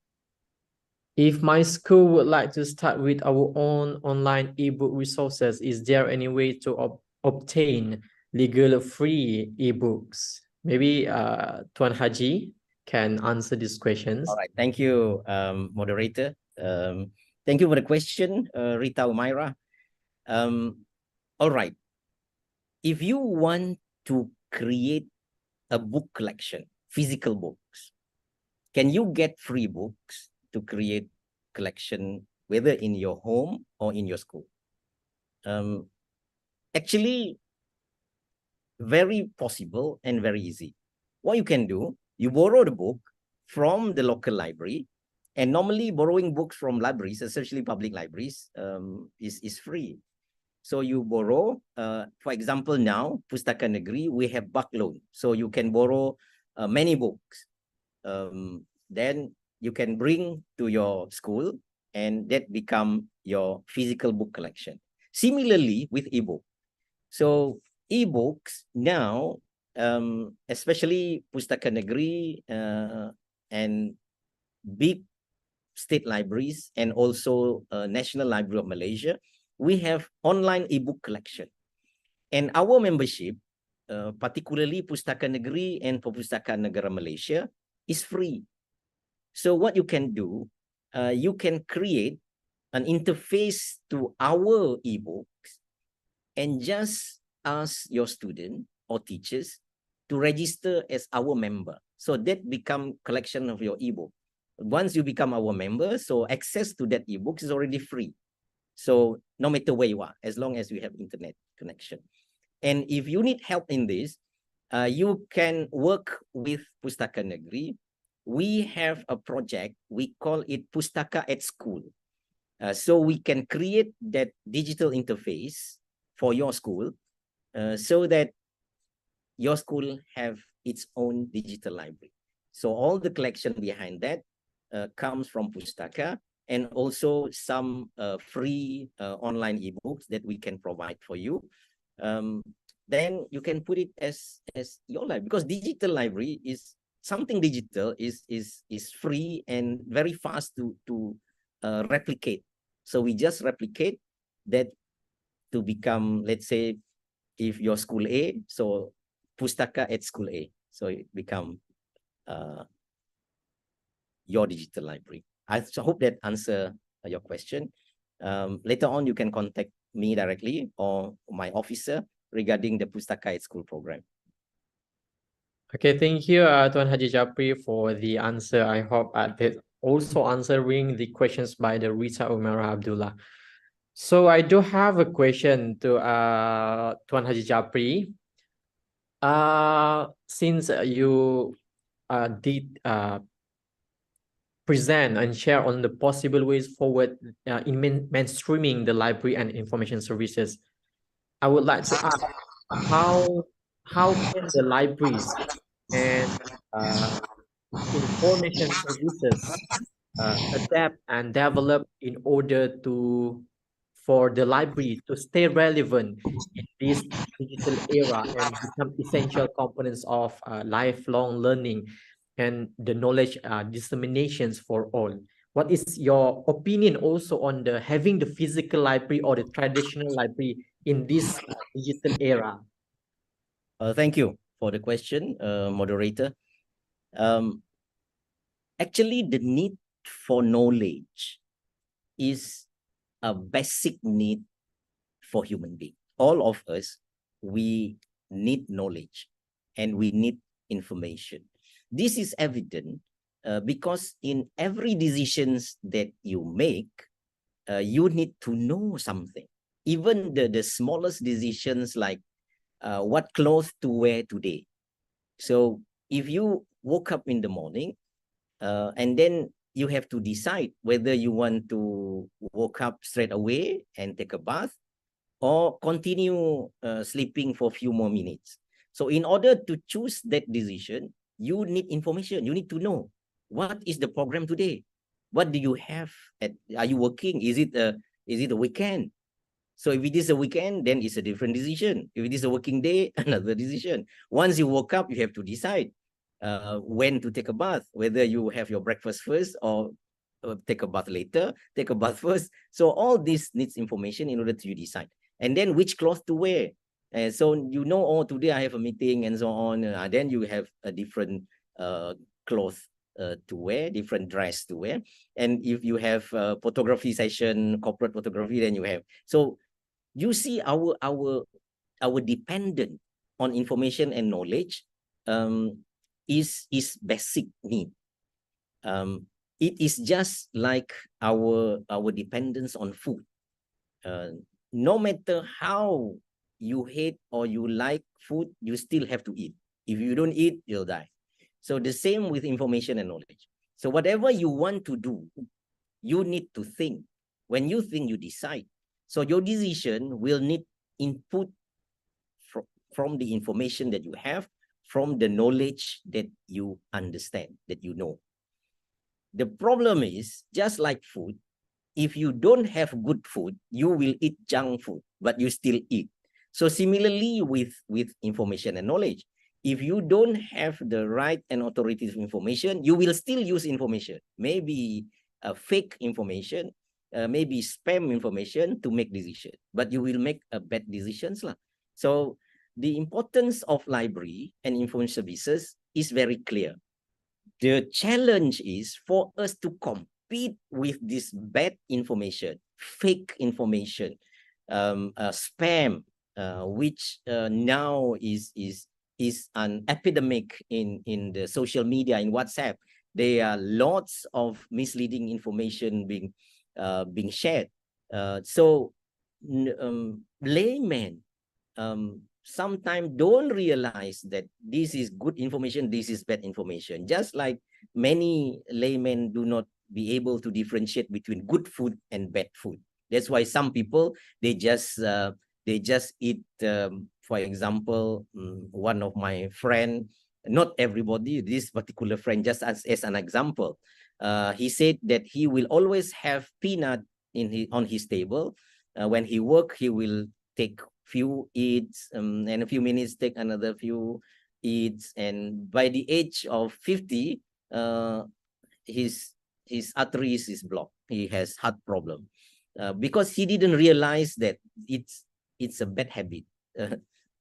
If my school would like to start with our own online ebook resources, is there any way to obtain legal free ebooks? Maybe Tuan Haji can answer these questions. All right, thank you, moderator. Thank you for the question, Rita Umaira. All right, if you want to create a book collection, physical books, can you get free books to create collection, whether in your home or in your school? Actually, very possible and very easy. What you can do, you borrow the book from the local library, and normally borrowing books from libraries, especially public libraries, is free. So you borrow, for example, now, Pustaka Negeri, we have bulk loan. So you can borrow many books. Then you can bring to your school, and that become your physical book collection. Similarly with ebook. So ebooks now, especially Pustaka Negeri and big state libraries and also National Library of Malaysia, we have online ebook collection. And our membership particularly Pustaka Negeri and Pustaka Negara Malaysia, is free. So what you can do, you can create an interface to our ebooks and just ask your student or teachers to register as our member. So that become collection of your ebook. Once you become our member, so access to that ebook is already free. So no matter where you are, as long as you have internet connection. And if you need help in this, you can work with Pustaka Negeri. We have a project, we call it Pustaka at School. So we can create that digital interface for your school so that your school have its own digital library. So all the collection behind that comes from Pustaka, and also some free online ebooks that we can provide for you. Then you can put it as your library, because digital library is something digital, is free and very fast to replicate. So we just replicate that to become, let's say, if your school A, so Pustaka at School A, so it become your digital library. I hope that answer your question. Later on, you can contact me directly or my officer regarding the Pustaka at School program. Okay, thank you, Tuan Haji Japri, for the answer. I hope that also answering the questions by the Rita Umar Abdullah. So I do have a question to Tuan Haji Japri. Since you did present and share on the possible ways forward in mainstreaming the library and information services, I would like to ask how can the libraries and information services adapt and develop in order for the library to stay relevant in this digital era and become essential components of lifelong learning and the knowledge disseminations for all. What is your opinion also on the having the physical library or the traditional library in this digital era? Thank you for the question, moderator. Actually, the need for knowledge is a basic need for human being. All of us, we need knowledge and we need information. This is evident because in every decisions that you make, you need to know something. Even the smallest decisions like what clothes to wear today. So if you woke up in the morning and then you have to decide whether you want to wake up straight away and take a bath or continue sleeping for a few more minutes. So in order to choose that decision, you need information. You need to know what is the program today. What do you have? Are you working? Is it a weekend? So if it is a weekend, then it's a different decision. If it is a working day, another decision. Once you woke up, you have to decide when to take a bath, whether you have your breakfast first or take a bath later, take a bath first. So all this needs information in order to decide. And then which cloth to wear. So you know, oh, today I have a meeting and so on. Then you have a different cloth to wear, different dress to wear. And if you have a photography session, corporate photography, then you have. So you see our dependent on information and knowledge is basic need. It is just like our dependence on food. No matter how you hate or you like food, you still have to eat. If you don't eat, you'll die. So the same with information and knowledge. So whatever you want to do, you need to think. When you think, you decide. So your decision will need input from the information that you have, from the knowledge that you understand, that you know. The problem is, just like food, if you don't have good food, you will eat junk food, but you still eat. So similarly with information and knowledge, if you don't have the right and authoritative information, you will still use information, maybe fake information, maybe spam information to make decisions, but you will make bad decisions. So the importance of library and information services is very clear. The challenge is for us to compete with this bad information, fake information, spam, which now is an epidemic in the social media, in WhatsApp. There are lots of misleading information being shared. So laymen sometimes don't realize that this is good information, this is bad information. Just like many laymen do not be able to differentiate between good food and bad food. That's why some people, they just eat, for example, one of my friend, not everybody, this particular friend, just as an example, he said that he will always have peanut on his table. When he work, he will take few eats, and a few minutes take another few eats, and by the age of 50, his arteries is blocked. He has heart problem because he didn't realize that it's a bad habit.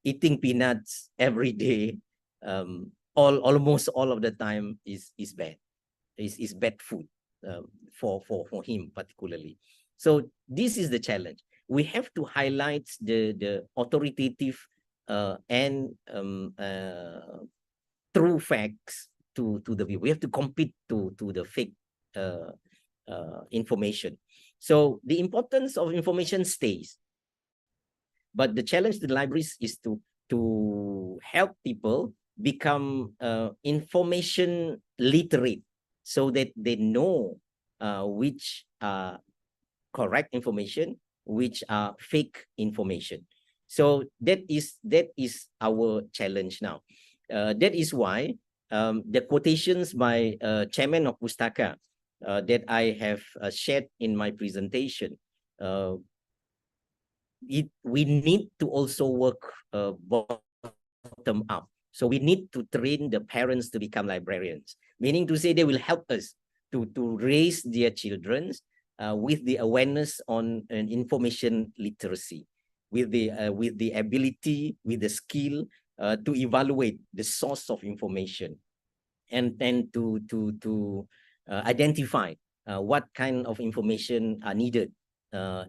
Eating peanuts every day, almost all of the time is bad. Is bad food for him particularly. So this is the challenge. We have to highlight the authoritative and true facts to the view. We have to compete to the fake information. So the importance of information stays, but the challenge to the libraries is to help people become information literate, so that they know which are correct information, which are fake information. So that is our challenge now. That is why the quotations by Chairman of Pustaka that I have shared in my presentation, we need to also work bottom up. So we need to train the parents to become librarians, meaning to say they will help us to raise their children with the awareness on information literacy, with the ability, with the skill to evaluate the source of information, and then to identify what kind of information are needed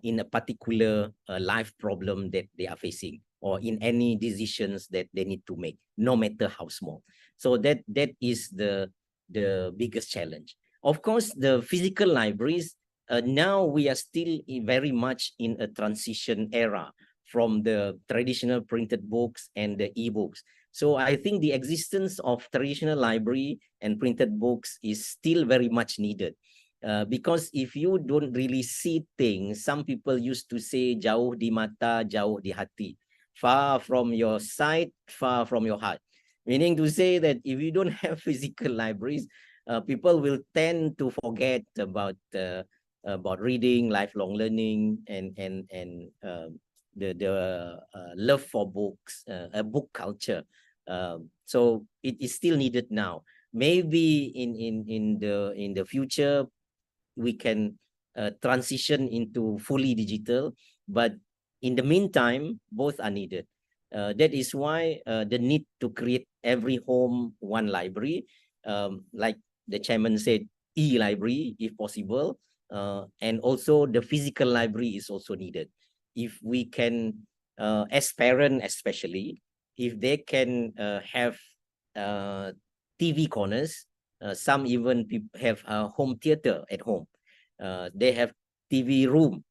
in a particular life problem that they are facing, or in any decisions that they need to make, no matter how small. So that is the biggest challenge. Of course, the physical libraries, now we are still very much in a transition era from the traditional printed books and the e-books. So I think the existence of traditional library and printed books is still very much needed. Because if you don't really see things, some people used to say jauh di mata, jauh di hati, far from your sight, far from your heart. Meaning to say that if you don't have physical libraries, people will tend to forget about reading, lifelong learning, and the love for books, a book culture. So it is still needed now. Maybe in the future we can transition into fully digital, but in the meantime, both are needed. That is why the need to create every home one library, like the chairman said, e-library if possible, and also the physical library is also needed. If we can, as parents especially, if they can have TV corners, some even have a home theater at home. They have TV room.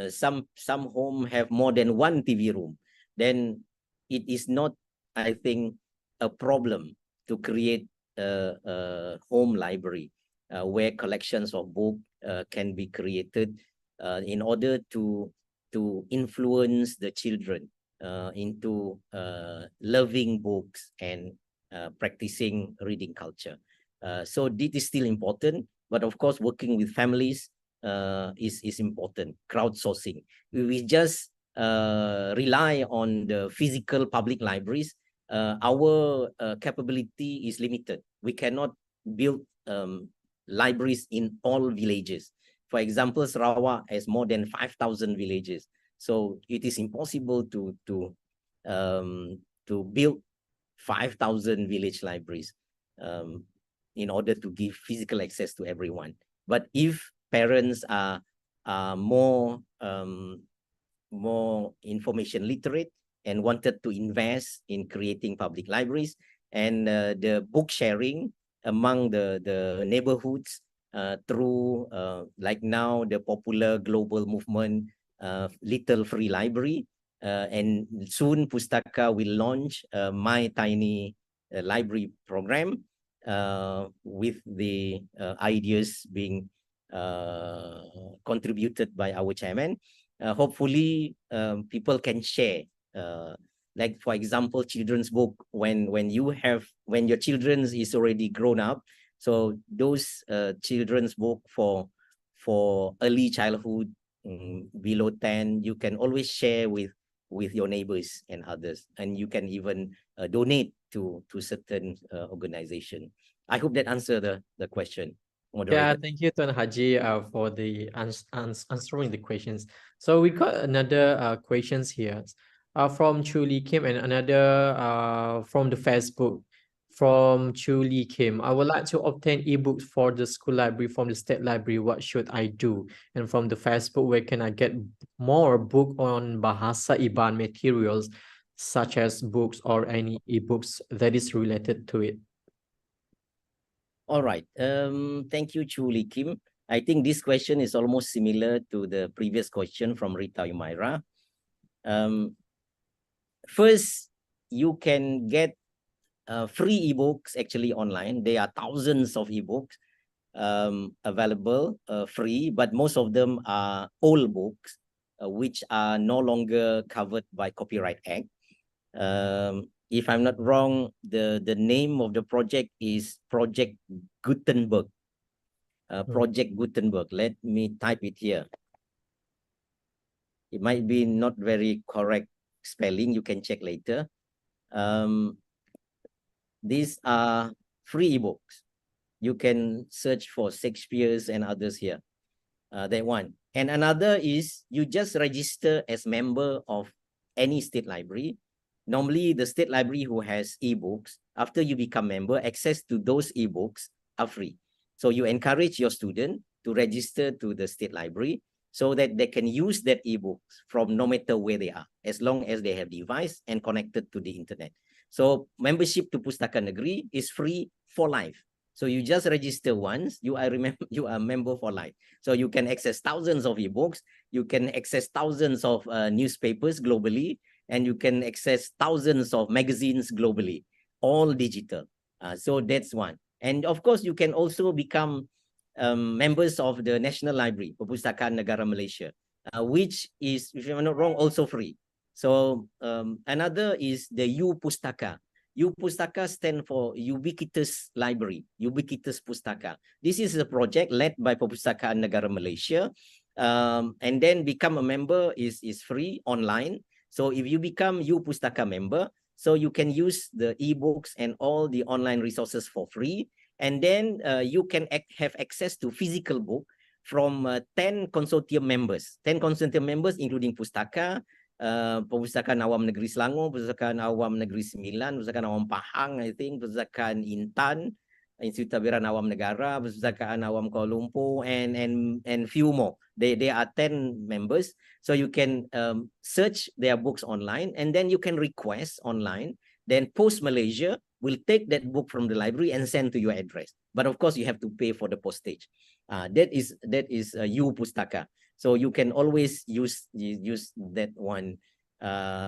Some home have more than one TV room. Then it is not, I think, a problem to create a home library where collections of books can be created in order to influence the children into loving books and practicing reading culture. So this is still important, but of course working with families is important. Crowdsourcing. We just rely on the physical public libraries. Our capability is limited. We cannot build libraries in all villages. For example, Sarawak has more than 5,000 villages. So it is impossible to build 5,000 village libraries in order to give physical access to everyone. But if parents are more information literate and wanted to invest in creating public libraries, and the book sharing among the neighborhoods through like now the popular global movement Little Free Library, and soon Pustaka will launch My Tiny Library program with the ideas being contributed by our chairman. Hopefully people can share, like for example children's book, when your children is already grown up, so those children's book for early childhood below 10, you can always share with your neighbors and others, and you can even donate to certain organization. I hope that answer the question. Moderator. Yeah, thank you, Tuan Haji, for the answering the questions. So we got another questions here from Chu Lee Kim, and another from the Facebook from Chu Lee Kim. I would like to obtain ebooks for the school library from the state library. What should I do? And from the Facebook, where can I get more book on Bahasa Iban materials, such as books or any ebooks that is related to it? All right. Thank you, Chu Lee Kim. I think this question is almost similar to the previous question from Rita Umaira. First, you can get free ebooks actually online. There are thousands of ebooks available free, but most of them are old books which are no longer covered by Copyright Act. If I'm not wrong, the name of the project is Project Gutenberg. Project Gutenberg. Let me type it here. It might be not very correct spelling. You can check later. These are free ebooks. You can search for Shakespeare's and others here. That one. And another is you just register as member of any state library. Normally, the state library who has ebooks, after you become member, access to those ebooks are free. So you encourage your student to register to the state library so that they can use that ebooks from no matter where they are, as long as they have device and connected to the internet. So membership to Pustaka Negeri is free for life. So you just register once, you are a member for life. So you can access thousands of ebooks, you can access thousands of newspapers globally, and you can access thousands of magazines globally, all digital. So that's one. And of course, you can also become members of the National Library, Perpustakaan Negara Malaysia, which is, if I'm not wrong, also free. So another is the U Pustaka. U Pustaka stand for Ubiquitous Library, Ubiquitous Pustaka. This is a project led by Perpustakaan Negara Malaysia. And then become a member is free online. So if you become U Pustaka member, so you can use the ebooks and all the online resources for free. And then you can have access to physical book from 10 consortium members. 10 consortium members including Pustaka, Perpustakaan Awam Negeri Selangor, Perpustakaan Awam Negeri Sembilan, Perpustakaan Awam Pahang, I think, Perpustakaan Intan, Institut Tabiran Awam Negara, Perpustakaan Awam Kuala Lumpur, and few more. They are 10 members. So you can search their books online, and then you can request online. Then Post Malaysia will take that book from the library and send to your address. But of course, you have to pay for the postage. That is U Pustaka. So you can always use that one,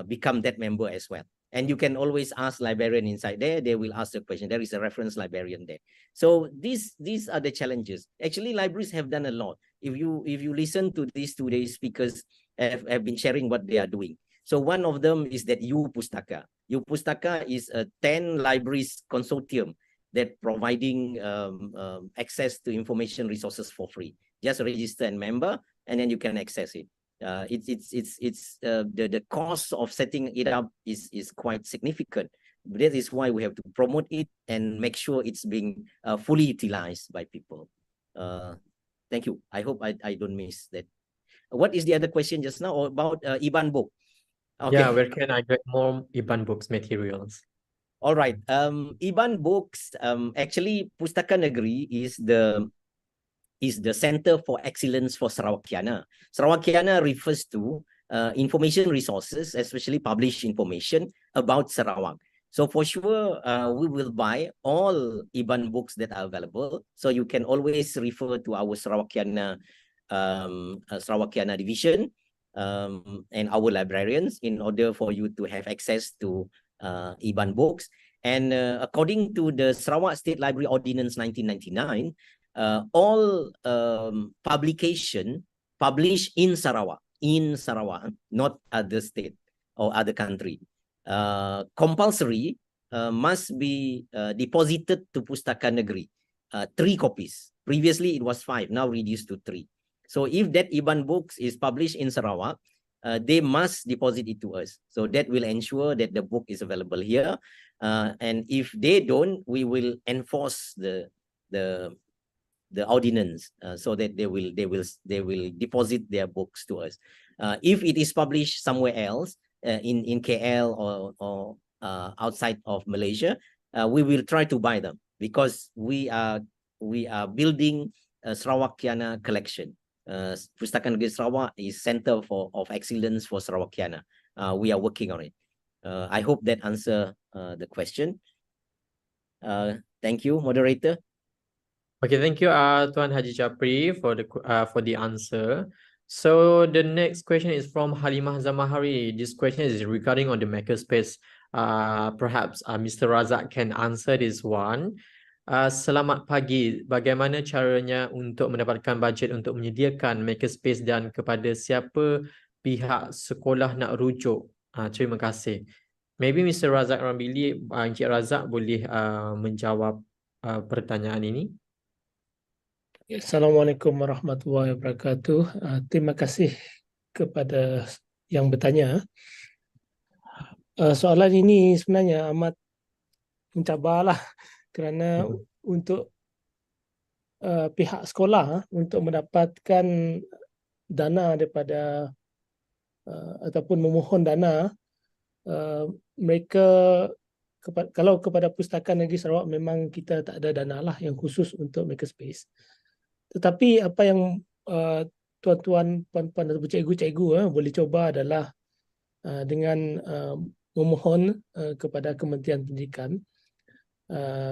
become that member as well. And you can always ask librarian inside there. They will ask the question. There is a reference librarian there. So these are the challenges. Actually, libraries have done a lot. If you listen to these today's speakers have been sharing what they are doing. So one of them is that U Pustaka. U Pustaka is a 10 libraries consortium that providing access to information resources for free. Just register and member, and then you can access it. The cost of setting it up is quite significant. That is why we have to promote it and make sure it's being fully utilized by people. Thank you. I hope I don't miss that. What is the other question just now about IBAN book? Yeah, where can I get more IBAN books materials? All right. IBAN books. Actually, Pustaka Negeri is the Center for Excellence for Sarawakiana. Sarawakiana refers to information resources, especially published information about Sarawak. So for sure, we will buy all IBAN books that are available. So you can always refer to our Sarawakiana division and our librarians in order for you to have access to IBAN books. And according to the Sarawak State Library Ordinance 1999, all publication published in Sarawak, not other state or other country, compulsory must be deposited to Pustaka Negeri. 3 copies. Previously, it was 5, now reduced to 3. So if that IBAN books is published in Sarawak, they must deposit it to us. So that will ensure that the book is available here. And if they don't, we will enforce the ordinance so that they will deposit their books to us. If it is published somewhere else in KL or outside of Malaysia, we will try to buy them because we are building a Sarawakiana collection. Pustaka Negeri Sarawak is Center of Excellence for Sarawakiana. We are working on it. I hope that answer the question. Thank you, moderator. Okay, thank you, Tuan Haji Japri for the answer. So the next question is from Halimah Zamahari. This question is regarding on the makerspace. Perhaps Mr. Razak can answer this one. Selamat pagi. Bagaimana caranya untuk mendapatkan bajet untuk menyediakan makerspace dan kepada siapa pihak sekolah nak rujuk? Terima kasih. Maybe Mr. Razak Rambili, Encik Razak boleh menjawab pertanyaan ini. Assalamualaikum warahmatullahi wabarakatuh. Terima kasih kepada yang bertanya. Soalan ini sebenarnya amat mencabarlah kerana untuk pihak sekolah untuk mendapatkan dana daripada ataupun memohon dana, mereka kalau kepada Pustaka Negeri Sarawak memang kita tak ada dana lah yang khusus untuk makerspace. Tetapi apa yang tuan-tuan, puan-puan atau cikgu-cikgu boleh coba adalah dengan memohon kepada Kementerian Pendidikan.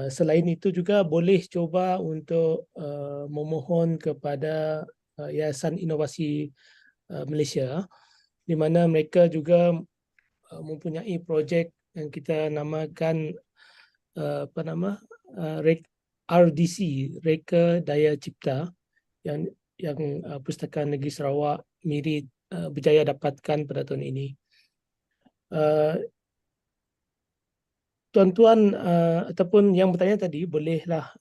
Selain itu juga boleh coba untuk memohon kepada Yayasan Inovasi Malaysia, di mana mereka juga mempunyai projek yang kita namakan RDC, Reka Daya Cipta, yang Pustaka Negeri Sarawak Miri berjaya dapatkan pada tahun ini. Tuan-tuan ataupun yang bertanya tadi bolehlah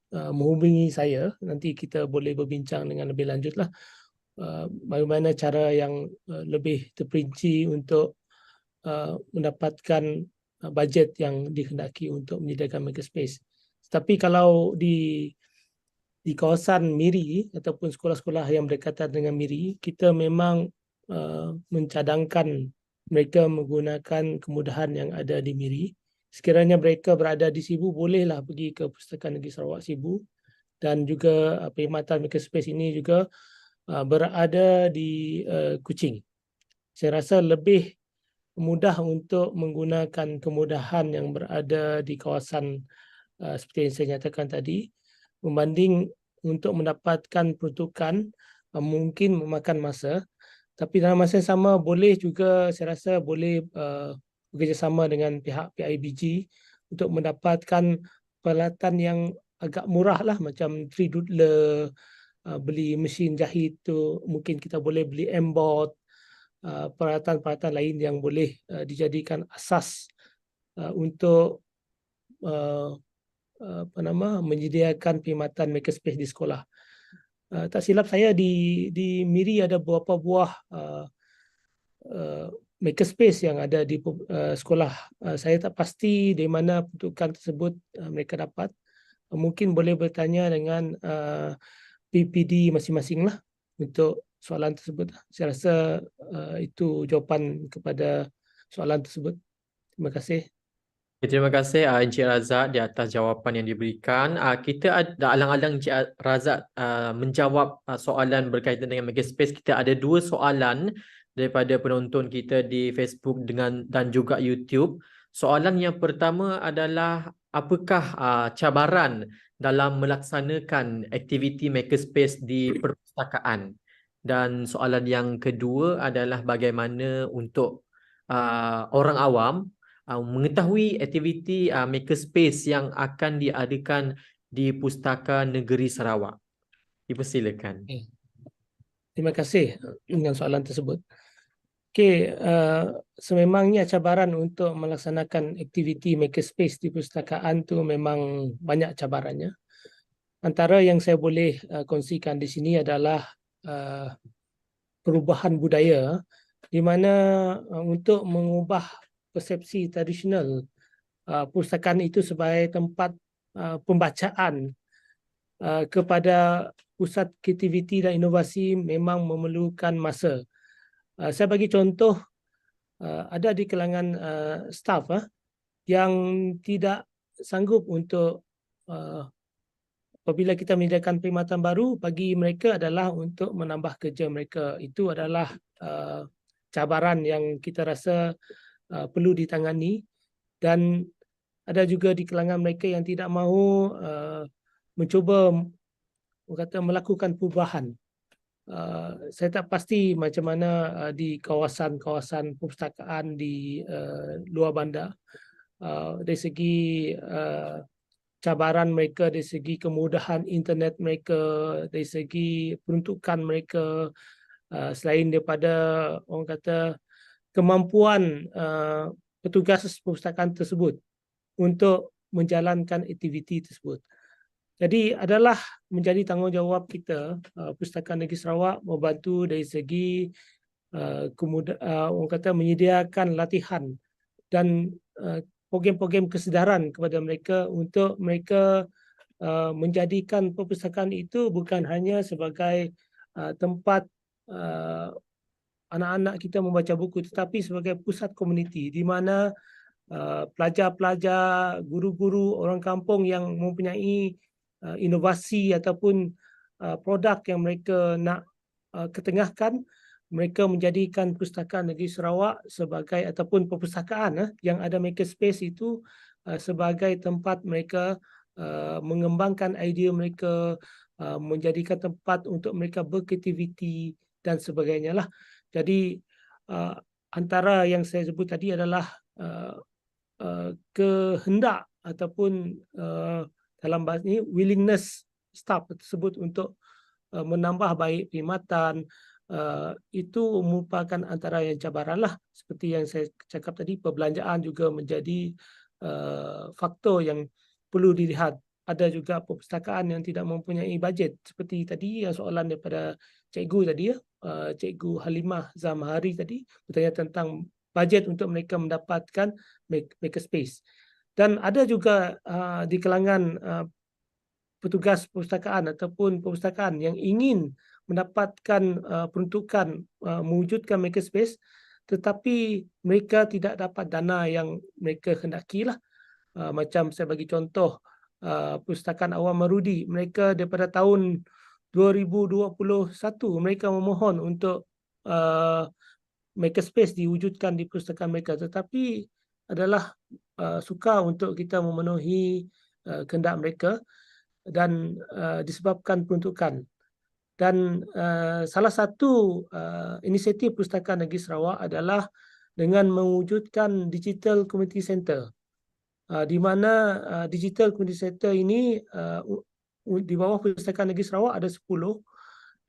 menghubungi saya, nanti kita boleh berbincang dengan lebih lanjutlah bagaimana cara yang lebih terperinci untuk mendapatkan bajet yang dikehendaki untuk menyediakan makerspace. Tapi kalau di kawasan Miri ataupun sekolah-sekolah yang berdekatan dengan Miri, kita memang mencadangkan mereka menggunakan kemudahan yang ada di Miri. Sekiranya mereka berada di Sibu, bolehlah pergi ke Pustaka Negeri Sarawak Sibu, dan juga perkhidmatan makerspace ini juga berada di Kuching. Saya rasa lebih mudah untuk menggunakan kemudahan yang berada di kawasan seperti yang saya nyatakan tadi, membanding untuk mendapatkan peruntukan mungkin memakan masa. Tapi dalam masa yang sama boleh juga, saya rasa boleh bekerjasama dengan pihak PIBG untuk mendapatkan peralatan yang agak murah lah, macam 3 doodler, beli mesin jahit tu, mungkin kita boleh beli M-board, peralatan-peralatan lain yang boleh dijadikan asas untuk menyediakan perkhidmatan makerspace di sekolah. Tak silap saya di Miri ada beberapa buah makerspace yang ada di sekolah. Saya tak pasti di mana peruntukan tersebut mereka dapat. Mungkin boleh bertanya dengan PPD masing-masing lah untuk soalan tersebut. Saya rasa itu jawapan kepada soalan tersebut. Terima kasih. Terima kasih Encik Razak di atas jawapan yang diberikan. Kita ada alang-alang Encik Razak menjawab soalan berkaitan dengan Makerspace. Kita ada 2 soalan daripada penonton kita di Facebook dan juga YouTube. Soalan yang pertama adalah apakah cabaran dalam melaksanakan aktiviti Makerspace di perpustakaan? Dan soalan yang kedua adalah bagaimana untuk orang awam mengetahui aktiviti Makerspace yang akan diadakan di Pustaka Negeri Sarawak. Dipersilakan. Terima kasih dengan soalan tersebut. Okey, sememangnya cabaran untuk melaksanakan aktiviti Makerspace di perpustakaan tu memang banyak cabarannya. Antara yang saya boleh kongsikan di sini adalah perubahan budaya, di mana untuk mengubah persepsi tradisional perpustakaan itu sebagai tempat pembacaan kepada pusat kreativiti dan inovasi memang memerlukan masa. Saya bagi contoh, ada di kalangan staf yang tidak sanggup untuk apabila kita menyediakan perkhidmatan baru, bagi mereka adalah untuk menambah kerja mereka. Itu adalah cabaran yang kita rasa perlu ditangani, dan ada juga di kalangan mereka yang tidak mahu mencuba melakukan perubahan. Saya tak pasti macam mana di kawasan-kawasan perpustakaan di luar bandar, dari segi cabaran mereka, dari segi kemudahan internet mereka, dari segi peruntukan mereka, selain daripada orang kata kemampuan petugas perpustakaan tersebut untuk menjalankan aktiviti tersebut. Jadi adalah menjadi tanggungjawab kita, Perpustakaan Negeri Sarawak, membantu dari segi orang kata menyediakan latihan dan program-program kesedaran kepada mereka untuk mereka menjadikan perpustakaan itu bukan hanya sebagai tempat anak-anak kita membaca buku, tetapi sebagai pusat komuniti di mana pelajar-pelajar, guru-guru, orang kampung yang mempunyai inovasi ataupun produk yang mereka nak ketengahkan, mereka menjadikan Perpustakaan Negeri Sarawak sebagai ataupun perpustakaan yang ada Makerspace itu sebagai tempat mereka mengembangkan idea mereka, menjadikan tempat untuk mereka berkreativiti dan sebagainya lah. Jadi antara yang saya sebut tadi adalah kehendak ataupun dalam bahasa ini willingness staff tersebut untuk menambah baik perkhidmatan, itu merupakan antara yang cabaran lah. Seperti yang saya cakap tadi, perbelanjaan juga menjadi faktor yang perlu dilihat. Ada juga perpustakaan yang tidak mempunyai bajet. Seperti tadi yang soalan daripada cikgu tadi, Cikgu Halimah Zamhari tadi bertanya tentang bajet untuk mereka mendapatkan Makerspace. Dan ada juga di kalangan petugas perpustakaan ataupun perpustakaan yang ingin mendapatkan peruntukan mewujudkan Makerspace, tetapi mereka tidak dapat dana yang mereka hendakilah. Macam saya bagi contoh, Perpustakaan Awam Marudi, mereka daripada tahun 2021 mereka memohon untuk Makerspace diwujudkan di perpustakaan mereka, tetapi adalah sukar untuk kita memenuhi kehendak mereka dan disebabkan peruntukan. Dan salah satu inisiatif Perpustakaan Negeri Sarawak adalah dengan mewujudkan Digital Community Center, di mana Digital Community Center ini di bawah Perpustakaan Negeri Sarawak ada 10,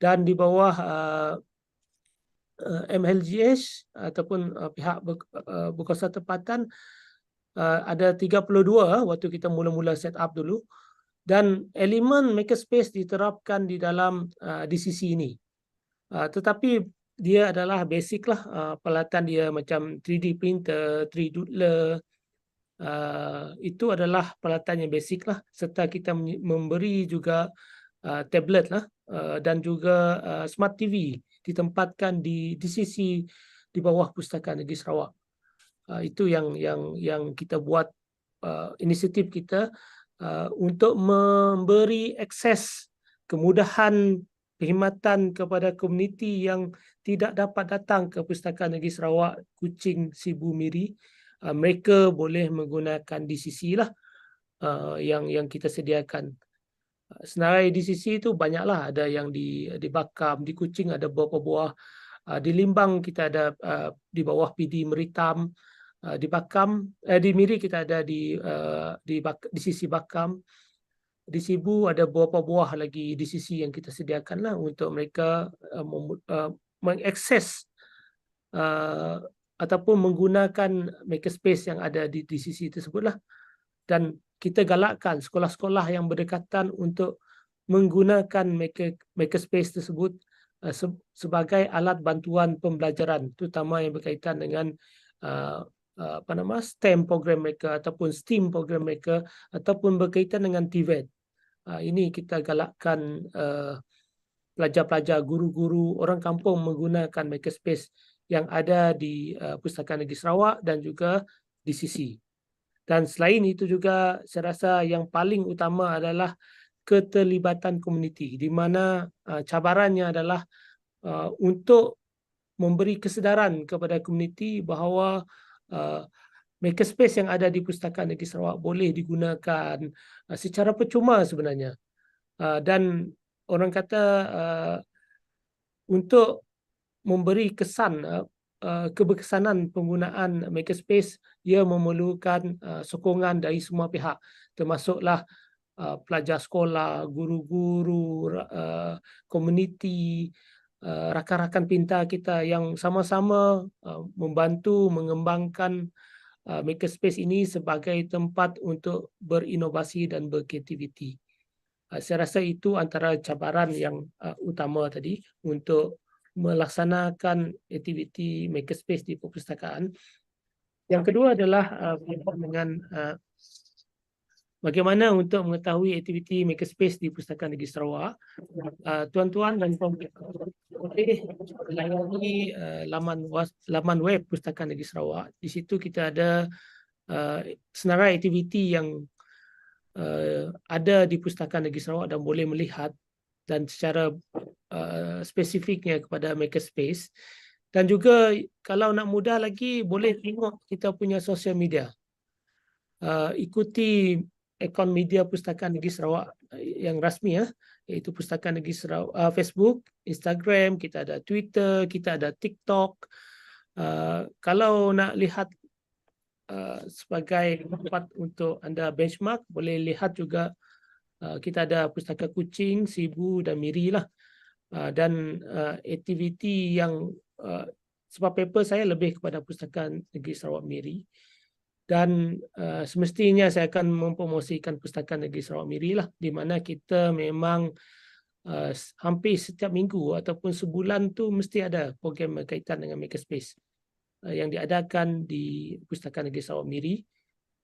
dan di bawah MLGH ataupun pihak berkuasa tempatan ada 32 waktu kita mula-mula set up dulu, dan elemen Makerspace diterapkan di dalam DCC ini. Tetapi dia adalah basic lah, peralatan dia macam 3D printer, 3D doodler, itu adalah peralatan yang basic lah, serta kita memberi juga tablet lah, dan juga smart TV ditempatkan di sisi di bawah Pustaka Negeri Sarawak. Itu yang kita buat, inisiatif kita untuk memberi akses kemudahan perkhidmatan kepada komuniti yang tidak dapat datang ke Pustaka Negeri Sarawak, Kuching, Sibu, Miri. Mereka boleh menggunakan DCC lah yang kita sediakan. Senarai DCC itu banyaklah, ada yang di Bakam, di Kuching ada beberapa buah, di Limbang kita ada di bawah PD Meritam, di Bakam, di Miri kita ada di sisi Bakam, di Sibu ada beberapa buah lagi di sisi yang kita sediakan lah untuk mereka mengakses ataupun menggunakan makerspace yang ada di sisi tersebut lah. Dan kita galakkan sekolah-sekolah yang berdekatan untuk menggunakan makerspace tersebut sebagai alat bantuan pembelajaran, terutama yang berkaitan dengan STEM program mereka ataupun STEAM program mereka, ataupun berkaitan dengan TVET. Ini kita galakkan pelajar-pelajar, guru-guru, orang kampung menggunakan makerspace yang ada di Pustaka Negeri Sarawak dan juga di sisi. Dan selain itu juga saya rasa yang paling utama adalah keterlibatan komuniti, di mana cabarannya adalah untuk memberi kesedaran kepada komuniti bahawa makerspace yang ada di Pustaka Negeri Sarawak boleh digunakan secara percuma sebenarnya. Dan orang kata untuk memberi kesan keberkesanan penggunaan makerspace, ia memerlukan sokongan dari semua pihak, termasuklah pelajar sekolah, guru-guru, komuniti, rakan-rakan pintar kita yang sama-sama membantu mengembangkan makerspace ini sebagai tempat untuk berinovasi dan berkreativiti. Saya rasa itu antara cabaran yang utama tadi untuk melaksanakan aktiviti makerspace di perpustakaan. Yang kedua adalah berkaitan dengan bagaimana untuk mengetahui aktiviti makerspace di Pustaka Negeri Sarawak. Tuan-tuan dan puan-puan boleh layari laman web Pustaka Negeri Sarawak. Di situ kita ada senarai aktiviti yang ada di Pustaka Negeri Sarawak dan boleh melihat dan secara spesifiknya kepada makerspace. Dan juga kalau nak mudah lagi, boleh tengok kita punya sosial media. Ikuti akaun media Pustaka Negeri Sarawak yang rasmi, iaitu Pustaka Negeri Sarawak, Facebook, Instagram, kita ada Twitter, kita ada TikTok. Kalau nak lihat sebagai tempat untuk anda benchmark, boleh lihat juga kita ada Pustaka Kuching, Sibu dan Miri lah. Dan aktiviti yang sebab paper saya lebih kepada Pustaka Negeri Sarawak Miri, dan semestinya saya akan mempromosikan Pustaka Negeri Sarawak Miri lah, di mana kita memang hampir setiap minggu ataupun sebulan tu mesti ada program berkaitan dengan makerspace yang diadakan di Pustaka Negeri Sarawak Miri.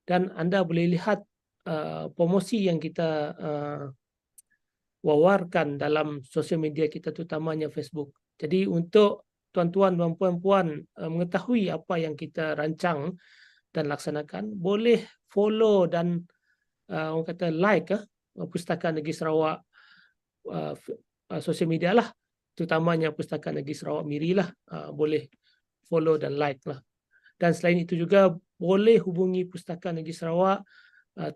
Dan anda boleh lihat promosi yang kita wawarkan dalam sosial media kita, terutamanya Facebook. Jadi untuk tuan-tuan dan puan-puan mengetahui apa yang kita rancang dan laksanakan, boleh follow dan orang kata like Pustaka Negeri Sarawak sosial media lah, terutamanya Pustaka Negeri Sarawak Miri lah. Boleh follow dan like lah. Dan selain itu juga boleh hubungi Pustaka Negeri Sarawak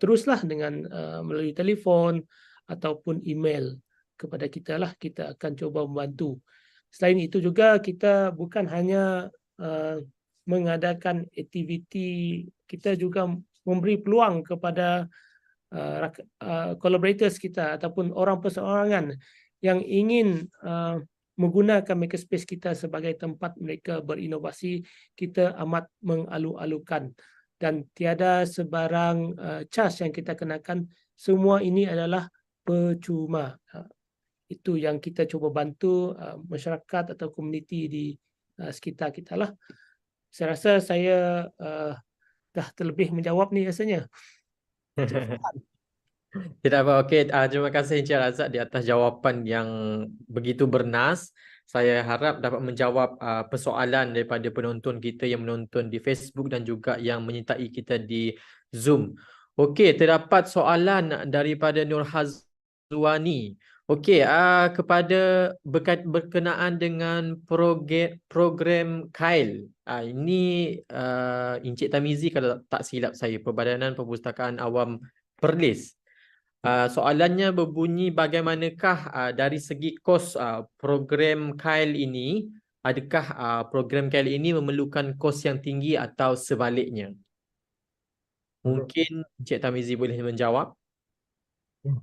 teruslah dengan melalui telefon ataupun email kepada kita lah. Kita akan cuba membantu. Selain itu juga kita bukan hanya mengadakan aktiviti, kita juga memberi peluang kepada collaborators kita ataupun orang perseorangan yang ingin menggunakan makerspace kita sebagai tempat mereka berinovasi. Kita amat mengalu-alukan dan tiada sebarang charge yang kita kenakan. Semua ini adalah percuma. Itu yang kita cuba bantu masyarakat atau komuniti di sekitar kita lah. Saya rasa saya dah terlebih menjawab ni rasanya. Tidak apa. Okey, terima kasih Encik Razak di atas jawapan yang begitu bernas. Saya harap dapat menjawab persoalan daripada penonton kita yang menonton di Facebook dan juga yang menyertai kita di Zoom. Okey, terdapat soalan daripada Nur Hazwani. Okey, kepada berkenaan dengan program KAIL. Ini Encik Tamizi kalau tak silap saya, Perbadanan Perpustakaan Awam Perlis. Soalannya berbunyi bagaimanakah dari segi kos program KAIL ini, adakah program KAIL ini memerlukan kos yang tinggi atau sebaliknya? Mungkin Encik Tamizi boleh menjawab.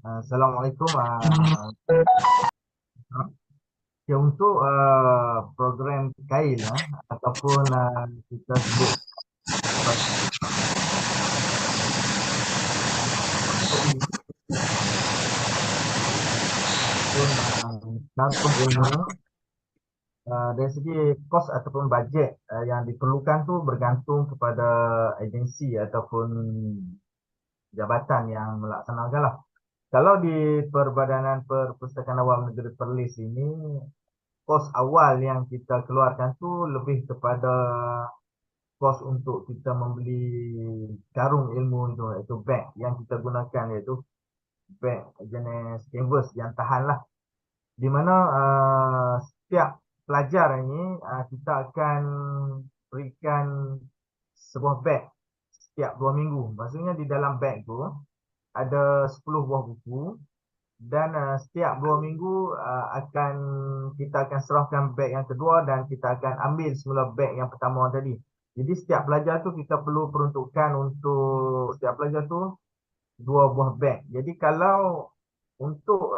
Assalamualaikum. Ya, untuk program KAIL ataupun kita sebut langsung ilmu dari segi kos ataupun bajet yang diperlukan tu bergantung kepada agensi ataupun jabatan yang melaksanakan lah. Kalau di Perbadanan Perpustakaan Awam Negeri Perlis ini, kos awal yang kita keluarkan tu lebih kepada kos untuk kita membeli karung ilmu itu, iaitu beg yang kita gunakan, iaitu beg jenis canvas yang tahan lah. Di mana setiap pelajar ini kita akan berikan sebuah beg setiap 2 minggu. Maksudnya di dalam beg tu ada 10 buah buku dan setiap 2 minggu kita akan serahkan beg yang kedua dan kita akan ambil semula beg yang pertama tadi. Jadi setiap pelajar tu kita perlu peruntukkan untuk setiap pelajar tu 2 buah beg. Jadi kalau untuk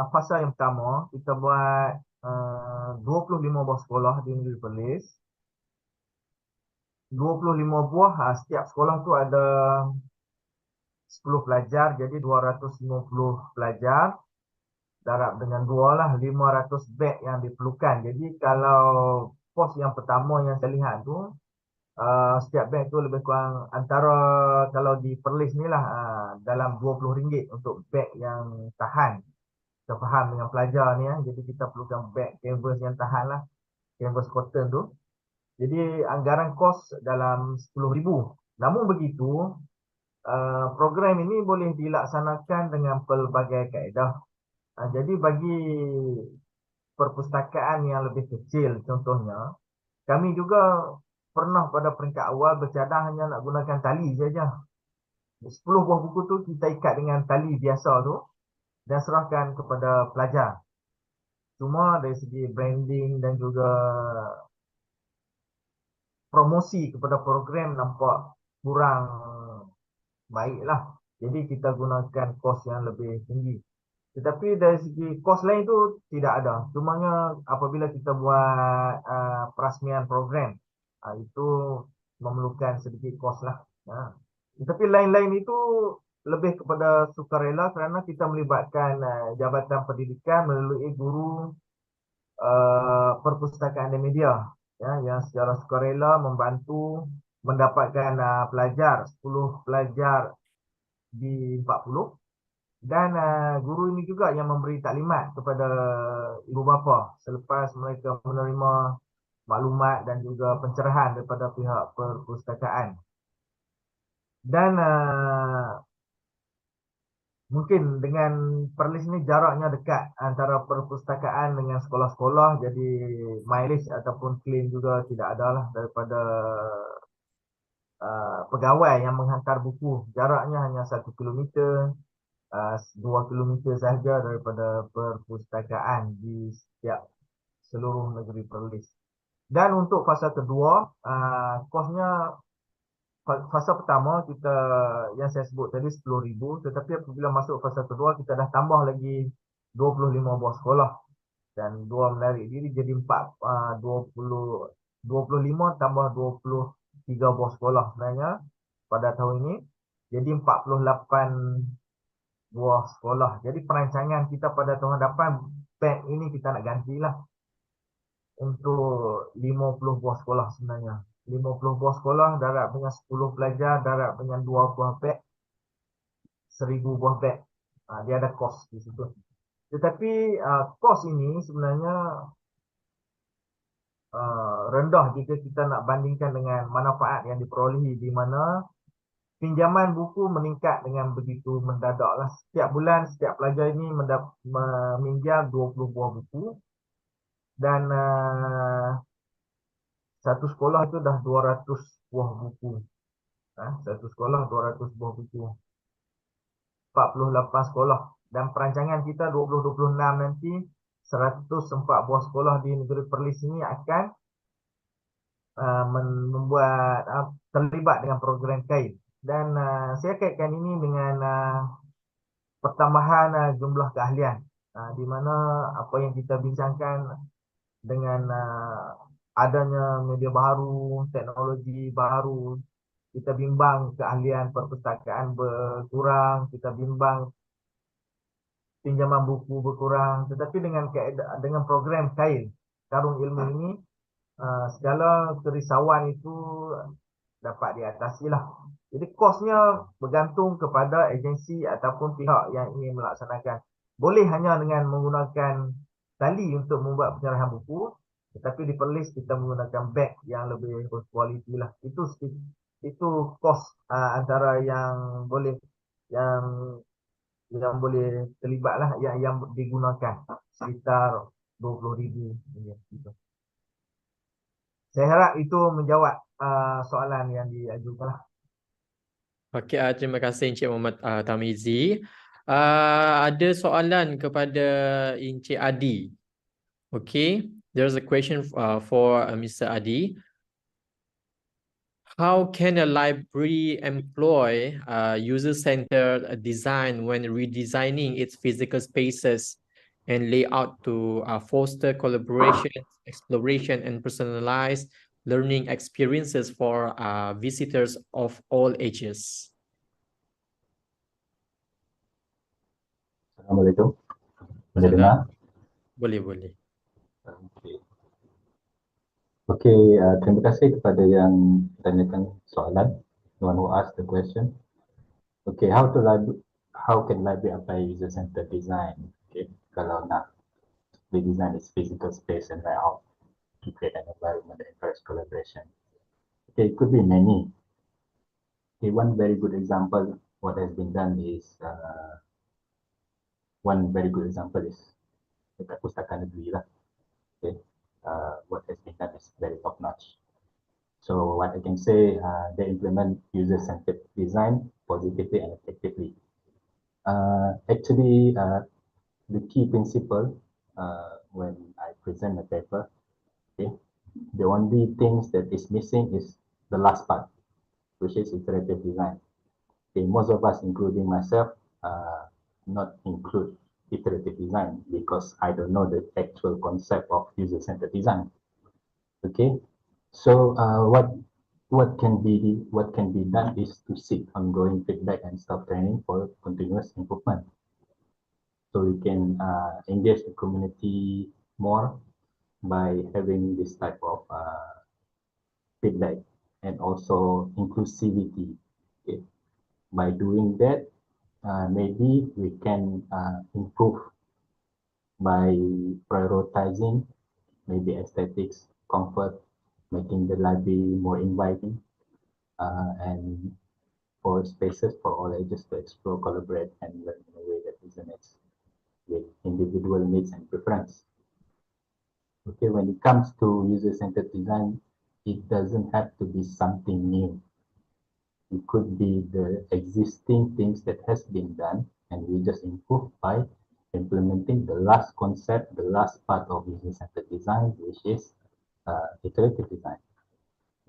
fasa yang pertama kita buat 25 buah sekolah di Negeri Perlis. 25 buah, setiap sekolah tu ada 10 pelajar, jadi 250 pelajar. Darab dengan 2 lah, 500 beg yang diperlukan. Jadi kalau pos yang pertama yang saya lihat tu, setiap beg tu lebih kurang antara, kalau di Perlis ni lah, dalam RM20 untuk beg yang tahan. Kita faham dengan pelajar ni, jadi kita perlukan beg canvas yang tahan lah, canvas cotton tu. Jadi anggaran kos dalam RM10,000. Namun begitu, program ini boleh dilaksanakan dengan pelbagai kaedah. Jadi bagi perpustakaan yang lebih kecil contohnya, kami juga pernah pada peringkat awal bercadang hanya nak gunakan tali saja. 10 buah buku tu kita ikat dengan tali biasa tu dan serahkan kepada pelajar. Cuma dari segi branding dan juga promosi kepada program nampak kurang baiklah. Jadi kita gunakan kos yang lebih tinggi. Tetapi dari segi kos lain tu tidak ada. Cumanya apabila kita buat perasmian program, itu memerlukan sedikit kos lah. Tetapi lain-lain itu lebih kepada sukarela kerana kita melibatkan Jabatan Pendidikan melalui guru perpustakaan dan media, yang secara sukarela membantu mendapatkan pelajar, 10 pelajar di 40, dan guru ini juga yang memberi taklimat kepada ibu bapa selepas mereka menerima maklumat dan juga pencerahan daripada pihak perpustakaan. Dan mungkin dengan Perlis ni jaraknya dekat antara perpustakaan dengan sekolah-sekolah, jadi mileage ataupun claim juga tidak ada lah daripada pegawai yang menghantar buku. Jaraknya hanya 1 kilometer, 2 kilometer sahaja daripada perpustakaan di setiap seluruh negeri Perlis. Dan untuk fasa kedua, kosnya fasa pertama kita yang saya sebut tadi 10,000, tetapi apabila masuk fasa kedua kita dah tambah lagi 25 buah sekolah dan 2 menarik diri jadi 25 tambah 23 buah sekolah sebenarnya pada tahun ini, jadi 48 buah sekolah. Jadi perancangan kita pada tahun depan, beg ini kita nak gantilah untuk 50 buah sekolah sebenarnya. 50 buah sekolah darab dengan 10 pelajar, darab dengan 2 buah beg, 1,000 buah beg. Dia ada kos di situ. Tetapi kos ini sebenarnya rendah jika kita nak bandingkan dengan manfaat yang diperolehi, di mana pinjaman buku meningkat dengan begitu mendadaklah. Setiap bulan setiap pelajar ini meminjam 20 buah buku, dan satu sekolah itu dah 200 buah buku. Satu sekolah 200 buah buku. 48 sekolah, dan perancangan kita 2026 nanti 104 buah sekolah di negeri Perlis ini akan terlibat dengan program KAID. Dan saya kaitkan ini dengan pertambahan jumlah keahlian, di mana apa yang kita bincangkan dengan adanya media baru, teknologi baru, kita bimbang keahlian perpustakaan berkurang, kita bimbang pinjaman buku berkurang. Tetapi dengan program KAID, Karung Ilmu ini, segala kerisauan itu dapat diatasi lah. Jadi kosnya bergantung kepada agensi ataupun pihak yang ingin melaksanakan. Boleh hanya dengan menggunakan tali untuk membuat penyerahan buku, tetapi di Perlis kita menggunakan beg yang lebih berkualiti lah. Itu kos antara yang boleh terlibat lah, yang digunakan sekitar 20,000 gitu. Saya harap itu menjawab soalan yang diajukan lah. Okey, terima kasih Encik Muhammad Tamizi. Ada soalan kepada Encik Adi. Okay, there's a question for Mr. Adi. How can a library employ user-centered design when redesigning its physical spaces and layout to foster collaboration, exploration, and personalized learning experiences for visitors of all ages? Assalamualaikum. Boleh dengar? Boleh. Okey, terima kasih kepada yang tanyakan soalan, the one who asked the question. Okay, how can library apply user-centered design? Okay, kalau nak redesign its physical space and layout to create an environment that encourages collaboration. Okay, it could be many. Okay, one very good example what has been done is dekat Pustaka Negeri lah. Okay, what has been done is very top notch. So what I can say, they implement user-centered design positively and effectively. Actually, the key principle when I present the paper, okay, the only things that is missing is the last part, which is iterative design. Okay, most of us, including myself, not include iterative design because I don't know the actual concept of user-centered design. Okay, so what can be done is to seek ongoing feedback and staff training for continuous improvement. So we can engage the community more by having this type of feedback and also inclusivity. Okay. By doing that, maybe we can improve by prioritizing maybe aesthetics, comfort, making the library more inviting, and for spaces for all ages to explore, collaborate, and learn in a way that resonates with individual needs and preference. Okay, when it comes to user-centered design, it doesn't have to be something new. It could be the existing things that has been done, and we just improve by implementing the last concept, the last part of user-centered design, which is iterative design.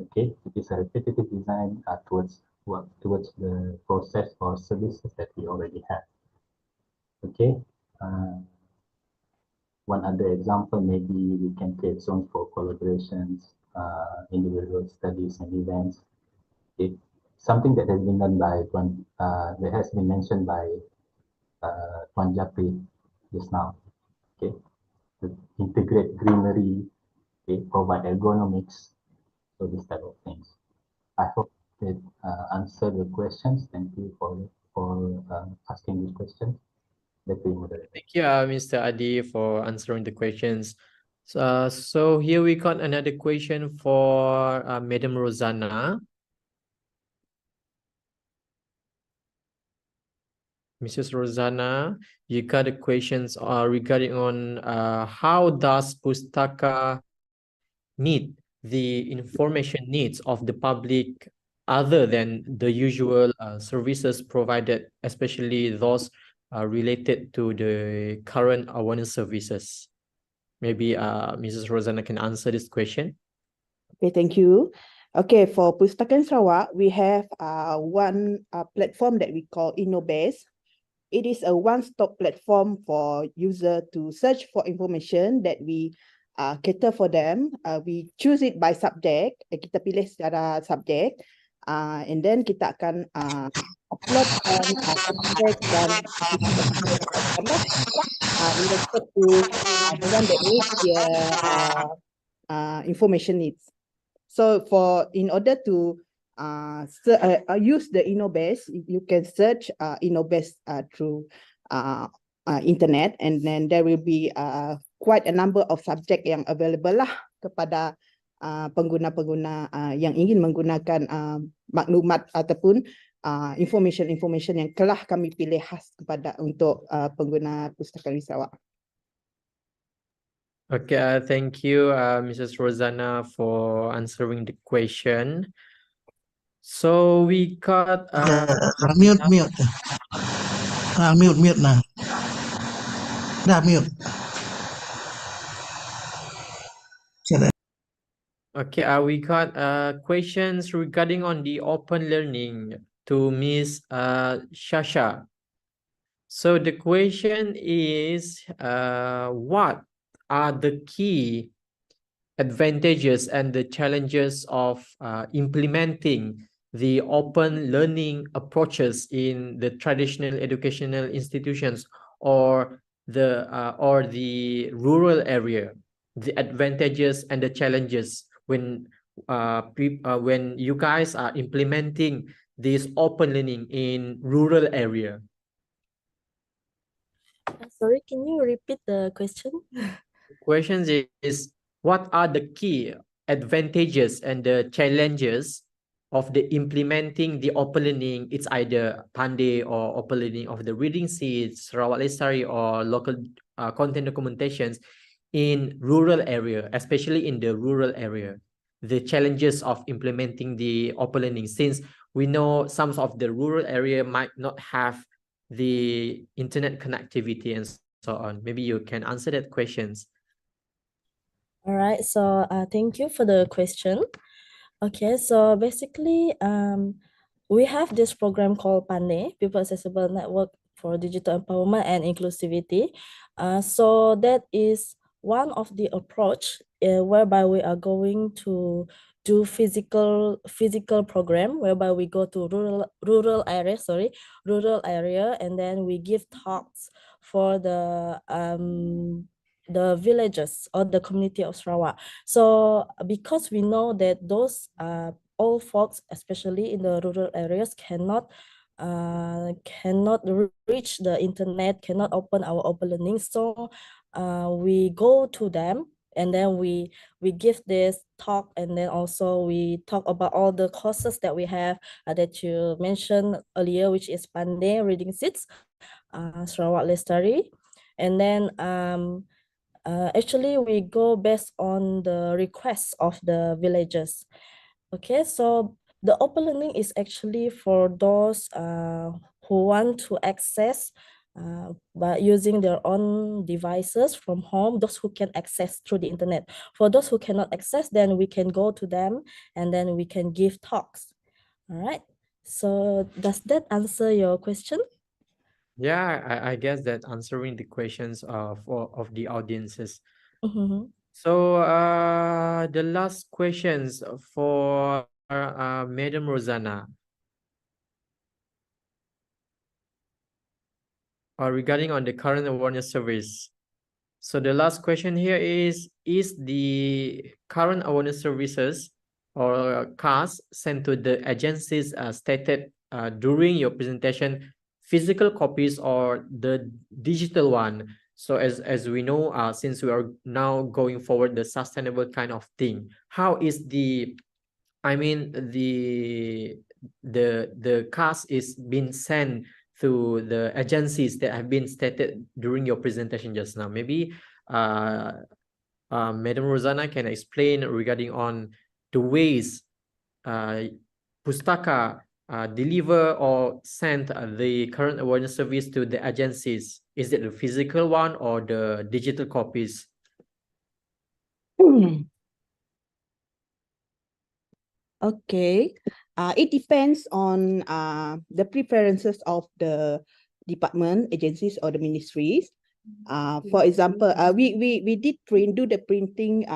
Okay, it is a repetitive design towards the process or services that we already have. Okay, one other example, maybe we can create zones for collaborations, individual studies and events. It's something that has been done by that has been mentioned by Tuan Japri just now. Okay, to integrate greenery, okay, provide ergonomics, so this type of things. I hope that answered the questions. Thank you for asking this question. Back to you, moderator. Thank you, Mr. Adi, for answering the questions. So here we got another question for Madam Rosanna. Mrs. Rosanna, you got the questions regarding on how does Pustaka meet the information needs of the public other than the usual services provided, especially those related to the current awareness services. Maybe Mrs. Rosanna can answer this question. Okay, thank you. Okay, for Pustaka Sarawak, we have one platform that we call InnoBase. It is a one-stop platform for user to search for information that we cater for them. We choose it by subject. Kita pilih secara subjek. And then kita akan uploadkan subject dan related to the one that needs their information needs. So in order to use the InnoBase, you can search InnoBase through internet, and then there will be quite a number of subject yang available lah kepada pengguna-pengguna yang ingin menggunakan maklumat ataupun information yang telah kami pilih khas kepada untuk pengguna Pustaka Sarawak. Okay, thank you, Mrs. Rosanna, for answering the question. So we got mute mute nah. Dah mute. Okay, we got questions regarding on the open learning to Miss Shasha. So the question is, what are the key advantages and the challenges of implementing the open learning approaches in the traditional educational institutions or the rural area? The advantages and the challenges when you guys are implementing this open learning in rural area. Sorry, can you repeat the question? The question is, what are the key advantages and the challenges of the implementing the open learning? It's either Pandey or open learning of the reading seeds, Sarawak Lestari, or local content documentations in rural area, especially in the rural area. The challenges of implementing the open learning, since we know some of the rural area might not have the internet connectivity and so on. Maybe you can answer that questions. All right, so thank you for the question. Okay, so basically, we have this program called PANDE, People Accessible Network for Digital Empowerment and Inclusivity. So that is one of the approach whereby we are going to do physical program whereby we go to rural area, and then we give talks for the villages or the community of Sarawak. So because we know that those old folks, especially in the rural areas, cannot reach the internet, cannot open our open learning. So we go to them, and then we give this talk, and then also we talk about all the courses that we have that you mentioned earlier, which is Pandey, Reading Seeds, Sarawak Lestari, and then actually we go based on the requests of the villagers. Okay, so the open learning is actually for those who want to access by using their own devices from home, those who can access through the internet. For those who cannot access, then we can go to them and then we can give talks. All right, so does that answer your question? Yeah, I guess that answering the questions of the audiences. Mm-hmm. So the last questions for Madam Rosanna regarding on the current awareness service. So the last question here is the current awareness services or CAS sent to the agencies stated during your presentation physical copies or the digital one? So as we know, since we are now going forward the sustainable kind of thing, how is the cast is being sent to the agencies that have been stated during your presentation just now? Maybe Madam Rosanna can explain regarding on the ways Pustaka deliver or send the current awareness service to the agencies. Is it the physical one or the digital copies? Okay, it depends on the preferences of the department, agencies, or the ministries. For example, we did do the printing,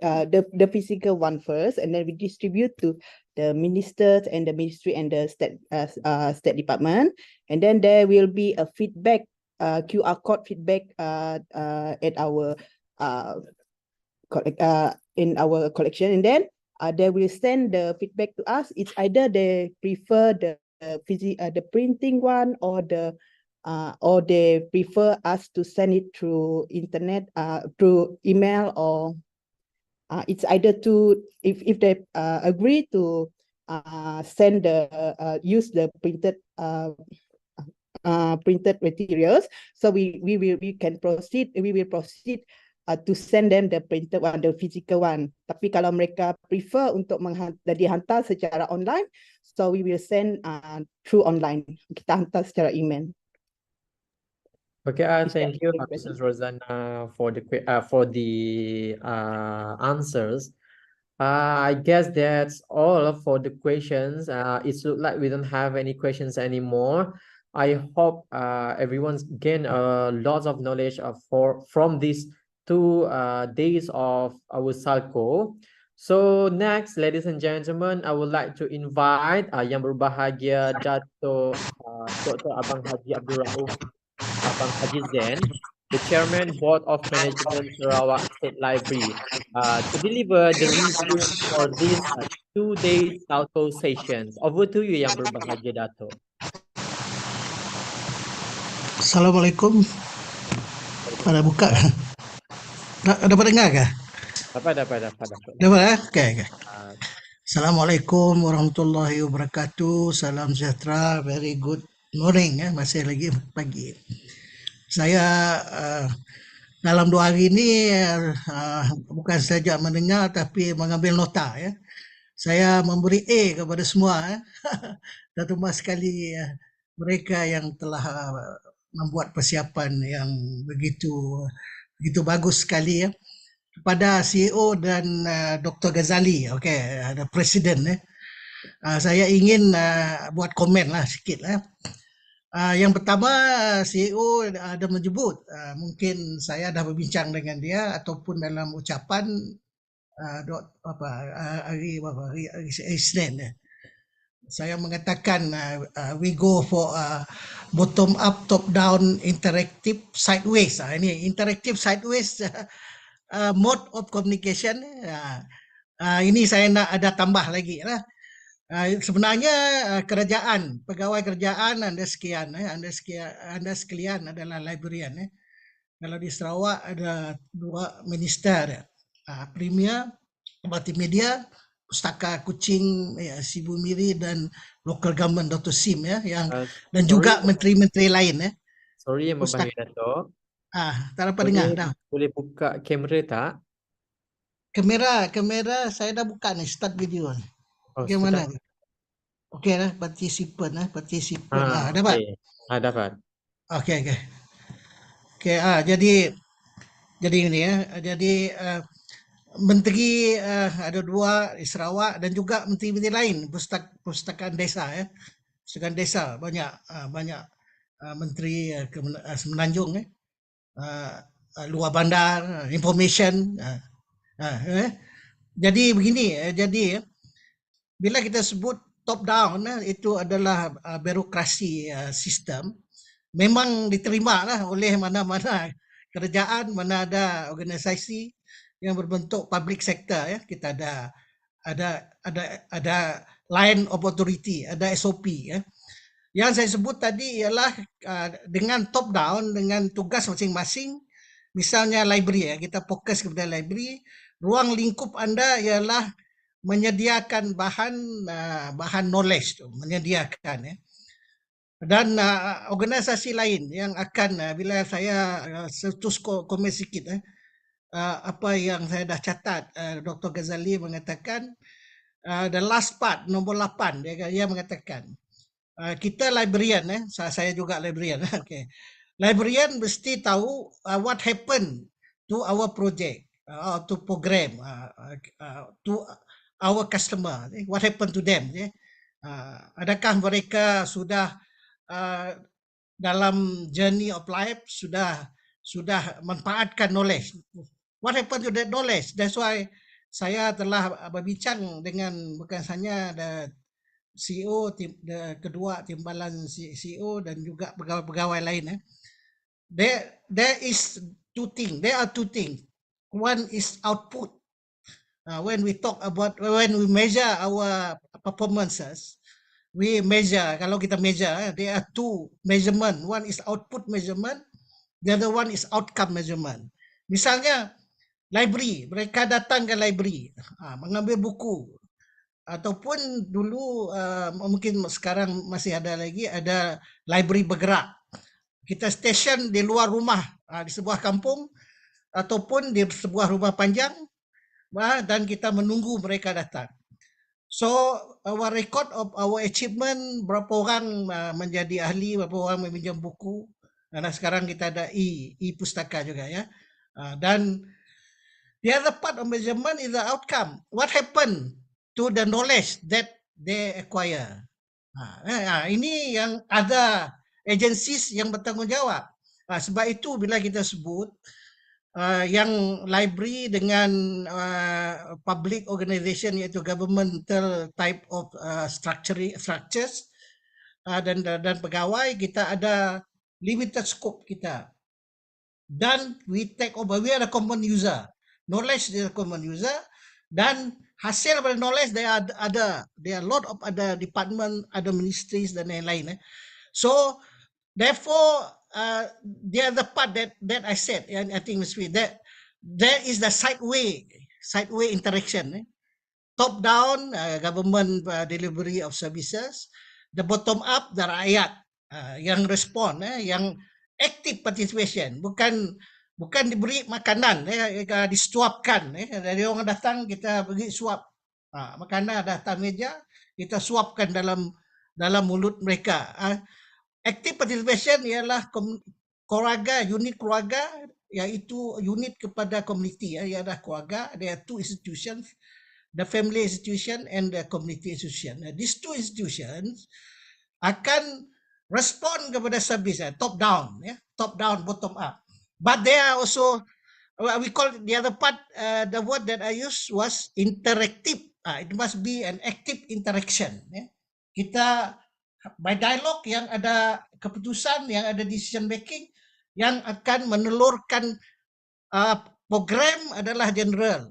the physical one first, and then we distribute to the ministers and the ministry and the state department, and then there will be a feedback, QR code feedback at our in our collection, and then they will send the feedback to us. It's either they prefer the printing one or they prefer us to send it through internet, through email, or it's either to if they agree to send use the printed materials, so we will proceed to send them the printed one, the physical one. Tapi kalau mereka prefer untuk dihantar secara online, so we will send through online. Kita hantar secara email. Okay, thank you, Mrs. Rosanna, for the answers. I guess that's all for the questions. It looks like we don't have any questions anymore. I hope everyone's gained lots of knowledge from these 2 days of our Salco. So next, ladies and gentlemen, I would like to invite yang berbahagia Dato' Dr. Abang Haji Abdul Rauf Abang Haji Zain, the Chairman Board of Management Sarawak State Library, to deliver the review for these 2 days Salco sessions. Over to you, yang berbahagia Dato'. Assalamualaikum. Pada buka. Dapat dengar ke? Dapat. Dapat. Okay. Assalamualaikum warahmatullahi wabarakatuh. Salam sejahtera. Very good morning. Masih lagi pagi. Saya dalam 2 hari ini bukan saja mendengar tapi mengambil nota. Saya memberi A kepada semua. Terutama sekali mereka yang telah membuat persiapan yang begitu bagus sekali kepada CEO dan Dr. Ghazali, ada Presiden. Saya ingin buat komen sikit. Yang pertama, CEO ada menyebut, mungkin saya dah berbincang dengan dia ataupun dalam ucapan hari Isnin. Saya mengatakan we go for bottom up, top down, interactive, sideways. Ini interactive sideways mode of communication. Ini saya nak ada tambah lagi lah. Sebenarnya kerajaan, pegawai kerajaan anda sekalian adalah librarian. Kalau di Sarawak ada 2 minister, Premier, Multimedia, Pustaka Kuching, Sibu Miri, dan Local Government Dr. Sim dan juga menteri-menteri lain. Sorry yang berbahagia Dato'. Tak dapat dengar dah. Boleh buka kamera tak? Kamera saya dah buka ni, start video ni. Bagaimana? Okey lah, partisipan. Dapat? Dapat. Okey. Jadi ini jadi menteri ada 2 di Sarawak dan juga menteri-menteri lain, pustakaan desa pustakaan desa banyak menteri Semenanjung luar bandar, information. Jadi begini, bila kita sebut top down itu adalah birokrasi sistem, memang diterima lah oleh mana-mana kerajaan, mana ada organisasi yang berbentuk public sector. Kita ada line of authority, ada SOP. Yang saya sebut tadi ialah dengan top down, dengan tugas masing-masing. Misalnya library ya, kita fokus kepada library. Ruang lingkup anda ialah menyediakan bahan knowledge tu, menyediakan ya. Dan organisasi lain yang akan bila saya terus komen sikit apa yang saya dah catat, Dr. Ghazali mengatakan the last part nombor 8 dia mengatakan kita librarian saya juga librarian okay. Librarian mesti tahu what happened to our project to program to our customer, what happened to them adakah mereka sudah dalam journey of life sudah manfaatkan knowledge, what happened to that knowledge. That's why saya telah berbincang dengan bukan hanya CEO, kedua timbalan CEO dan juga pegawai-pegawai lain. There are two things. One is output. When we when we measure our performances, we measure. Kalau kita measure, there are two measurement. One is output measurement, the other one is outcome measurement. Misalnya library, mereka datang ke library, mengambil buku. Ataupun dulu mungkin sekarang masih ada lagi, ada library bergerak. Kita station di luar rumah di sebuah kampung ataupun di sebuah rumah panjang dan kita menunggu mereka datang. So our record of our achievement, berapa orang menjadi ahli, berapa orang meminjam buku. Karena sekarang kita ada Pustaka juga ya. Dan the other part of measurement is the outcome. What happened to the knowledge that they acquire. Ini yang ada agencies yang bertanggungjawab. Sebab itu bila kita sebut yang library dengan public organisation iaitu governmental type of structures dan pegawai, kita ada limited scope kita. Dan we take over, we are a common user. Knowledge is a common user. Dan hasil dari knowledge there are a lot of other department, other ministries dan lain-lain. So therefore the other part that I said, and I think that there is the sideway interaction. Top down government delivery of services, the bottom up the rakyat yang respond, yang active participation, bukan diberi makanan, disuapkan. Dari orang datang kita bagi suap makanan datang meja, kita suapkan dalam mulut mereka. Active participation ialah keluarga, unit keluarga, iaitu unit kepada komuniti. Ialah keluarga. There are two institutions, the family institution and the community institution. These two institutions akan respond kepada service top down, bottom up. But there are also, we call the other part, the word that I used was interactive. It must be an active interaction. Kita by dialogue yang ada keputusan, yang ada decision making, yang akan menelurkan program adalah general.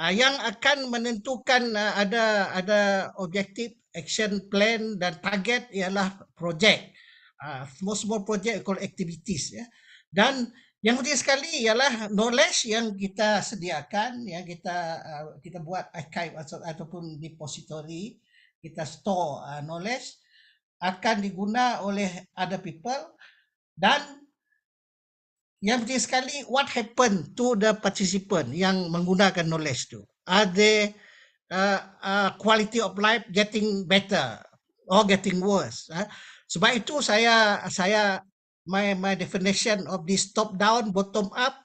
Yang akan menentukan ada objektif, action plan dan target ialah project. Small project called activities. Dan yang penting sekali ialah knowledge yang kita sediakan, yang kita buat archive ataupun depository, kita store knowledge akan diguna oleh other people. Dan yang penting sekali, what happened to the participant yang menggunakan knowledge tu? Are they quality of life getting better or getting worse? Sebab itu my definition of this top down, bottom up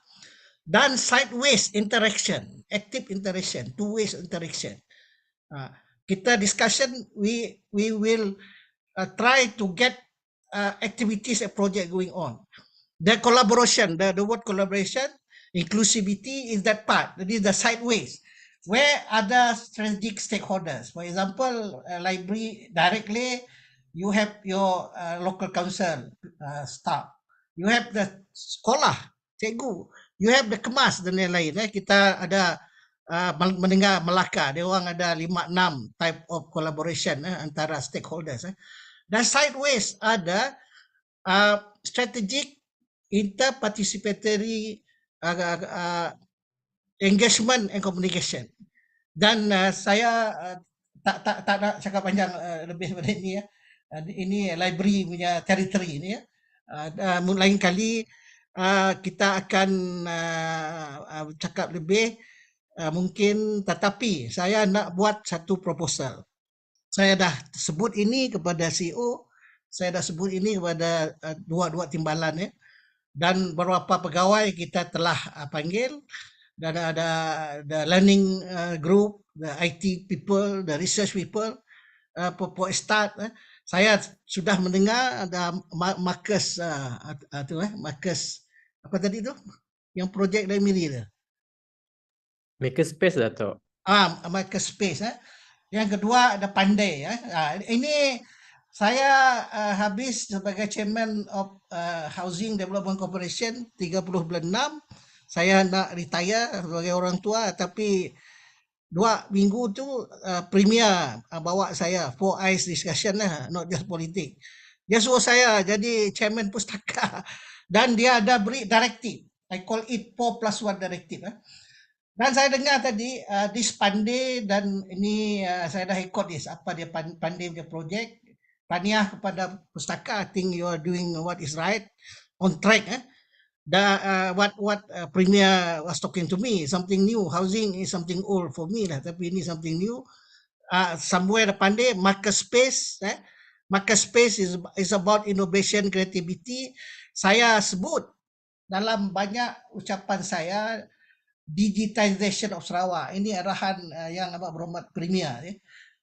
dan sideways interaction, active interaction, two ways interaction. Kita discussion, we will try to get activities and project going on. The collaboration, the word collaboration, inclusivity is that part. That is the sideways, where other strategic stakeholders, for example, library directly, you have your local council staff, you have the sekolah, cikgu, you have the kemas dan lain-lain. Kita ada mendengar Melaka, dia orang ada 5-6 type of collaboration antara stakeholders. Dan sideways ada strategic inter-participatory engagement and communication. Dan saya tak nak cakap panjang lebih daripada ini ya. Ini library punya territory ini ya. Lain kali kita akan cakap lebih mungkin, tetapi saya nak buat satu proposal. Saya dah sebut ini kepada CEO, saya dah sebut ini kepada dua timbalan ya. Dan beberapa pegawai kita telah panggil, dan ada the learning group, the IT people, the research people, for start. Saya sudah mendengar ada Marcus, Marcus apa tadi tu? Yang projek dari Miri tu. Makerspace, Dato'. Makerspace. Yang kedua ada Pandai. Ini saya habis sebagai chairman of Housing Development Corporation 30 bulan 6. Saya nak retire sebagai orang tua, tapi 2 minggu tu Premier bawa saya 4 eyes discussion lah, not just politik. Dia suruh saya jadi chairman Pustaka dan dia ada beri directive. I call it 4+1 directive. Dan saya dengar tadi this Pandai, dan ini saya dah ikut this apa dia Pandai punya projek. Tahniah kepada Pustaka. I think you are doing what is right, on track. What Premier was talking to me, something new. Housing is something old for me lah, tapi ini something new. Somewhere Pandai, Makerspace. Makerspace is about innovation, creativity. Saya sebut dalam banyak ucapan saya digitization of Sarawak. Ini arahan yang amat berhormat Premier.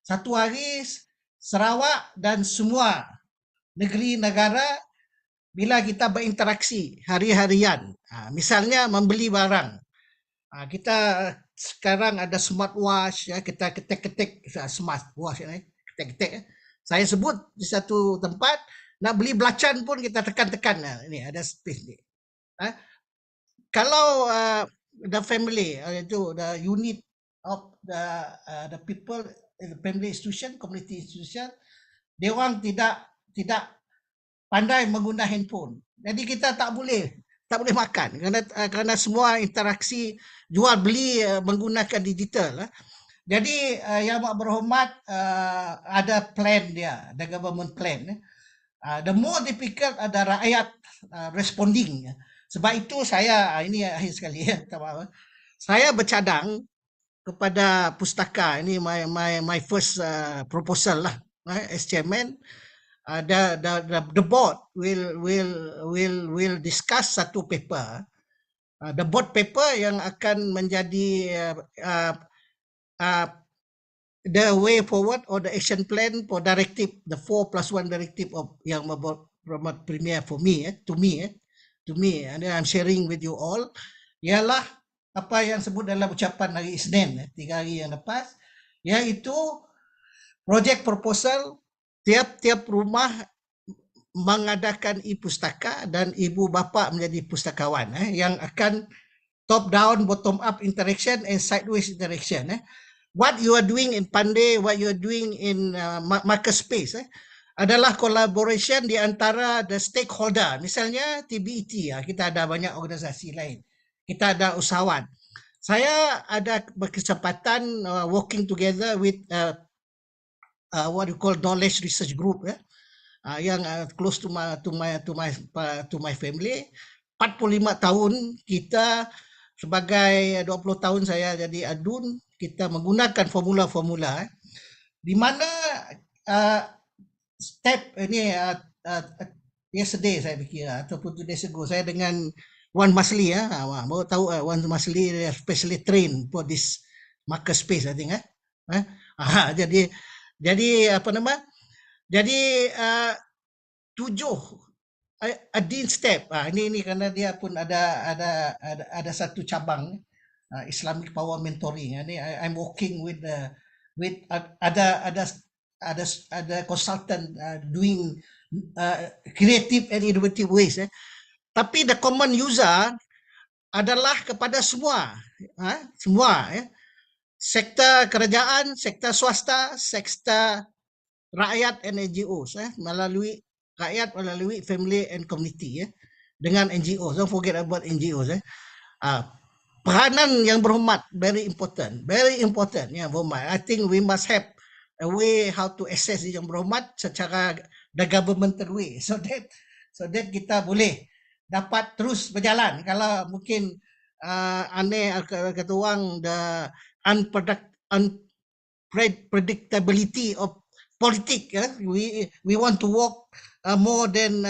Satu hari Sarawak dan semua negeri negara, bila kita berinteraksi hari-harian, misalnya membeli barang, kita sekarang ada smartwatch, ya, kita ketik-ketik smartwatch, ketik-ketik. Saya sebut di satu tempat, nak beli belacan pun kita tekan-tekan. Ini ada space ni. Kalau the family, itu the unit of the people, the family institution, community institution, dia orang tidak pandai menggunakan handphone. Jadi kita tak boleh makan kerana semua interaksi jual beli menggunakan digital. Jadi yang amat berhormat ada plan dia, the government plan. The more difficult ada rakyat responding. Sebab itu saya, ini akhir sekali ya, saya bercadang kepada Pustaka. Ini my first proposal lah as chairman. The board will discuss satu paper, the board paper yang akan menjadi the way forward or the action plan for directive, the 4+1 directive of yang membuat Premier for me, to me, and I'm sharing with you all, ialah apa yang sebut dalam ucapan hari Isnin 3 hari yang lepas, iaitu projek proposal. Tiap-tiap rumah mengadakan e-pustaka dan ibu bapa menjadi pustakawan yang akan top down, bottom up interaction and sideways interaction. What you are doing in Pandai, what you are doing in Makerspace adalah collaboration di antara the stakeholder. Misalnya TBET, kita ada banyak organisasi lain. Kita ada usahawan. Saya ada berkesempatan working together with what you call knowledge research group, yang close to my family. 45 tahun kita sebagai 20 tahun saya jadi adun, kita menggunakan formula-formula di mana step ini yesterday saya fikir ataupun 2 days ago saya dengan Wan Masli baru tahu Wan Masli specially trained for this Makerspace, I think. Jadi apa nama? Jadi 7 adin step. Ini kerana dia pun ada satu cabang Islamic Power Mentoring. Ini I'm working with ada consultant doing creative and innovative ways. Tapi the common user adalah kepada semua, semua. Sektor kerajaan, sektor swasta, sektor rakyat and NGOs, melalui rakyat, melalui family and community, dengan NGOs. Don't forget about NGOs. Peranan yang berhormat, very important, yang berhormat. I think we must have a way how to access yang berhormat secara the governmental way, so that kita boleh dapat terus berjalan. Kalau mungkin aneh kata orang, the unpredictability of politik, we want to walk more than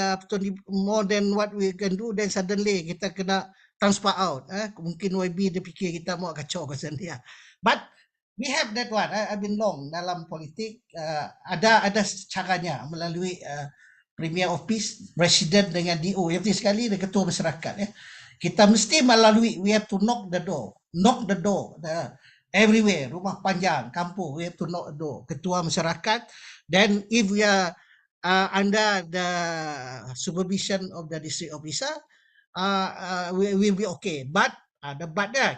what we can do, then suddenly kita kena transfer out. Mungkin YB dia fikir kita mau kacau pasal dia. But we have that one. I've been long dalam politik. Ada caranya melalui Premier of Peace, Presiden dengan DO. Yang penting sekali dia ketua masyarakat. Kita mesti melalui, we have to knock the door. Everywhere, rumah panjang, kampung, we have to knock the door. Ketua masyarakat. Then if we are under the supervision of the district officer, we will be okay. But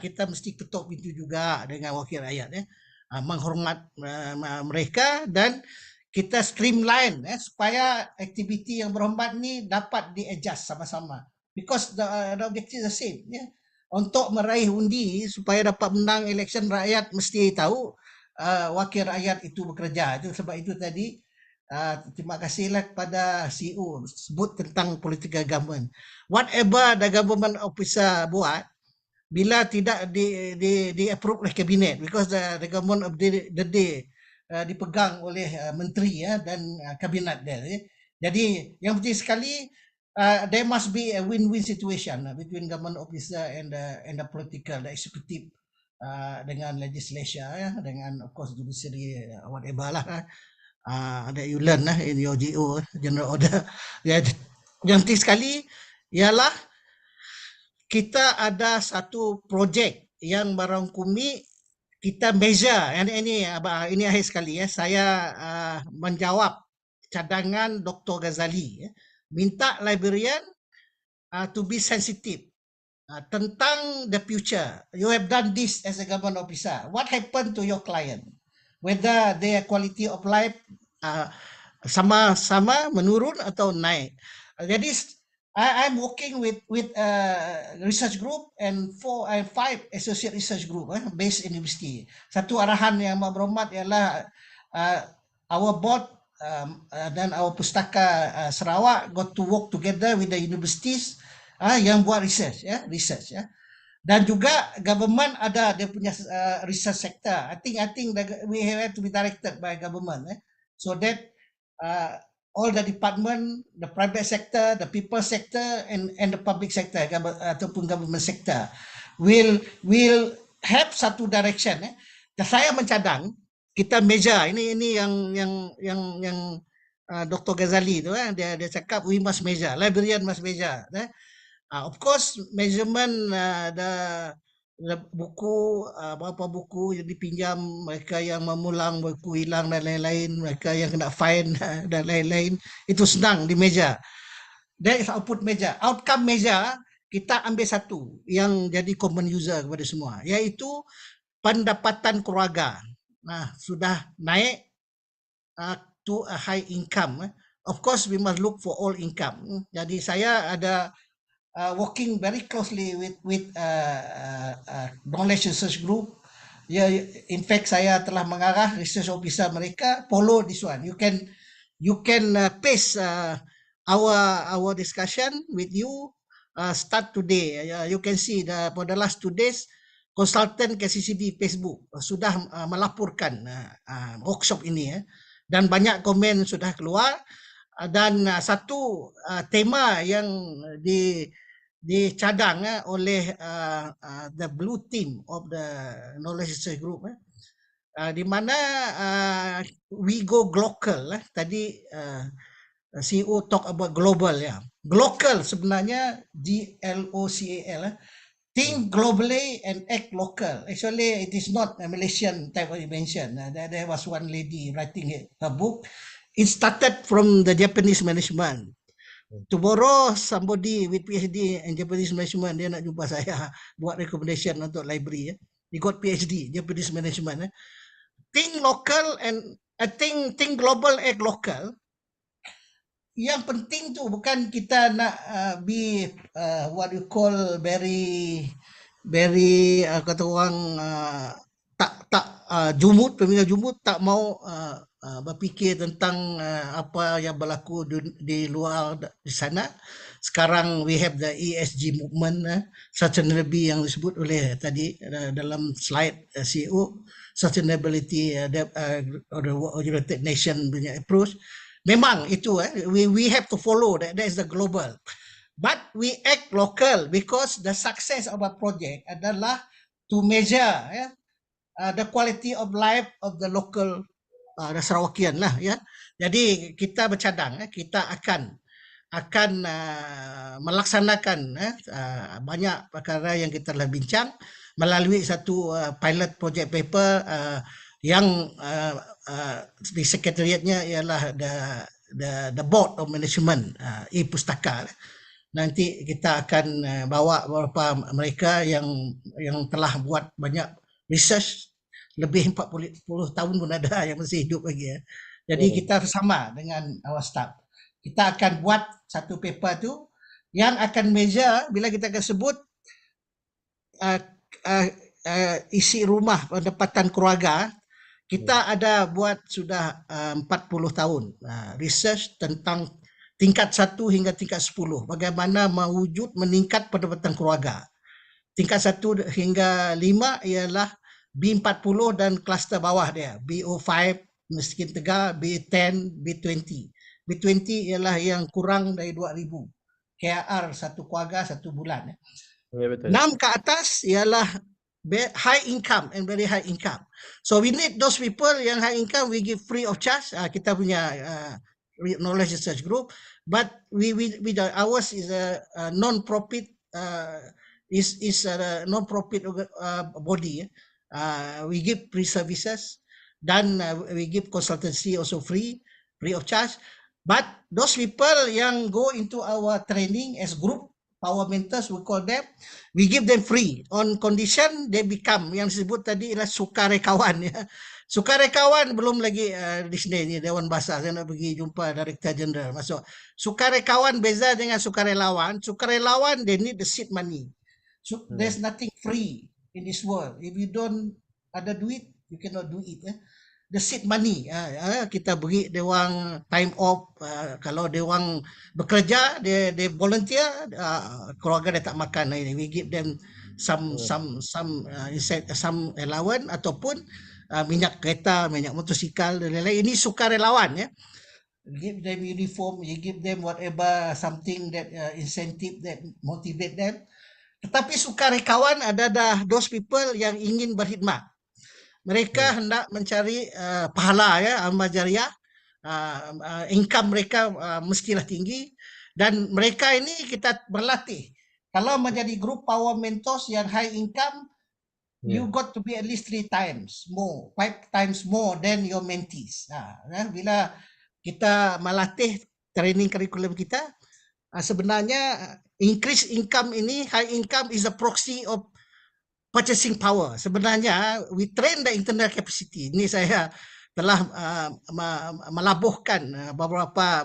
kita mesti ketuk pintu juga dengan wakil rakyat, menghormat mereka, dan kita streamline supaya aktiviti yang berhormat ni dapat di-adjust sama-sama. Because the objective is the same. Untuk meraih undi supaya dapat menang election, rakyat mesti tahu wakil rakyat itu bekerja. Itu sebab itu tadi terima kasihlah kepada CEO sebut tentang political government. Whatever the government officer buat, bila tidak di approve oleh kabinet, because the government of the day dipegang oleh menteri dan kabinet dia. Jadi yang penting sekali, there must be a win-win situation between government officer and the political, the executive, dengan legislature, dengan of course judiciary, whatever lah. That you learn in your GO, general order. Yang penting sekali ialah kita ada satu projek yang merangkumi, kita measure. Ini akhir sekali saya menjawab cadangan Dr. Ghazali, minta librarian to be sensitive tentang the future. You have done this as a government officer. What happened to your client? Whether their quality of life sama-sama menurun atau naik. Jadi I'm working with research group and 5 associate research group based in university. Satu arahan yang berhormat ialah our board dan our Pustaka Sarawak got to work together with the universities yang buat research. Dan juga government ada dia punya research sector. I think we have to be directed by government, so that all the department, the private sector, the people sector, and the public sector ataupun government sector will have satu direction. Saya mencadang kita measure ini yang Dr. Ghazali tu dia cakap we must measure, librarian must measure. Of course measurement the buku, berapa buku yang dipinjam, mereka yang memulang buku hilang dan lain-lain, mereka yang kena fine dan lain-lain, itu senang di measure. That is output measure. Outcome measure kita ambil satu yang jadi common user kepada semua, iaitu pendapatan keluarga. Sudah naik to a high income. Of course we must look for all income. Jadi saya ada working very closely with knowledge research group. In fact saya telah mengarah research officer mereka follow this one. You can paste our discussion with you. Start today. You can see for the last 2 days konsultan KCCB Facebook sudah melaporkan workshop ini, dan banyak komen sudah keluar, dan satu tema yang dicadang oleh the blue team of the knowledge research group, di mana we go global. Tadi CEO talk about global, global sebenarnya GLOCAL, think globally and act local. Actually it is not a Malaysian type of invention. There was one lady writing a book. It started from the Japanese management. Tomorrow somebody with PhD in Japanese management dia nak jumpa saya buat recommendation untuk library. He got PhD Japanese management. Think local and I think global act local. Yang penting tu bukan kita nak be what you call very kata orang tak jumut, pembina jumut, tak mau berfikir tentang apa yang berlaku di luar di sana. Sekarang we have the ESG movement, sustainability yang disebut oleh tadi dalam slide CEO, sustainability or the United Nation punya approach. Memang itu we have to follow that is the global. But we act local because the success of a project adalah to measure the quality of life of the local the Sarawakian lah ya. Jadi kita bercadang kita akan melaksanakan banyak perkara yang kita telah bincang melalui satu pilot project paper yang di sekretariatnya ialah the board of management Pustaka. Nanti kita akan bawa beberapa mereka yang telah buat banyak research, lebih 40 tahun pun ada yang masih hidup lagi ya. Jadi kita bersama dengan our staff, kita akan buat satu paper tu yang akan measure bila kita akan sebut isi rumah pendapatan keluarga. Kita ada buat sudah 40 tahun research tentang tingkat 1 hingga tingkat 10, bagaimana mewujud meningkat pendapatan keluarga. Tingkat 1 hingga 5 ialah B40 dan kluster bawah dia, BO5, miskin tegar, B10, B20. B20 ialah yang kurang dari 2,000 KR satu keluarga satu bulan. Ya, betul. 6 ke atas ialah high income and very high income. So we need those people yang high income, we give free of charge. Kita punya knowledge research group, but we ours is a non-profit is a non-profit body. We give free services, dan we give consultancy also free of charge. But those people yang go into our training as group power mentors, we call them, we give them free on condition they become, yang disebut tadi ialah sukarekawan ya. Sukarekawan belum lagi di sini ni Dewan Bahasa, saya nak pergi jumpa Director General masuk. Sukarekawan beza dengan sukarelawan. Sukarelawan they need the seed money. So there's nothing free in this world. If you don't ada duit, you cannot do it. The seed money, kita beri dia orang time off, kalau dia orang bekerja, dia volunteer, keluarga dia tak makan, we give them some allowance ataupun minyak kereta, minyak motosikal dan lain-lain. Ini sukarelawan ya. Give them uniform, you give them whatever something that incentive that motivate them. Tetapi sukarekawan ada those people yang ingin berkhidmat. Mereka hendak mencari pahala ya, amal jariah, income mereka mestilah tinggi, dan mereka ini kita berlatih. Kalau menjadi group power mentors yang high income, you got to be at least 3 times more, 5 times more than your mentees. Bila kita melatih training curriculum kita, sebenarnya increase income ini, high income is a proxy of purchasing power. Sebenarnya we train the internal capacity. Ini saya telah melabuhkan beberapa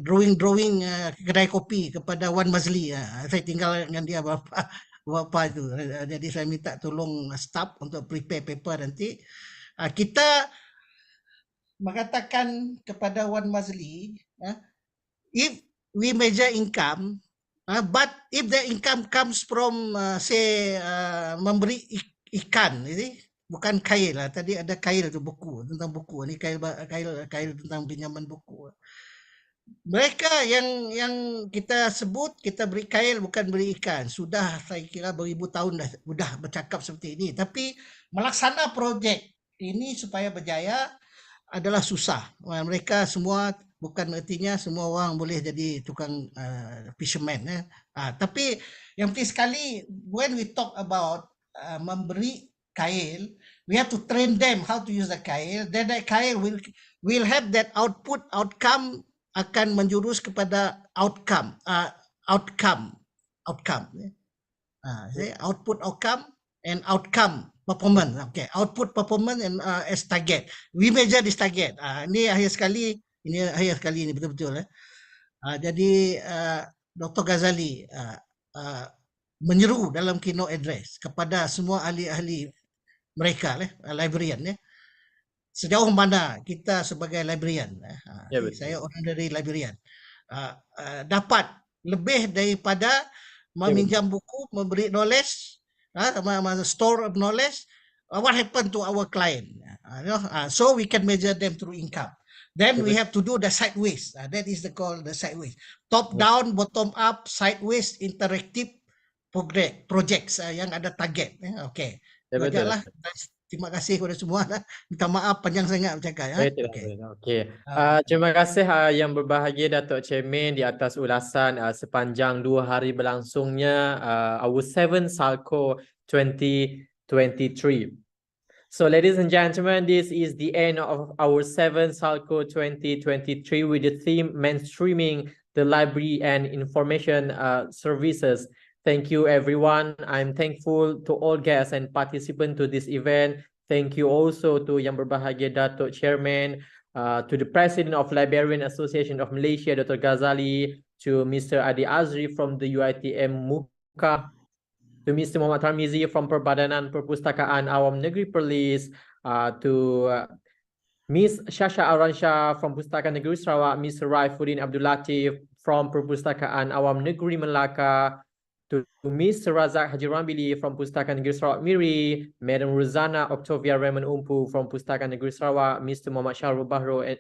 drawing kedai kopi kepada Wan Mazli. Saya tinggal dengan dia beberapa itu. Jadi saya minta tolong staff untuk prepare paper nanti. Kita mengatakan kepada Wan Mazli, if we measure income, but if the income comes from say memberi ikan, ini bukan kail lah. Tadi ada kail tu buku tentang buku. Ini kail tentang pinjaman buku. Mereka yang kita sebut kita beri kail bukan beri ikan. Sudah saya kira beribu tahun dah bercakap seperti ini. Tapi melaksana projek ini supaya berjaya adalah susah. Mereka semua, bukan artinya semua orang boleh jadi tukang fisherman. Tapi yang penting sekali, when we talk about memberi kail, we have to train them how to use the kail. Then that kail will have that outcome akan menjurus kepada outcome. Output outcome and outcome performance. Okay, output performance and as target. We measure this target. Ini akhir sekali ini betul-betul. Jadi Dr. Ghazali menyeru dalam keynote address kepada semua ahli-ahli mereka, librarian, sejauh mana kita sebagai librarian, saya honorary librarian, dapat lebih daripada meminjam buku, memberi knowledge, store of knowledge. What happened to our client? So we can measure them through income. Then we have to do the sideways. That is called the sideways. Top down, bottom up, sideways, interactive projects yang ada target. Okay. Baiklah. Terima kasih kepada semua. Minta maaf panjang sangat bercakap. Okey. Terima kasih yang berbahagia Datuk Chairman di atas ulasan sepanjang 2 hari berlangsungnya our 7th Salco 2023. So ladies and gentlemen, this is the end of our 7th Salco 2023 with the theme mainstreaming the library and information services. Thank you everyone. I'm thankful to all guests and participants to this event. Thank you also to Yang Berbahagia Datuk Chairman, to the President of Librarian Association of Malaysia, Dr. Ghazali, to Mr. Adi Azri from the UiTM Muka, to Mr. Muhammad Tarmizi from Perbadanan Perpustakaan Awam Negeri Perlis, to Ms. Shasha Aransha from Pustaka Negeri Sarawak, Mr. Raifuddin Abdul Latif from Perpustakaan Awam Negeri Melaka, to Mr. Razak Haji Rambili from Pustaka Negeri Sarawak Miri, Madam Ruzana Octavia Raymond Umpu from Pustaka Negeri Sarawak, Mr. Muhammad Syahrul Bahro and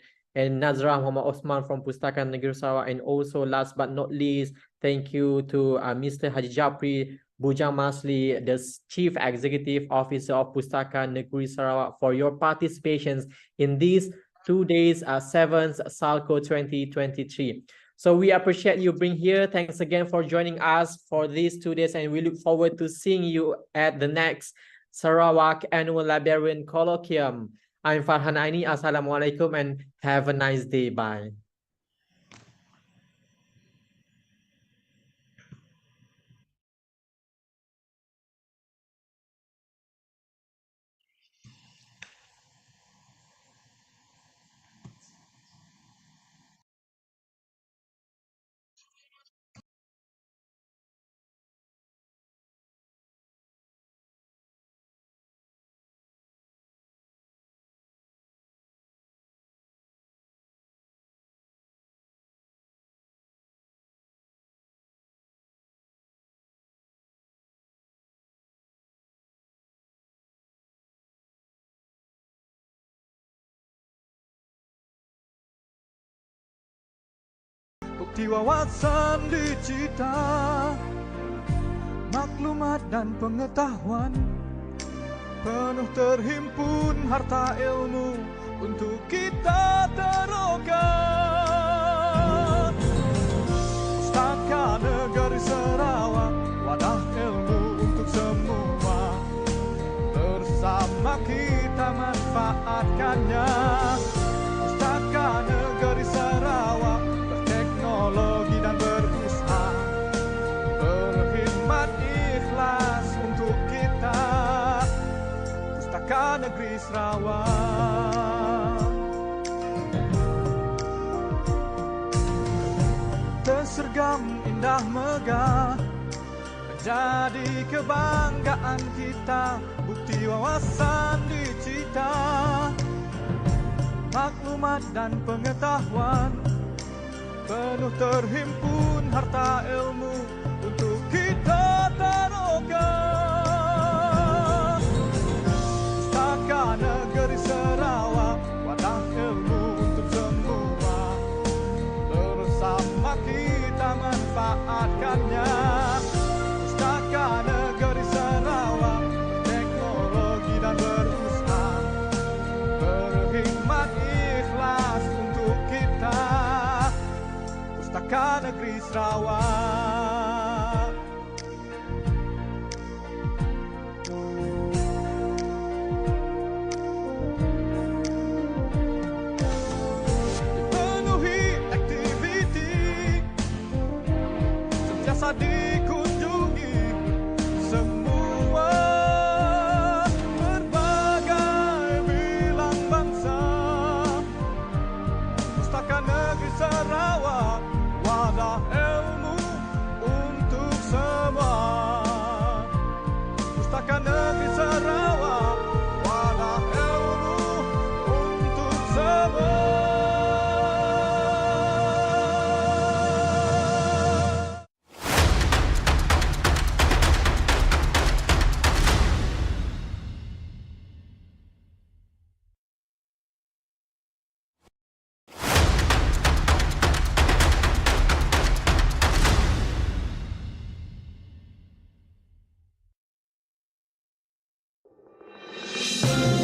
Nazrah Muhammad Osman from Pustaka Negeri Sarawak, and also last but not least, thank you to Mr. Haji Japri Bujang Masli, the Chief Executive Officer of Pustaka Negeri Sarawak, for your participations in these 2 days 7th Salco 2023. So we appreciate you being here. Thanks again for joining us for these 2 days, and we look forward to seeing you at the next Sarawak Annual Librarian Colloquium. I'm Farhan Aini. Assalamualaikum and have a nice day. Bye. Bukti wawasan dicita, maklumat dan pengetahuan, penuh terhimpun harta ilmu untuk kita terokan. Pustaka Negeri Sarawak, wadah ilmu untuk semua, bersama kita manfaatkannya. Pustaka Negeri Sarawak, teknologi dan berusaha, berkhidmat ikhlas untuk kita. Pustaka Negeri Sarawak, tersergam indah megah, menjadi kebanggaan kita. Bukti wawasan dicita, maklumat dan pengetahuan, penuh terhimpun harta ilmu untuk kita taruhkan. Pustaka Negeri Sarawak, wadah ilmu untuk semua, bersama kita manfaatkannya. Pustaka Negeri Sarawak, teknologi dan berusaha, berkhidmat ikhlas untuk kita. Pustaka Negeri Sarawak, dipenuhi aktiviti, sentiasa dikunjungi semua Thank you.